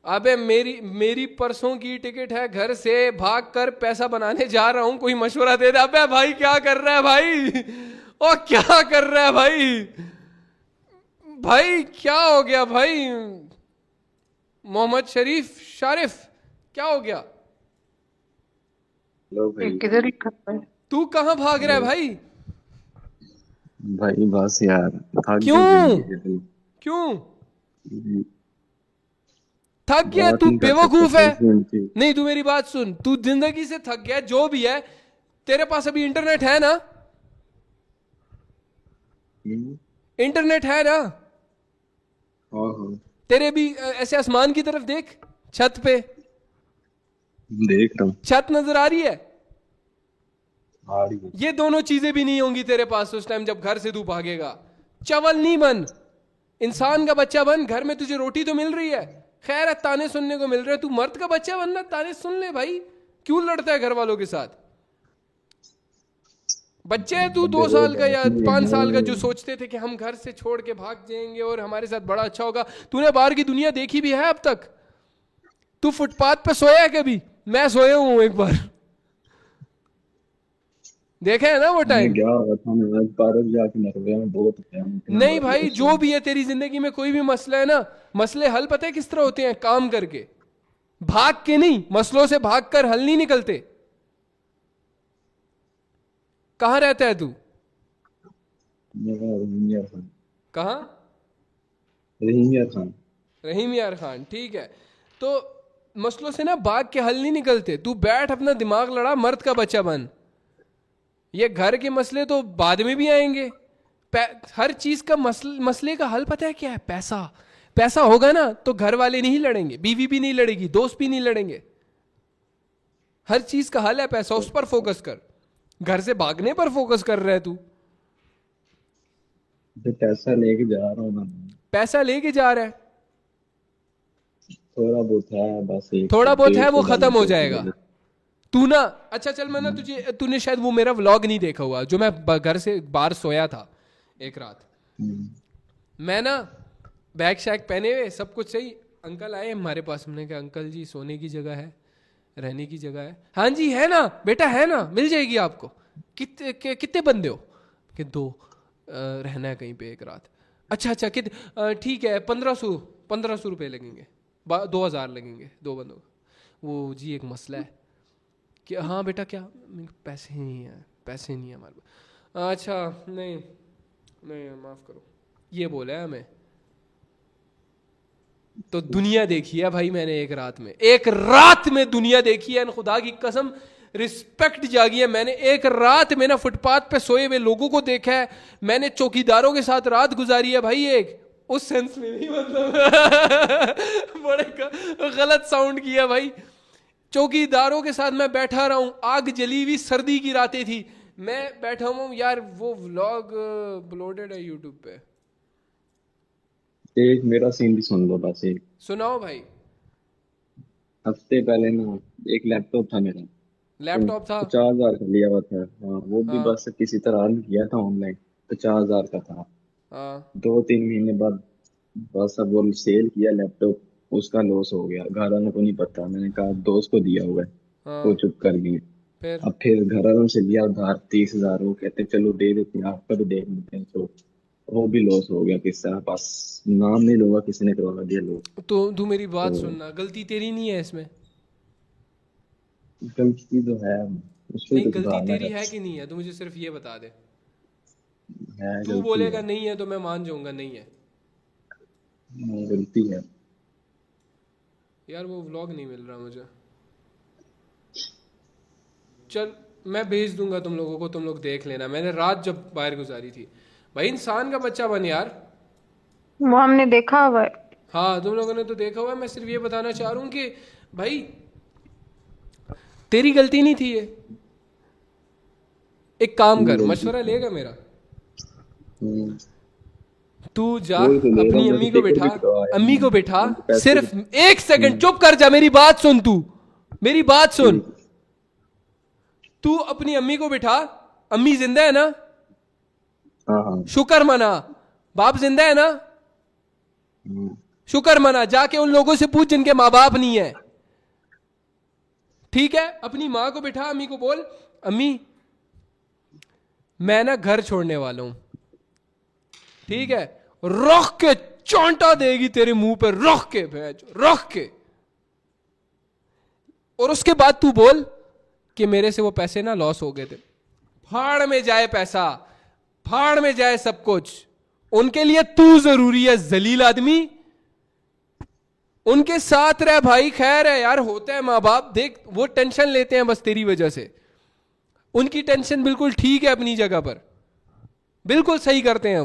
अबे मेरी परसों की टिकट है, घर से भाग कर पैसा बनाने जा रहा हूं, कोई मशवरा दे दे। अबे भाई क्या कर रहा है भाई, ओ क्या कर रहा है भाई, भाई क्या हो गया भाई, मोहम्मद शरीफ शारिफ क्या हो गया? किधर तू कहाँ भाग रहा है भाई? भाई बस यार थक क्यों क्यों थक गया? तू बेवकूफ है। नहीं तू मेरी बात सुन, तू जिंदगी से थक गया जो भी है, तेरे पास अभी इंटरनेट है ना? इंटरनेट है ना? तेरे भी ऐसे आसमान की तरफ देख, छत पे देख रहा हूं, छत नजर आ रही है? आ रही है। ये दोनों चीजें भी नहीं होंगी तेरे पास उस टाइम जब घर से तू भागेगा। चवल नहीं बन, इंसान का बच्चा बन। घर में तुझे रोटी तो मिल रही है, खैर है, ताने सुनने को मिल रहे हैं, तू मर्द का बच्चा बनना, ताने सुन ले भाई। क्यों लड़ता है घर वालों के साथ? बच्चे है तू 2 साल का या 5 साल का, जो सोचते थे कि हम घर से छोड़ के भाग जाएंगे और हमारे साथ बड़ा अच्छा होगा। तूने बाहर की दुनिया देखी भी है अब तक? तू फुटपाथ पे सोया है कभी? मैं सोया हूं एक बार, देखे है ना वो टाइम। नहीं भाई, जो भी है तेरी जिंदगी में कोई भी मसला है ना, मसले हल पता है किस तरह होते हैं? काम करके, भाग के नहीं। मसलों से भाग कर हल नहीं निकलते। कहां रहता है तू? कहां? रहीम यार खान, ठीक है। तो मसलों से ना भाग के हल नहीं निकलते। तू बैठ, अपना दिमाग लड़ा, मर्द का बच्चा बन। ये घर के मसले तो बाद में भी आएंगे। हर चीज का मसले का हल पता है क्या है? पैसा। पैसा होगा ना तो घर वाले नहीं लड़ेंगे, बीवी भी नहीं लड़ेगी, दोस्त भी नहीं लड़ेंगे। हर चीज का हल है पैसा, उस पर फोकस कर। घर से भागने पर फोकस कर रहा है तू। पैसा लेके जा रहा हूँ मैं। पैसा लेके जा रहा है, थोड़ा बहुत है बस, थोड़ा बहुत है, वो खत्म हो जाएगा। तू ना, अच्छा चल, मैं ना तूने शायद वो मेरा व्लॉग नहीं देखा हुआ जो मैं घर से बाहर सोया था एक रात। मैं ना बैग शैग पहने हुए, सब कुछ सही, अंकल आए हमारे पास। हमने कहा अंकल जी सोने की जगह है, रहने की जगह है? हाँ जी है ना बेटा, है ना, मिल जाएगी आपको। कितने बंदे हो? कि 2, रहना है कहीं पे एक रात। अच्छा अच्छा, ठीक है, 1500 रुपये लगेंगे, 2000 लगेंगे 2 बंदों को। वो जी एक मसला है कि हाँ बेटा क्या? पैसे नहीं है, पैसे नहीं है हमारे पास। अच्छा नहीं माफ़ करो, ये बोला है हमें। तो दुनिया देखी है भाई मैंने एक रात में दुनिया देखी है। खुदा की कसम रिस्पेक्ट जागी है। मैंने एक रात में ना फुटपाथ पे सोए हुए लोगों को देखा है। मैंने चौकीदारों के साथ रात गुजारी है भाई। एक उस सेंस में नहीं, मतलब बड़े गलत साउंड किया भाई। चौकीदारों के साथ मैं बैठा रहा हूं, आग जली हुई, सर्दी की रातें थी, मैं बैठा हूं यार। वो व्लॉग अपलोडेड है यूट्यूब पे। एक मेरा सीन भी सुन लो बस, एक सुनाओ भाई। हफ्ते पहले ना एक लैपटॉप था मेरा, लैपटॉप था 50,000 का लिया हुआ था। हाँ, वो भी बस किसी तरह अर्न किया था ऑनलाइन, 50,000 का था। 2-3 महीने बाद बस अब वो सेल किया लैपटॉप, उसका लॉस हो गया। घर वालों को नहीं पता, मैंने कहा दोस्त को दिया हुआ है, वो चुप कर गए। फिर अब फिर घर वालों से लिया उधार 30,000, वो कहते चलो दे देते हैं, आपका भी देख लेते हैं, तो वो भी लॉस हो गया। किसी तरह बस नाम नहीं लूंगा, किसी ने करवा दिया लोग। तो तू मेरी बात तो सुनना, गलती तेरी नहीं है इसमें। गलती तो है, उसमें नहीं, तो गलती सुधारना तेरी है। है कि नहीं है, तू मुझे सिर्फ ये बता दे। तू गलती बोलेगा है। नहीं है तो मैं मान जाऊंगा नहीं है। गलती है। यार वो व्लॉग नहीं मिल रहा मुझे। चल मैं भेज दूंगा तुम लोगों को, तुम लोग देख लेना। मैंने रात जब बाहर गुजारी थी। भाई इंसान का बच्चा बन यार। वो हमने देखा हुआ है। हाँ तुम लोगों ने तो देखा हुआ है। मैं सिर्फ ये बताना चाह रहा हूँ कि भाई तेरी गलती नहीं थी ये। एक काम कर, मशवरा लेगा मेरा। तू जा वही तो ले रहा अपनी हूँ, अम्मी मैं तो को टिकट बिठा, भी करवाया अम्मी को मैंने, बिठा। उनको पैसे सिर्फ भी। एक सेकंड चुप कर जा, मेरी बात सुन। तू मेरी बात सुन। तू अपनी अम्मी को बिठा। अम्मी जिंदा है ना? हाँ हाँ। शुक्र मना। बाप जिंदा है ना? शुक्र मना। जाके उन लोगों से पूछ जिनके माँ बाप नहीं है। ठीक है? अपनी माँ को बिठा, अम्मी को बोल अम्मी मैं ना घर छोड़ने वाला हूं। ठीक है? रख के चौंटा देगी तेरे मुंह पे, रख के भैंस, रख के। और उसके बाद तू बोल कि मेरे से वो पैसे ना लॉस हो गए थे। फाड़ में जाए पैसा, फाड़ में जाए सब कुछ। उनके लिए तू जरूरी है, जलील आदमी। उनके साथ रह भाई, खैर है यार, होता है मां बाप। देख वो टेंशन लेते हैं बस तेरी वजह से। उनकी टेंशन बिल्कुल ठीक है अपनी जगह पर, बिल्कुल सही करते हैं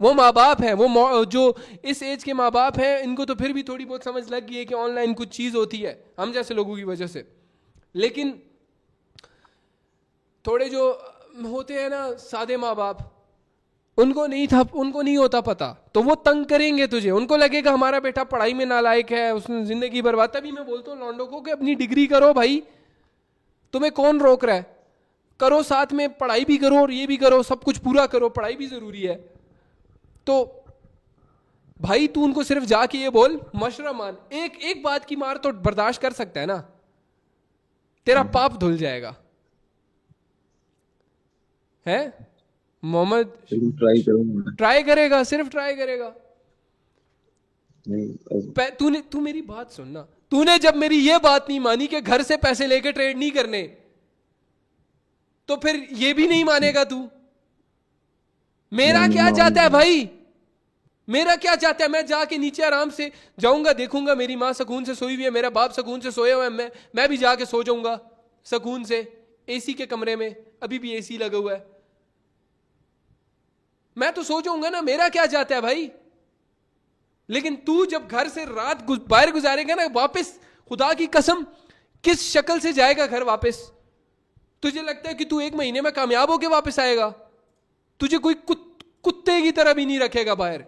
वो माँ बाप हैं। वो जो इस एज के माँ बाप हैं, इनको तो फिर भी थोड़ी बहुत समझ लग गई है कि ऑनलाइन कुछ चीज होती है, हम जैसे लोगों की वजह से। लेकिन थोड़े जो होते हैं ना सादे माँ बाप, उनको नहीं होता पता, तो वो तंग करेंगे तुझे। उनको लगेगा हमारा बेटा पढ़ाई में नालायक है, उसने जिंदगी बर्बाद। तभी मैं बोलता हूँ लॉन्डो को कि अपनी डिग्री करो भाई, तुम्हें कौन रोक रहा है? करो, साथ में पढ़ाई भी करो और ये भी करो, सब कुछ पूरा करो। पढ़ाई भी जरूरी है। तो भाई तू उनको सिर्फ जाके ये बोल, मशरा मान। एक बात की मार तो बर्दाश्त कर सकता है ना, तेरा पाप धुल जाएगा। है मोहम्मद? ट्राई करूंगा। ट्राई करेगा? सिर्फ ट्राई करेगा? नहीं। तू मेरी बात सुनना। तूने जब मेरी ये बात नहीं मानी कि घर से पैसे लेके ट्रेड नहीं करने, तो फिर ये भी नहीं मानेगा तू? मेरा क्या चाहता है भाई? मेरा क्या चाहता है? मैं जाके नीचे आराम से जाऊंगा, देखूंगा मेरी माँ सुकून से सोई हुई है, मेरा बाप सुकून से सोया हुआ है, मैं भी जाके सो जाऊंगा सुकून से एसी के कमरे में। अभी भी एसी लगा हुआ है, मैं तो सो जाऊंगा ना। मेरा क्या चाहता है भाई? लेकिन तू जब घर से रात बाहर गुजारेगा ना, वापस खुदा की कसम किस शक्ल से जाएगा घर वापस? तुझे लगता है कि तू 1 महीने में कामयाब होके वापस आएगा? तुझे कोई कुत्ते की तरह भी नहीं रखेगा बाहर।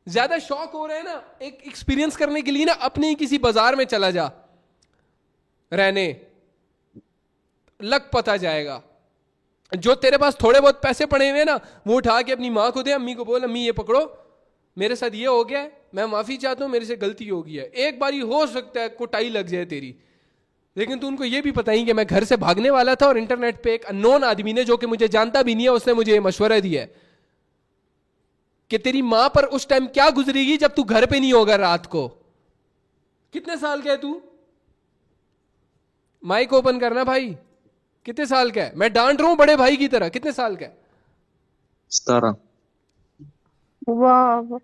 ज्यादा शौक हो रहा है ना एक एक्सपीरियंस करने के लिए ना, अपने ही किसी बाजार में चला जा रहने, लग पता जाएगा। जो तेरे पास थोड़े बहुत पैसे पड़े हुए ना, वो उठा के अपनी माँ को दे, अम्मी को बोल अम्मी ये पकड़ो, मेरे साथ ये हो गया है, मैं माफी चाहता हूं, मेरे से गलती हो गई है। एक बारी हो सकता है कुटाई लग जाए तेरी, लेकिन तू उनको ये भी पता ही कि मैं घर से भागने वाला था और इंटरनेट पे एक अननोन आदमी ने, जो कि मुझे जानता भी नहीं है, उसने मुझे मशवरा दिया है कि तेरी मां पर उस टाइम क्या गुजरेगी जब तू घर पे नहीं होगा रात को। कितने साल का है तू? माइक ओपन करना भाई। कितने साल का है? मैं डांट रहा हूं बड़े भाई की तरह। कितने साल का है? 17। वाह।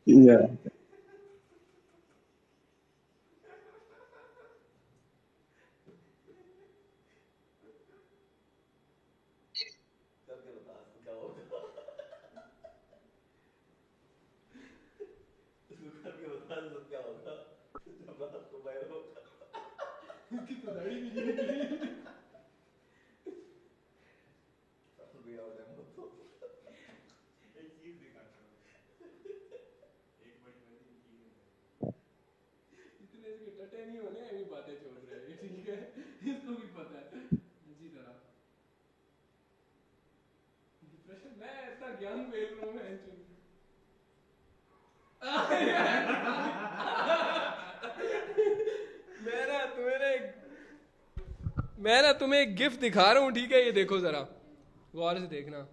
या नहीं होने अभी बातें छोड़ रहे हैं, ठीक है? इसको भी पता है अच्छी तरह। डिप्रेशन मैं इतना ज्ञान फेल रहा हूँ। गिफ्ट दिखा रहा हूँ, ठीक है? ये देखो जरा गौर से देखना।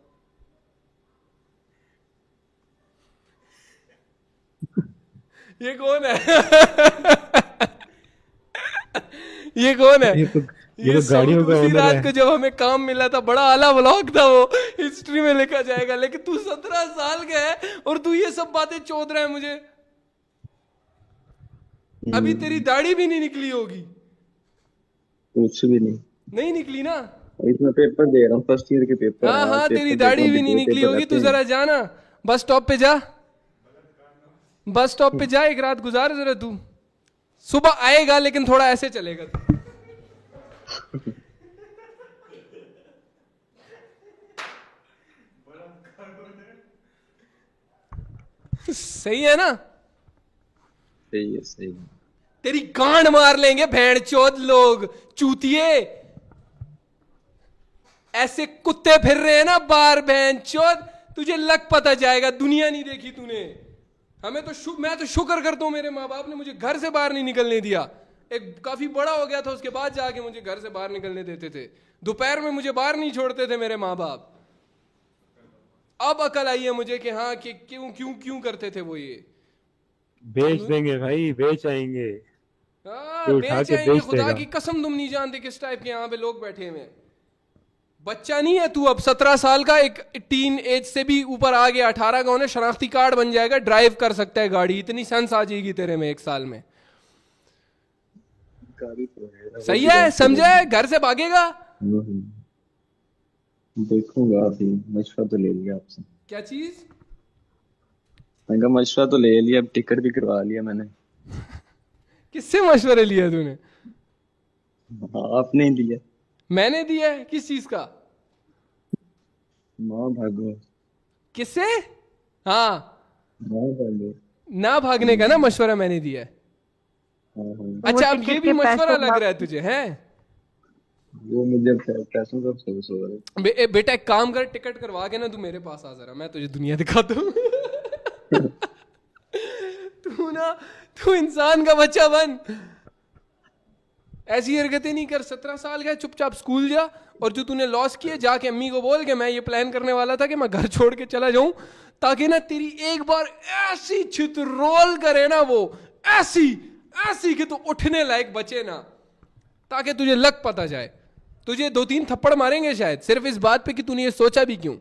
ये कौन है? ये कौन है? ये तो गाड़ियों का उसी ओनर रात है। को जब हमें काम मिला था, बड़ा आला व्लॉग था वो, हिस्ट्री में लिखा जाएगा। लेकिन तू 17 साल का है और तू ये सब बातें चोद रहा है मुझे। अभी तेरी दाढ़ी भी नहीं निकली होगी। कुछ भी नहीं नहीं निकली ना? इसमें पेपर दे रहा हूँ, फर्स्ट ईयर के पेपर। हाँ हाँ, तेरी दाढ़ी भी नहीं निकली होगी। तू जरा जाना बस स्टॉप पे जा, बस स्टॉप पे जा, एक रात गुजार जरा तू। सुबह आएगा लेकिन थोड़ा ऐसे चलेगा तू। सही है ना? सही है, सही है। तेरी गांड मार लेंगे भेड़ चोद लोग, चूतिए। ऐसे कुत्ते फिर रहे हैं ना बाहर, बहन चोद, तुझे लग पता जाएगा। दुनिया नहीं देखी तूने। हमें तो मैं तो शुक्र करता हूं मेरे माँ बाप ने मुझे घर से बाहर नहीं निकलने दिया। एक काफी बड़ा हो गया था उसके बाद जाके मुझे घर से बाहर निकलने देते थे। दोपहर में मुझे बाहर नहीं छोड़ते थे मेरे माँ बाप। अब अकल आई है मुझे कि हाँ, कि क्यों क्यों क्यों करते थे वो ये। बेच देंगे भाई, बेच आएंगे। हाँ, उठा बेच के आएंगे। बेच खुदा देगा। की कसम तुम नहीं जानते किस टाइप के यहाँ पे लोग बैठे हुए हैं। बच्चा नहीं है तू, अब 17 साल का, एक टीन एज से भी ऊपर आ गया, 18 का होने शनाख्ती कार्ड बन जाएगा, ड्राइव कर सकता है गाड़ी। इतनी सेंस आ जाएगी तेरे में 1 साल में। गाड़ी तो है, सही है, समझे? घर से भागेगा। देखूंगा, अभी मशवरा तो ले लिया आपसे। क्या चीज? मैंने कहा मशवरा तो ले लिया, अब टिकट भी करवा लिया मैंने। किससे मशवरे लिया तूने? हाँ, आपने ही दिया। मैंने दिया है? किस चीज का? माँ भागो। किससे? हाँ, माँ भागो। ना भागने का ना मशवरा मैंने दिया है। हाँ हाँ, अच्छा, अब ये भी मशवरा पैसे लग रहा है तुझे, हैं? वो मुझे पैसों का अफसोस हो रहा है। बेटा एक काम कर, टिकट करवा के ना तू मेरे पास आ जरा, मैं तुझे दुनिया दिखाता हूँ। तू इंसान का बच्चा बन। ऐसी हरकतें नहीं कर। 17 साल का है, चुपचाप स्कूल जा, और जो तूने लॉस किया जाके अम्मी को बोल के मैं ये प्लान करने वाला था कि मैं घर छोड़ के चला जाऊं, ताकि ना तेरी एक बार ऐसी छित रोल करे ना वो, ऐसी ऐसी कि तू उठने लायक बचे ना, ताकि तुझे लग पता जाए। तुझे 2-3 थप्पड़ मारेंगे शायद, सिर्फ इस बात पे कि तूने ये सोचा भी क्यों।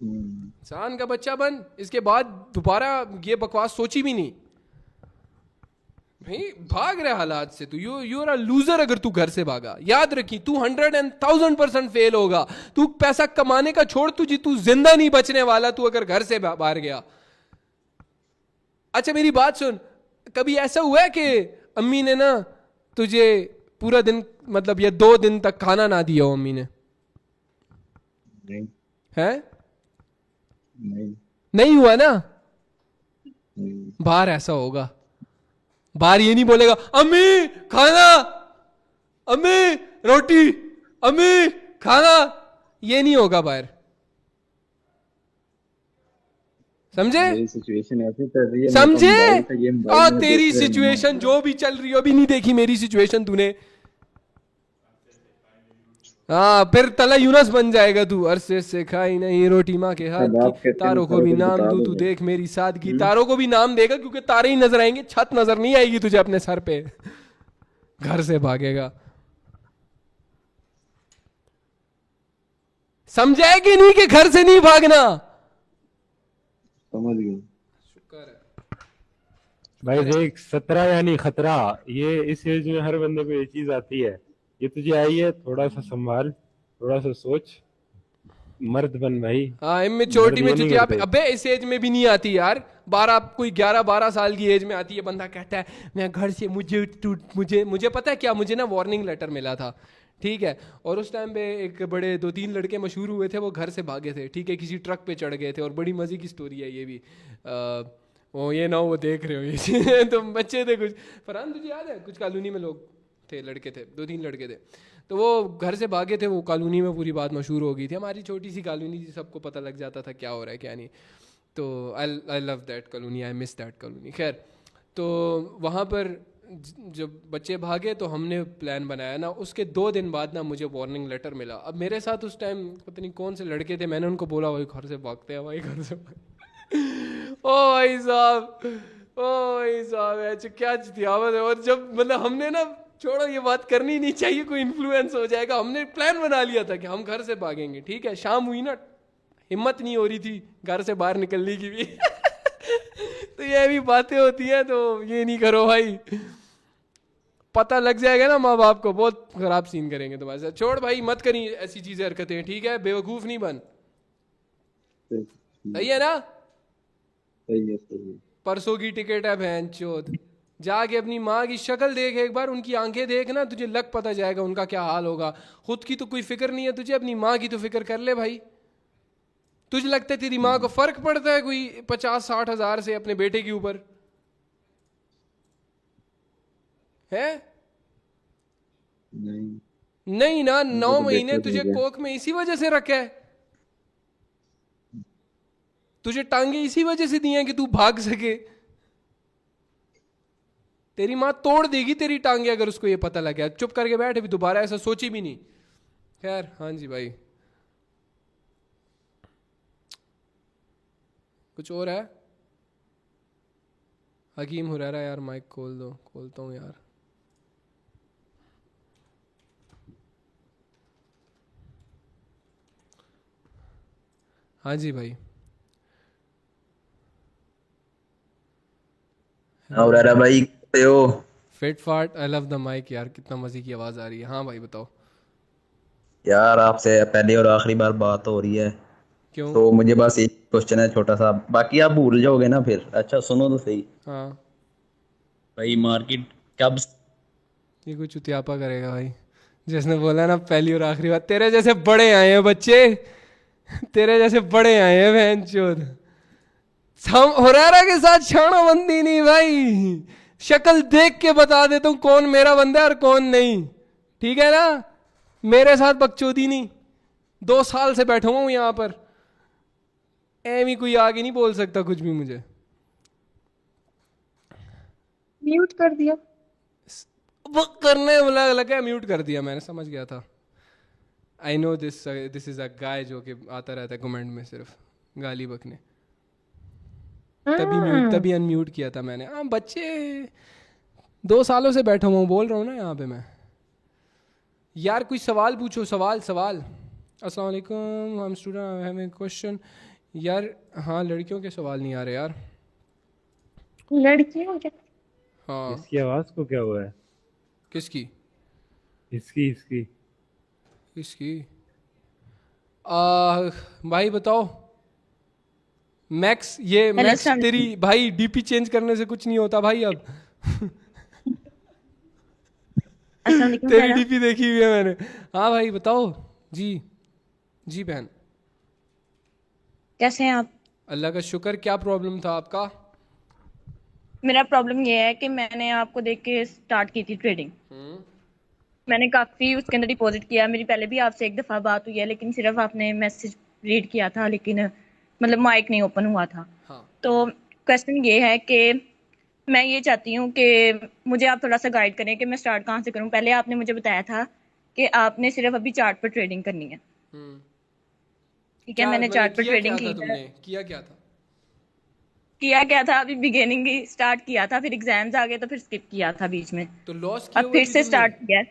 इंसान का बच्चा बन, इसके बाद दोबारा ये बकवास सोची भी नहीं। भाई भाग रहे हालात से तू, यू आर अ लूजर। अगर तू घर से भागा, याद रखी, तू 100,000% फेल होगा। तू पैसा कमाने का छोड़, तू जिंदा नहीं बचने वाला तू अगर घर से बाहर गया। अच्छा मेरी बात सुन, कभी ऐसा हुआ है कि अम्मी ने ना तुझे पूरा दिन, मतलब ये 2 दिन तक खाना ना दिया हो अम्मी ने? नहीं है? नहीं नहीं हुआ ना? नहीं। बाहर ऐसा होगा। बाहर ये नहीं बोलेगा अम्मी खाना, अम्मी रोटी, अम्मी खाना, ये नहीं होगा बाहर। समझे? मेरी सिचुएशन ऐसी चल रही है, समझे? और तेरी सिचुएशन जो भी चल रही हो, अभी नहीं देखी मेरी सिचुएशन तूने। हाँ, फिर तला यूनस बन जाएगा तू। अरसे से खाई नहीं रोटी माँ के हाथ की, तारों को भी नाम दूं, तू देख मेरी सादगी। तारों को भी नाम देगा क्योंकि तारे ही नजर आएंगे, छत नजर नहीं आएगी तुझे अपने सर पे। घर से भागेगा। समझाएगी नहीं कि घर से नहीं भागना। समझ गए। शुक्र है भाई देख, 17 यानी खतरा। ये इस एज में हर बंदे को ये चीज आती है। ये तुझे आई है, थोड़ा सा संभाल, थोड़ा सा सोच, मर्द बन भाई। हाँ, इमेच्योरिटी में चूंकि आप, अबे इस एज में भी नहीं आती यार। 12 कोई 11-12 साल की एज में आती है। बंदा कहता है मैं घर से, मुझे पता है क्या, मुझे ना वार्निंग लेटर मिला था, ठीक है? और उस टाइम पे एक बड़े 2-3 लड़के मशहूर हुए थे, वो घर से भागे थे, ठीक है? किसी ट्रक पे चढ़ गए थे। और बड़ी मजे की स्टोरी है ये भी। वो ये ना, वो देख रहे हो ये तो बच्चे थे कुछ। फरहान तुझे याद है, कुछ कॉलोनी में लोग थे, लड़के थे, 2-3 लड़के थे, तो वो घर से भागे थे। वो कॉलोनी में पूरी बात मशहूर हो गई थी। हमारी छोटी सी कॉलोनी थी, सबको पता लग जाता था क्या हो रहा है क्या नहीं। तो I love that colony, I miss that colony. खैर, तो वहाँ पर जब बच्चे भागे तो हमने प्लान बनाया ना, उसके 2 दिन बाद ना मुझे वार्निंग लेटर मिला। अब मेरे साथ उस टाइम पता नहीं कौन से लड़के थे, मैंने उनको बोला भाई घर से भागते हैं, भाई घर से ओ भाई साहब, ओ भाई साहब ऐसे क्या जितियावत है। और जब मतलब हमने ना, छोड़ो ये बात करनी नहीं चाहिए, कोई इन्फ्लुएंस हो जाएगा, हमने प्लान बना लिया था कि हम घर से भागेंगे, ठीक है। शाम हुई ना, हिम्मत नहीं हो रही थी घर से बाहर निकलने की भी तो ये भी बातें होती हैं, तो ये नहीं करो भाई, पता लग जाएगा ना माँ बाप को, बहुत खराब सीन करेंगे तुम्हारे साथ। छोड़ भाई, मत करी ऐसी चीजें, हरकतें, ठीक है, बेवकूफ नहीं बन। सही है ना? सही है। परसों की टिकट है बहन चोद, जाके अपनी माँ की शक्ल देख एक बार, उनकी आंखें देख ना, तुझे लग पता जाएगा उनका क्या हाल होगा। खुद की तो कोई फिक्र नहीं है तुझे, अपनी माँ की तो फिक्र कर ले भाई। तुझे लगता है तेरी माँ को फर्क पड़ता है कोई 50-60 हज़ार से अपने बेटे के ऊपर है? नहीं ना, 9 महीने तुझे कोख में इसी वजह से रखा है, तुझे टांगे इसी वजह से दी हैं कि तू भाग सके। तेरी माँ तोड़ देगी तेरी टांगे अगर उसको ये पता लग गया। चुप करके बैठ, अभी दोबारा ऐसा सोची भी नहीं। खैर, हाँ जी भाई, कुछ और है? हकीम हुरैरा, यार माइक खोल दो। खोलता हूँ यार। हाँ जी भाई, हुरैरा भाई कैसे हो? फिट फाट, आई लव द माइक यार, कितना मजे की आवाज आ रही है। हाँ भाई बताओ। यार आपसे पहली और आखिरी बार बात हो रही है, क्यों? तो मुझे बस एक क्वेश्चन है छोटा सा, बाकी आप भूल जाओगे ना फिर। अच्छा सुनो तो सही। हाँ भाई मार्केट कब? ये कुछ उत्यापा करेगा भाई, जिसने बोला ना पहली और आखिरी बार। तेरे जैसे बड़े आए हैं बच्चे, तेरे जैसे बड़े आए हैं बहन चोद। हुरैरा के साथ छाना बंदी नहीं भाई, शक्ल देख के बता देता हूँ कौन मेरा बंदा है और कौन नहीं, ठीक है ना? मेरे साथ बकचोदी नहीं। 2 साल से बैठा हुआ हूँ यहाँ पर, एम ही कोई आगे नहीं बोल सकता कुछ भी मुझे। म्यूट कर दिया वो करने वाला लगा, म्यूट कर दिया मैंने, समझ गया था। I know this is a guy जो कि आता रहता है कमेंट में सिर्फ गाली बकने, तभी अनम्यूट किया था मैंने। हाँ बच्चे, 2 सालों से बैठा हुआ हूँ, बोल रहा हूँ ना यहाँ पे मैं। यार कोई सवाल पूछो, सवाल। अस्सलाम वालेकुम, हम स्टूडेंट हैव ए क्वेश्चन। यार हाँ, लड़कियों के सवाल नहीं आ रहे यार। लड़कियों के? हाँ। इसकी आवाज को क्या हुआ है? किसकी? इसकी भाई बताओ। मैक्स, ये मैक्स तेरी भाई डीपी चेंज करने से कुछ नहीं होता भाई अब तेरी डीपी देखी हुई है मैंने। हाँ भाई बताओ। जी बहन, कैसे हैं आप? अल्लाह का शुक्र। क्या प्रॉब्लम था आपका? मेरा प्रॉब्लम ये है कि मैंने आपको देख के स्टार्ट की थी ट्रेडिंग। मैंने काफी उसके अंदर डिपॉजिट किया। मेरी पहले भी आपसे एक दफा बात हुई है, लेकिन सिर्फ आपने मैसेज रीड किया था, लेकिन मतलब माइक नहीं ओपन हुआ था। तो क्वेश्चन ये है कि मैं ये चाहती हूँ कि मुझे आप थोड़ा सा गाइड करें कि मैं स्टार्ट कहाँ से करूँ। पहले आपने मुझे बताया था कि आपने सिर्फ अभी चार्ट पर ट्रेडिंग करनी है, ठीक है? मैंने चार्ट पर ट्रेडिंग की। किया क्या था? अभी बिगिनिंग ही स्टार्ट किया था, फिर एग्जाम्स आ गए तो फिर स्किप किया था बीच में, तो लॉस अब फिर से स्टार्ट किया।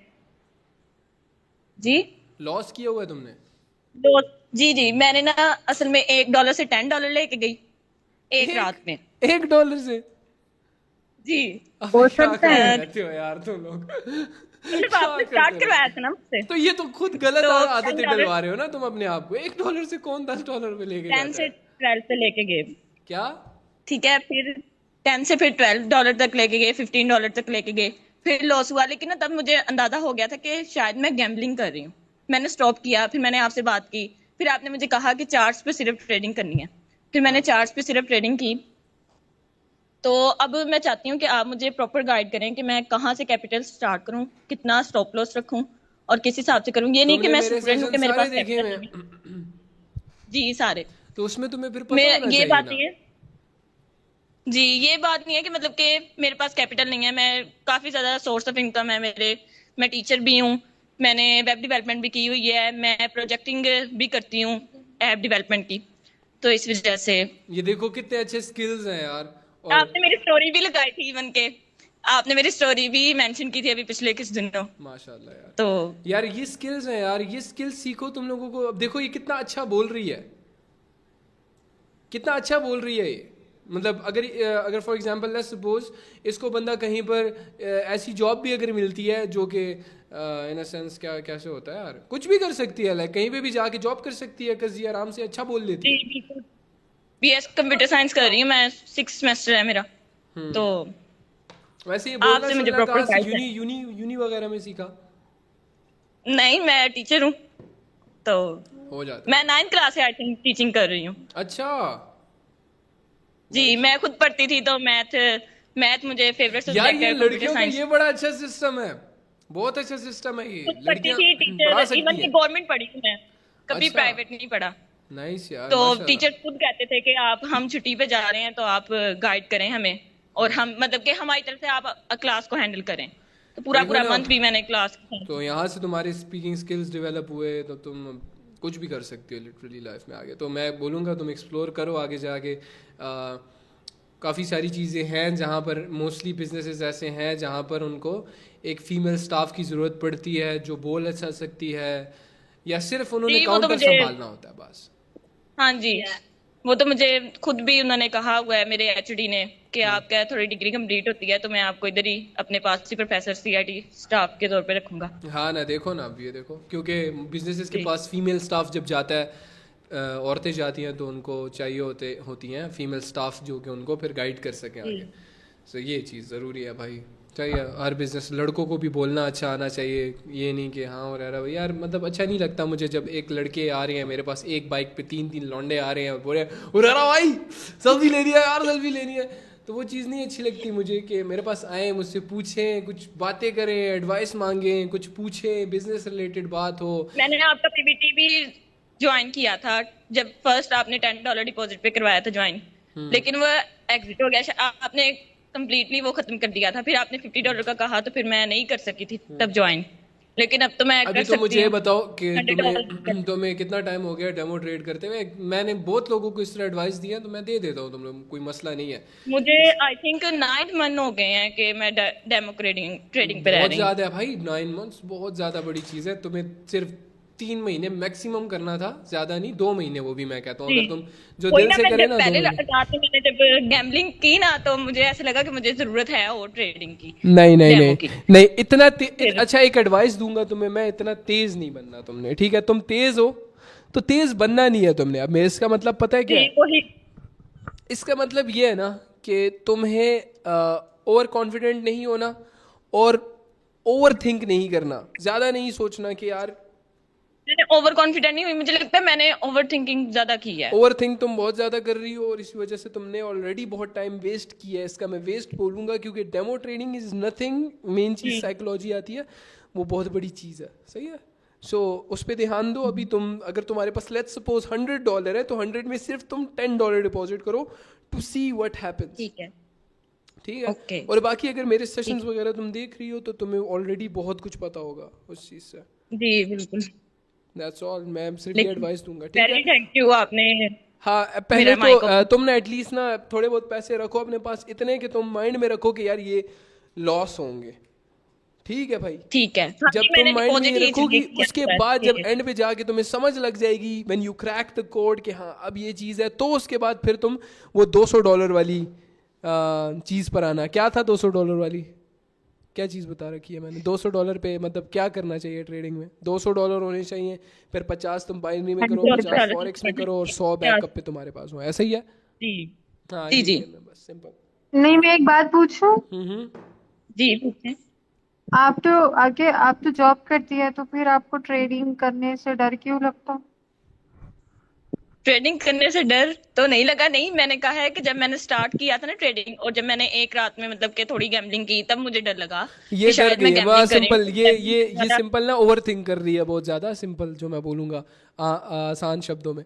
जी लॉस किया हुआ है तुमने? जी मैंने ना असल में $1 से $10 लेके गई एक रात में। $1 से? जी हो सकता है यार तुम लोग स्टार्ट करवाया था ना मुझसे। तो ये तो खुद गलत आदतें डलवा रहे हो ना तुम अपने आप को। $1 से कौन $10 पे लेके जाता है? 10 से 12 पे लेके गए। क्या? ठीक है, फिर 10 से फिर $12 तक लेके गए, $15 तक लेके गए, फिर लॉस हुआ। लेकिन ना तब मुझे अंदाजा हो गया था कि शायद मैं गैम्बलिंग कर रही हूँ। मैंने स्टॉप किया, फिर मैंने आपसे बात की, फिर आपने मुझे कहा कि चार्ट्स पे सिर्फ ट्रेडिंग करनी है। फिर मैंने चार्ट्स पे सिर्फ ट्रेडिंग की। तो अब मैं चाहती हूँ कि आप मुझे प्रॉपर गाइड करें कि मैं कहाँ से कैपिटल स्टार्ट करूँ, कितना स्टॉप लॉस रखूँ और किस हिसाब से करूँ। ये नहीं कि मैं स्टूडेंट हूँ कि मेरे पास कैपिटल। जी सारे। तो उसमें तुम्हें फिर पता होना चाहिए ये बात है। जी, ये बात नहीं है कि मतलब कि मेरे पास कैपिटल नहीं है, मैं काफी ज्यादा सोर्स ऑफ इनकम है मेरे, मैं टीचर भी हूँ, मैंने वेब डेवलपमेंट भी की हुई है, मैं प्रोजेक्टिंग भी करती हूँ ऐप डेवलपमेंट की, तो इस वजह से। ये देखो कितने अच्छे स्किल्स हैं यार। और आपने मेरी स्टोरी भी लगाई थी इवन के, आपने मेरी स्टोरी भी मेंशन की थी अभी पिछले कुछ दिनों। माशाल्लाह यार। तो यार ये स्किल्स हैं यार, ये स्किल्स सीखो तुम लोगों को। अब देखो ये कितना अच्छा बोल रही है, कितना अच्छा बोल रही है ये। मतलब अगर फॉर एग्जांपल लेट्स सपोज इसको बंदा कहीं पर ऐसी जॉब भी अगर मिलती है जो कि इन अ सेंस क्या कैसे होता है यार, कुछ भी कर सकती है, लाइक कहीं पे भी जाके जॉब कर सकती है, कजी आराम से अच्छा बोल लेती है। बीएस कंप्यूटर साइंस कर रही हूँ मैं, 6th सेमेस्टर है मेरा। तो वैसे ये बोलना आपसे मुझे चलना कहाँ से, प्रॉपर यूनी वगैरह में सीखा? नहीं, मैं टीचर हूँ, तो हो जाता मैं 9th क्लास से आई थिंक टीचिंग कर रही हूँ। अच्छा जी, मैं खुद पढ़ती थी तो मैथ मुझे फेवरेट यार। सब्जेक्ट ये है। लड़कियों का ये बड़ा अच्छा सिस्टम है, बहुत अच्छा सिस्टम है ये। खुद पढ़ती लड़कियां थी पढ़ा टीचर, इवन सकती की हैं। गवर्नमेंट पढ़ी हूँ मैं, कभी अच्छा। प्राइवेट नहीं पढ़ा। नाइस यार, तो माशाल्लाह। टीचर खुद कहते थे कि हम छुट्टी पे जा रहे हैं तो आप गाइड करें हमें, और हम मतलब कि हमारी तरफ से आप क्लास को हैंडल करें। तो पूरा देखो ना, मंथ भी मैंने क्लास तो यहाँ से तुम्हारे स्पीकिंग स्किल्स डेवलप हुए तो तुम कुछ भी कर सकती हो लिटरली लाइफ में आगे। तो मैं बोलूँगा तुम एक्सप्लोर करो आगे जाके। काफ़ी सारी चीज़ें हैं जहाँ पर मोस्टली बिजनेसेस ऐसे हैं जहाँ पर उनको एक फीमेल स्टाफ की ज़रूरत पड़ती है जो बोल अच्छा सकती है, या सिर्फ उन्होंने जी, वो तो काउंटर मुझे- संभालना होता है बस। हाँ जी, वो तो मुझे खुद भी उन्होंने कहा हुआ है मेरे एचओडी ने कि आपका थोड़ी डिग्री कंप्लीट होती है तो मैं आपको इधर ही अपने पास ही प्रोफेसर सीआईटी स्टाफ के तौर पे रखूंगा। हाँ ना, देखो ना, अब ये देखो, क्योंकि बिजनेसेस के पास फीमेल स्टाफ जब जाता है, औरतें जाती हैं तो उनको चाहिए होती हैं फीमेल स्टाफ जो कि उनको फिर गाइड कर सकें आगे। सो ये चीज़ ज़रूरी है भाई, चाहिए हर बिजनेस। लड़कों को भी बोलना अच्छा आना चाहिए, ये नहीं कि हाँ और यार मतलब अच्छा नहीं लगता मुझे जब एक लड़के आ रहे हैं मेरे पास एक बाइक पे 3-3 लौंडे आ रहे हैं और बोल रहे हैं उरे भाई सेल्फी लेनी है यार, सेल्फी लेनी है। तो वो चीज़ नहीं अच्छी लगती मुझे कि मेरे पास आए, मुझसे पूछें, कुछ बातें करें, एडवाइस मांगें, कुछ पूछें, बिजनेस रिलेटेड बात हो। मैंने आपका पीबीटी भी ज्वाइन किया था जब फर्स्ट आपने $10 डिपॉजिट पे करवाया था ज्वाइन, लेकिन वो एग्जिट हो गया। आपने कंप्लीटली वो खत्म कर दिया था, फिर आपने $50 का कहा तो फिर मैं नहीं कर सकी थी तब ज्वाइन, लेकिन अब तो मैं अभी कर तो मुझे ये सकती हूँ। बताओ कि $100 तुम्हें कितना टाइम हो गया डेमो ट्रेड करते हुए? मैंने बहुत लोगों को इस तरह एडवाइस दिया तो मैं दे देता हूँ, तुम लोग कोई मसला नहीं है। मुझे आई थिंक 9 मंथ हो गए हैं कि मैं डेमो ट्रेडिंग पे रह बहुत रही हूँ। ज़्यादा है भाई, 9 मंथ्स बहुत ज़्यादा बड़ी चीज़ है। तुम्हें सिर्फ 3 महीने मैक्सिमम करना था, ज़्यादा नहीं, 2 महीने, वो भी मैं कहता हूँ अगर तुम जो कोई दिल ना, से मैं करे जब ना 2 पहले महीने। रात में मैंने जब गैम्बलिंग की ना तो मुझे ऐसा लगा कि मुझे जरूरत है और ट्रेडिंग की। नहीं नहीं डेमो नहीं की। नहीं, इतना अच्छा एक एडवाइस दूंगा तुम्हें मैं, इतना तेज नहीं बनना तुमने, ठीक है? तुम तेज हो तो तेज बनना नहीं है तुमने। अब मेरे इसका मतलब पता है क्या है? इसका मतलब ये है ना कि तुम्हें ओवर कॉन्फिडेंट नहीं होना और ओवर थिंक नहीं करना, ज़्यादा नहीं सोचना कि यार। मैंने ओवर कॉन्फिडेंट नहीं हुई, मुझे लगता है मैंने ओवर थिंकिंग ज्यादा की है। ओवर थिंक तुम बहुत ज़्यादा कर रही हो और इसी वजह से तुमने ऑलरेडी बहुत टाइम वेस्ट किया है। इसका मैं वेस्ट बोलूँगा क्योंकि demo trading is nothing, main cheese psychology आती है, वो बहुत बड़ी चीज़ है, सही है? सो उस पर ध्यान दो। अभी तुम अगर तुम्हारे पास लेट्स सपोज $100 है तो 100 में सिर्फ तुम $10 डिपॉजिट करो टू सी व्हाट हैपेंस। ठीक है, ठीक है? और बाकी अगर मेरे सेशंस वगैरह तुम देख रही हो तो तुम्हें ऑलरेडी बहुत कुछ पता होगा उस चीज़ से। जी बिल्कुल, दैट्स ऑल। मैं सिर्फ ये एडवाइस दूंगा, ठीक वेरी है? थैंक यू आपने। हाँ, पहले तो तुमने एटलीस्ट ना थोड़े बहुत पैसे रखो अपने पास, इतने कि तुम माइंड में रखो कि यार ये लॉस होंगे, ठीक है भाई? ठीक है, जब तुम माइंड में ये रखोगी उसके बाद जब एंड पे जाके तुम्हें समझ लग जाएगी when you crack the code कि हाँ अब ये चीज़ है, तो उसके बाद फिर तुम वो $200 वाली चीज़ पर आना। क्या था $200 वाली, क्या चीज़ बता रखी है मैंने? $200 पे मतलब क्या करना चाहिए ट्रेडिंग में? $200 होने चाहिए, फिर 50 तुम बाइनरी में करो, 50 फॉरेक्स में करो और 100 बैकअप पे तुम्हारे पास हो, ऐसा ही है? जी हाँ जी जी, बस सिंपल। नहीं, मैं एक बात पूछूं? जी पूछें। आप तो जॉब करती है तो फिर आपको ट्रेडिंग करने से डर क्यों लगता? ट्रेडिंग करने से डर तो नहीं लगा, नहीं, मैंने कहा है कि जब मैंने स्टार्ट किया था ना ट्रेडिंग और जब मैंने एक रात में मतलब कि थोड़ी गैम्बलिंग की तब मुझे डर लगा ये कि शायद मैं गैम्बलिंग सिंपल, करूं। ये सिंपल ना ओवर थिंक कर रही है बहुत ज़्यादा। सिंपल जो मैं बोलूँगा आसान शब्दों में,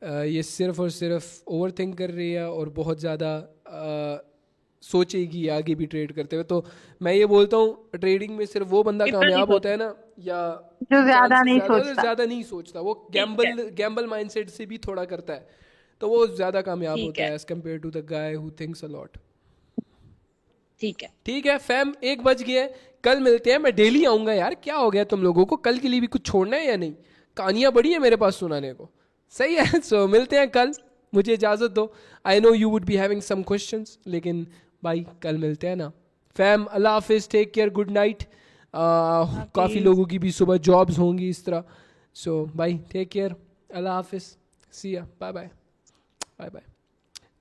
ये सिर्फ और सिर्फ ओवर थिंक कर रही है और बहुत ज़्यादा सोचेगी आगे भी ट्रेड करते हुए। तो मैं ये बोलता हूँ ट्रेडिंग में सिर्फ वो बंदा कामयाब होता है ना, या जो ज्यादा नहीं सोचता, ज़्यादा नहीं सोचता, वो गैम्बल माइंडसेट से भी थोड़ा करता है, तो वो ज़्यादा कामयाब होता है as compared to the guy who thinks a lot. ठीक है फैम, 1 बज गया है, कल मिलते हैं। मैं डेली आऊँगा यार, क्या हो गया तुम लोगों को? कल के लिए भी कुछ छोड़ना है या नहीं? कहानियाँ बड़ी है मेरे पास सुनाने को, सही है। सो मिलते हैं कल, मुझे इजाज़त दो। I know you would be having some questions, लेकिन भाई कल मिलते हैं ना फैम। अल्लाह हाफिज़, टेक केयर, गुड नाइट। काफ़ी लोगों की भी सुबह जॉब्स होंगी इस तरह, सो भाई टेक केयर, अल्लाह हाफिज़, see ya, bye bye, bye bye,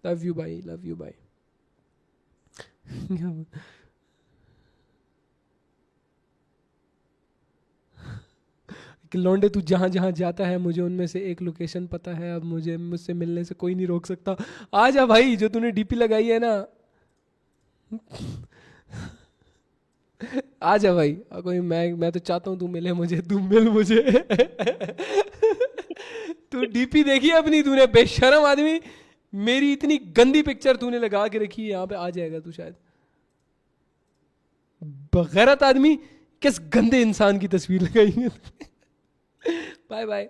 love you भाई, लव यू भाई। लौंडे तू जहाँ जहाँ जाता है मुझे उनमें से एक लोकेशन पता है, अब मुझसे मिलने से कोई नहीं रोक सकता। आ जा भाई, जो तूने डीपी लगाई है ना, आ जा भाई। कोई मैं तो चाहता हूँ तू मिले मुझे, तू मिल मुझे। तू डीपी देखी अपनी तूने, बेशरम आदमी, मेरी इतनी गंदी पिक्चर तूने लगा के रखी है यहाँ पे, आ जाएगा तू शायद। बगैरत आदमी, किस गंदे इंसान की तस्वीर लगाई है। Bye bye.